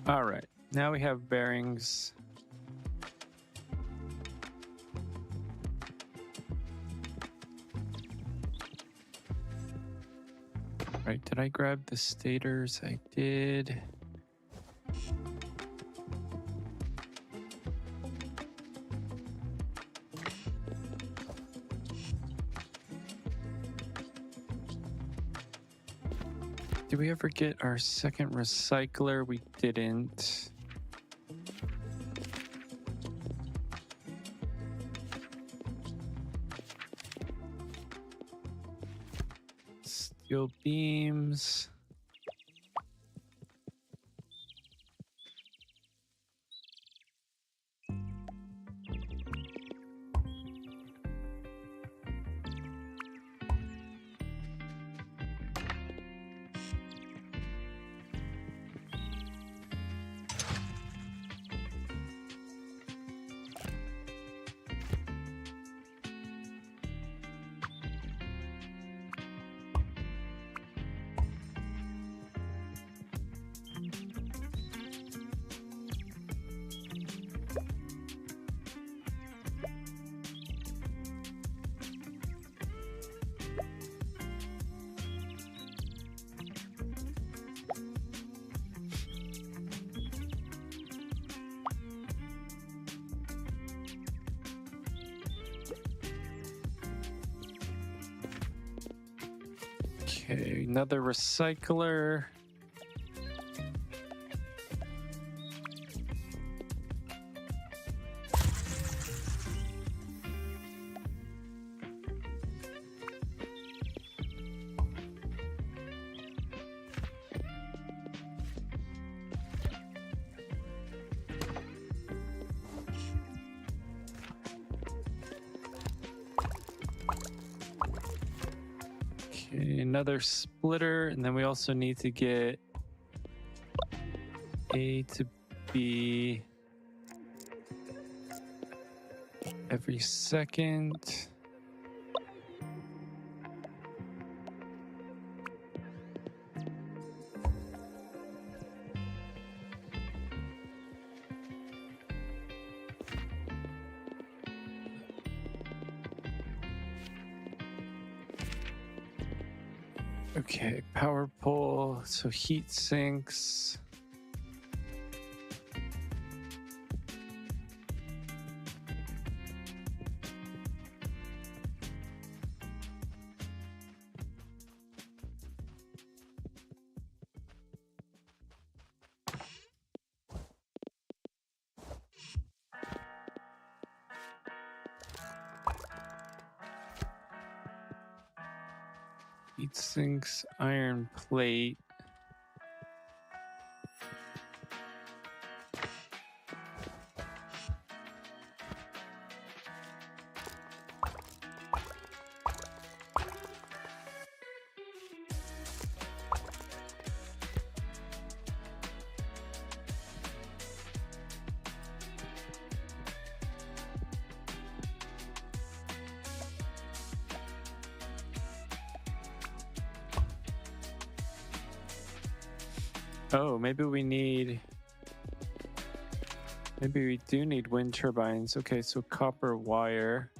[SPEAKER 1] All right, now we have bearings. Right, did I grab the stators? I did. Did we ever get our second recycler? We didn't. Steel beams. Okay, another recycler. Okay, another splitter, and then we also need to get A to B every second. Okay, power pole, so heat sinks. Heat sinks, iron plate. Oh, maybe we do need wind turbines. Okay, so copper wire.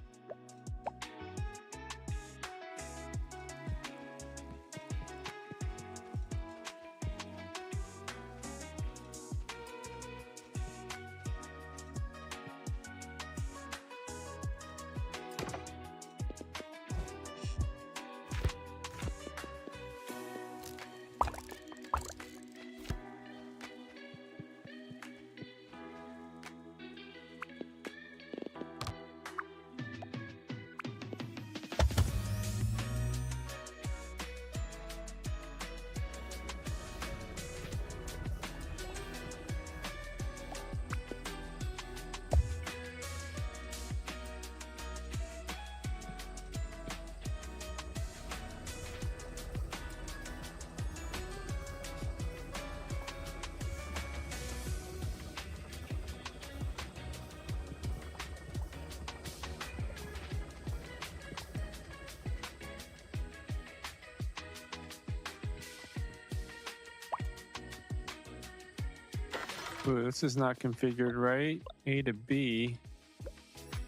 [SPEAKER 1] Ooh, this is not configured right. A to B.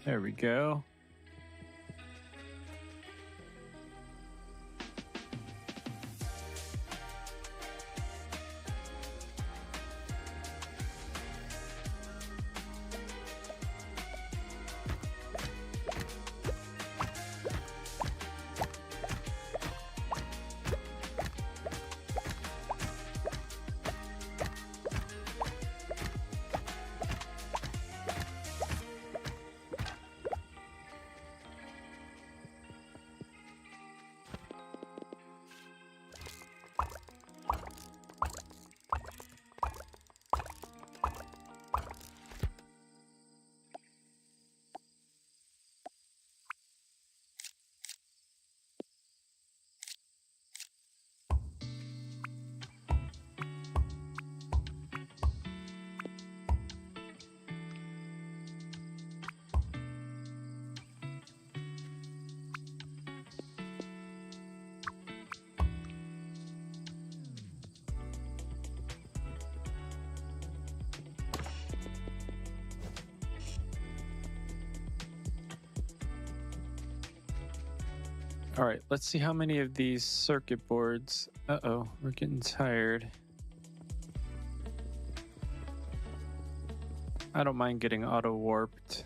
[SPEAKER 1] There we go. All right, let's see how many of these circuit boards. Uh-oh, we're getting tired. I don't mind getting auto warped.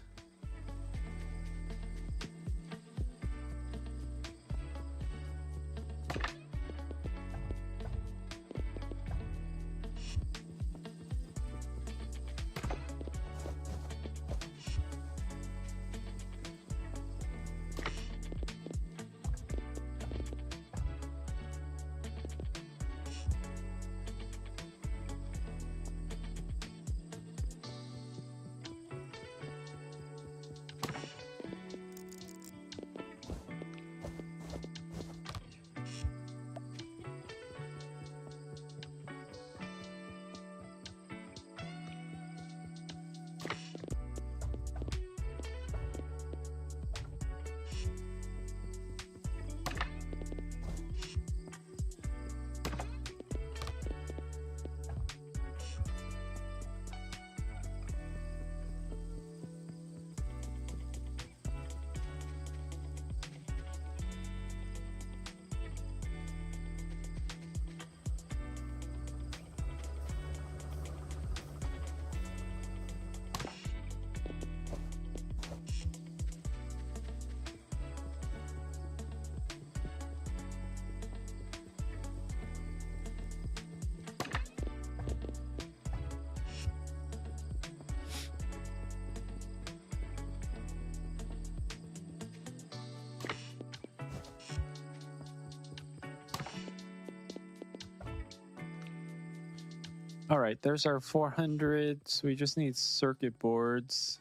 [SPEAKER 1] All right, there's our 400. So we just need circuit boards.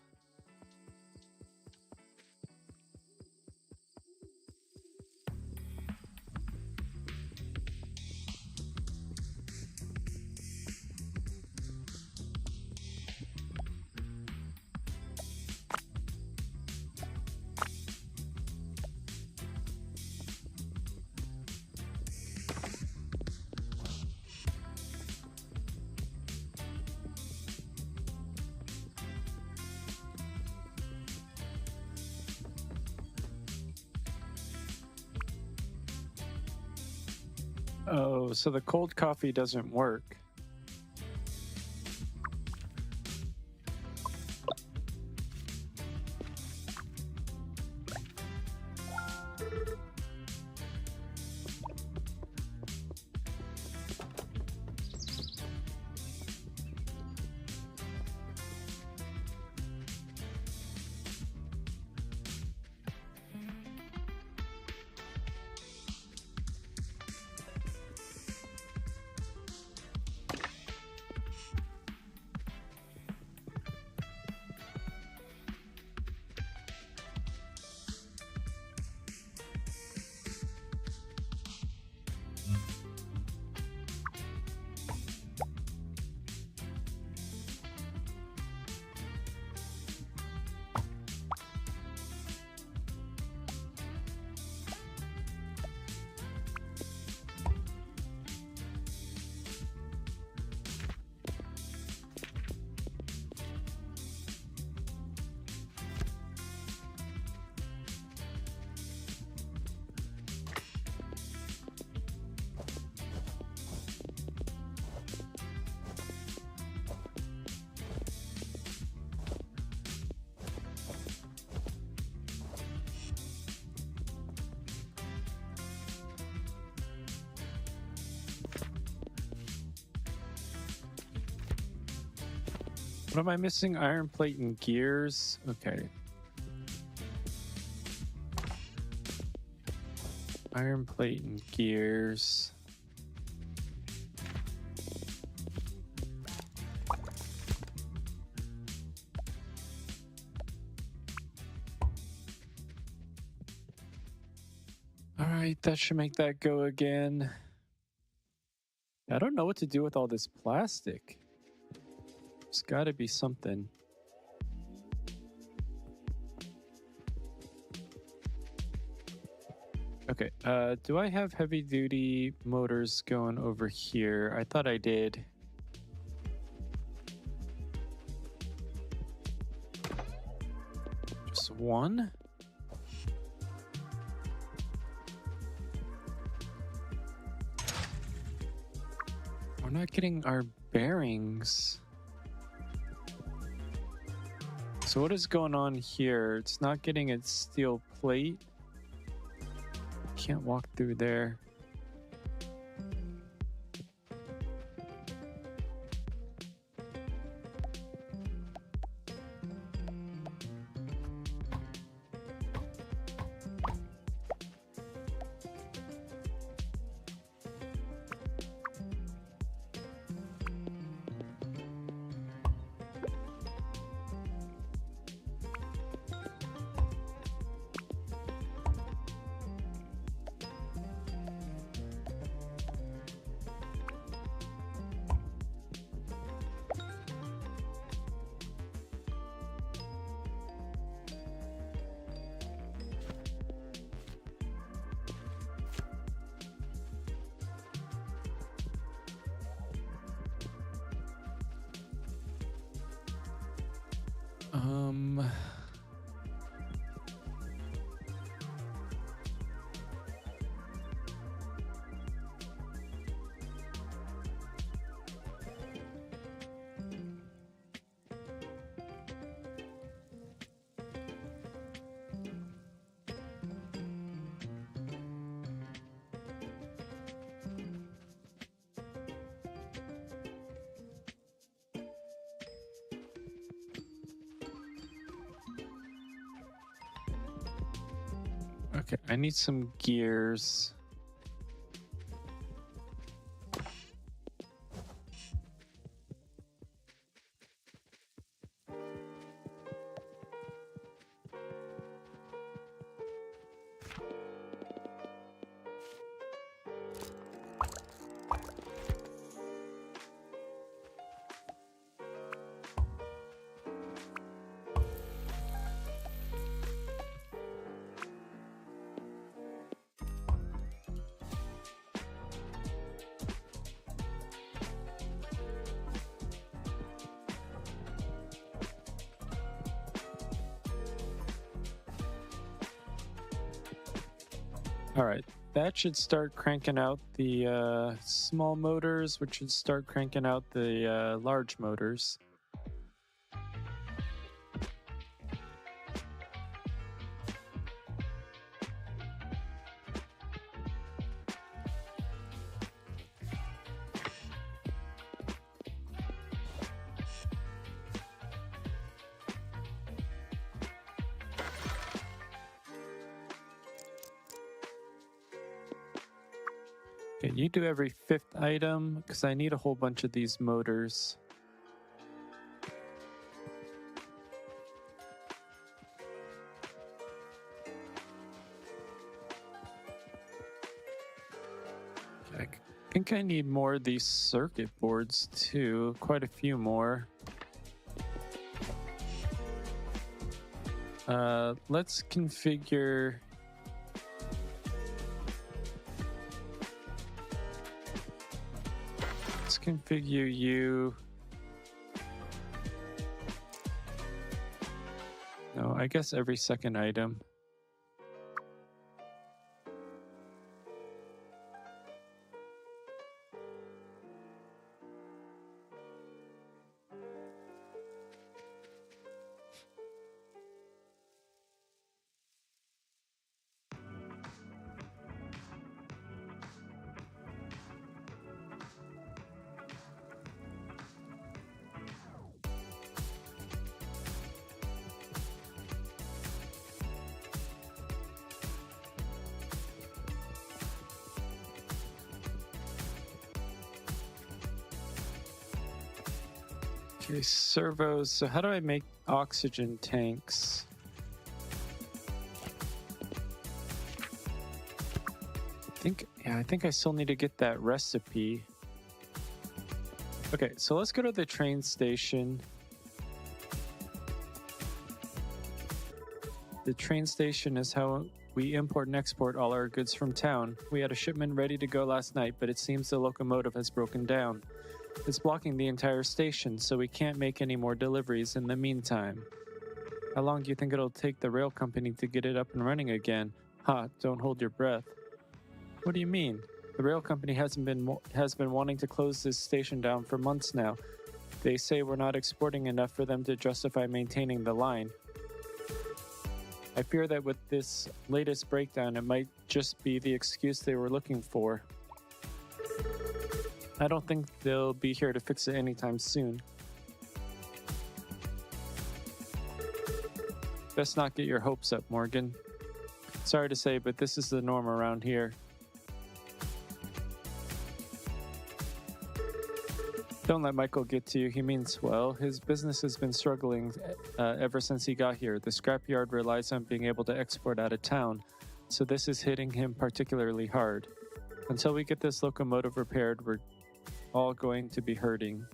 [SPEAKER 1] Oh, so the cold coffee doesn't work. What am I missing? Iron plate and gears. Okay. Iron plate and gears. All right, that should make that go again. I don't know what to do with all this plastic. There's got to be something. Okay, do I have heavy duty motors going over here? I thought I did. Just one? We're not getting our bearings. So what is going on here? It's not getting its steel plate. Can't walk through there. Okay, I need some gears. All right, that should start cranking out the small motors, which should start cranking out the large motors. Okay, you do every 5th item because I need a whole bunch of these motors. I think I need more of these circuit boards too, quite a few more. Let's configure. Let's configure you. No, I guess every 2nd item. Okay, servos. So how do I make oxygen tanks? I think I still need to get that recipe. Okay, so let's go to the train station. The train station is how we import and export all our goods from town. We had a shipment ready to go last night, but it seems the locomotive has broken down. It's blocking the entire station, so we can't make any more deliveries in the meantime. How long do you think it'll take the rail company to get it up and running again? Ha, don't hold your breath. What do you mean? The rail company has been wanting to close this station down for months now. They say we're not exporting enough for them to justify maintaining the line. I fear that with this latest breakdown, it might just be the excuse they were looking for. I don't think they'll be here to fix it anytime soon. Best not get your hopes up, Morgan. Sorry to say, but this is the norm around here. Don't let Michael get to you. He means well. His business has been struggling ever since he got here. The scrapyard relies on being able to export out of town, so this is hitting him particularly hard. Until we get this locomotive repaired, we're all going to be hurting.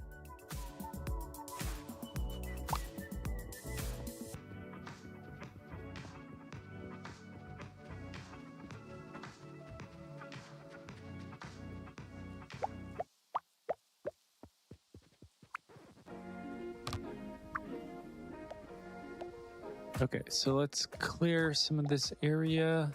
[SPEAKER 1] Okay, so let's clear some of this area.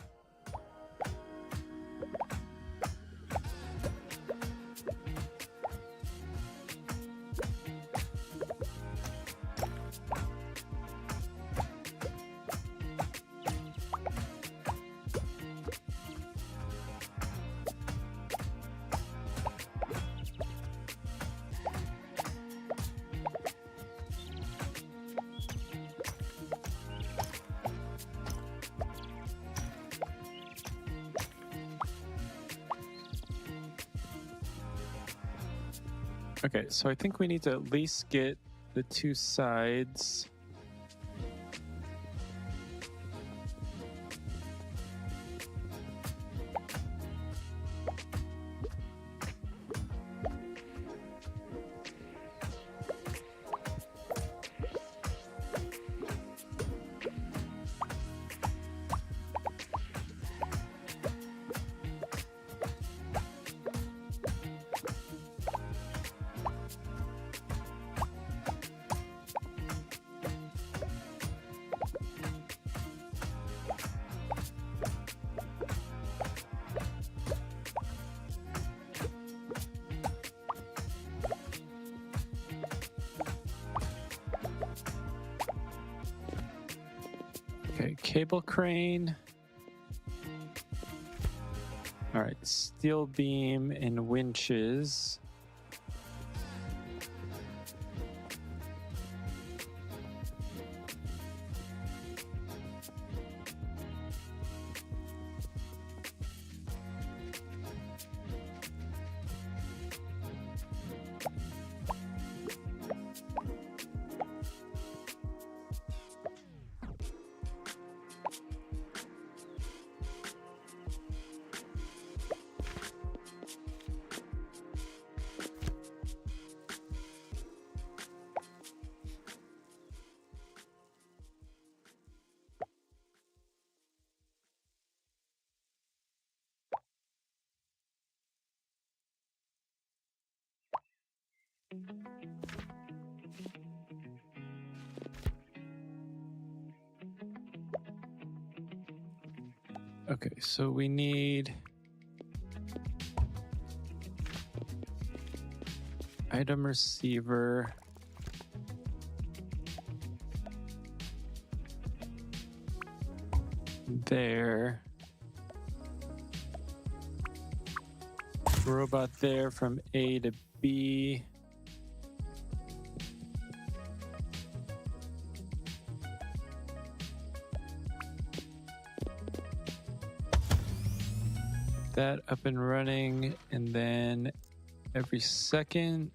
[SPEAKER 1] Okay, so I think we need to at least get the 2 sides. Okay, cable crane. All right, steel beam and winches. Okay, so we need item receiver. There. Robot there from A to B. That up and running, and then every second.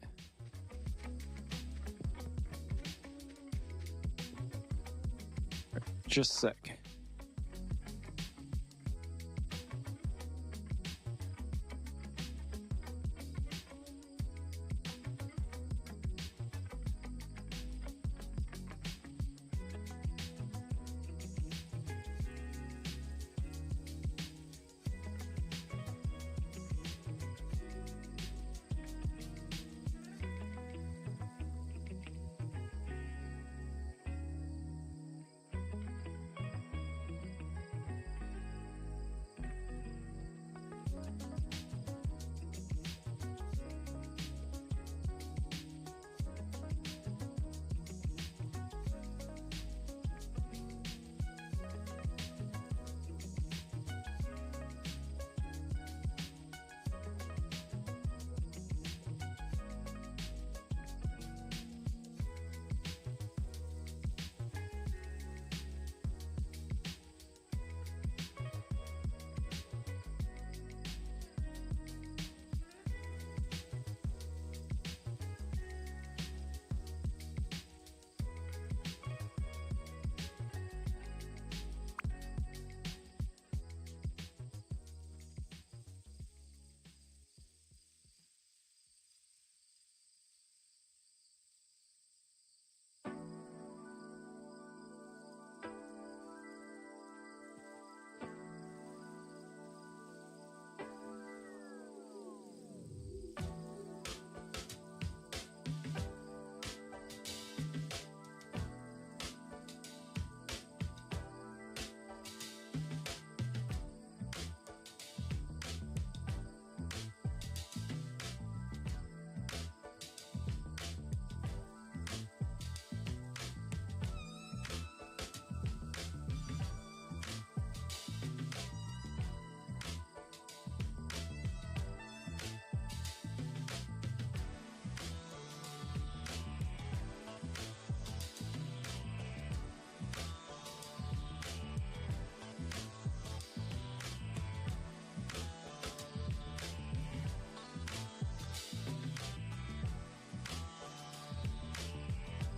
[SPEAKER 1] Just a sec.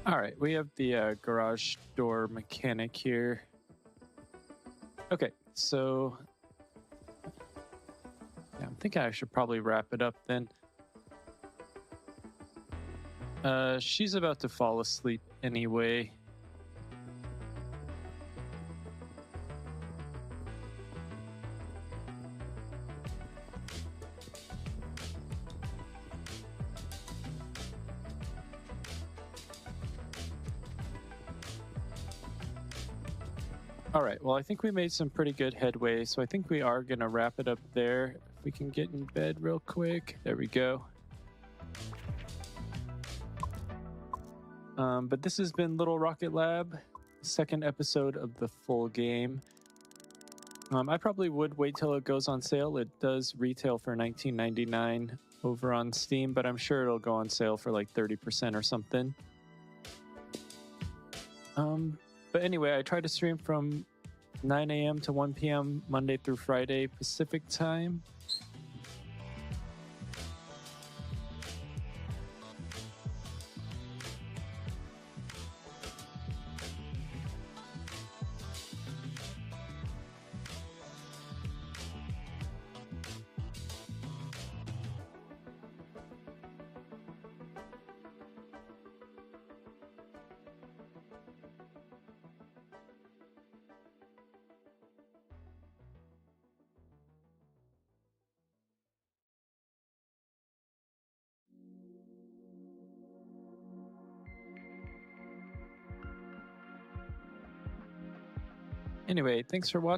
[SPEAKER 1] All right, we have the garage door mechanic here. Okay, so yeah, I'm thinking I should probably wrap it up then. She's about to fall asleep anyway. All right, well, I think we made some pretty good headway, so I think we are going to wrap it up there. If we can get in bed real quick. There we go. But this has been Little Rocket Lab. second episode of the full game. I probably would wait till it goes on sale. It does retail for $19.99 over on Steam, but I'm sure it'll go on sale for like 30% or something. But anyway, I try to stream from 9 a.m. to 1 p.m. Monday through Friday Pacific time. Anyway, thanks for watching.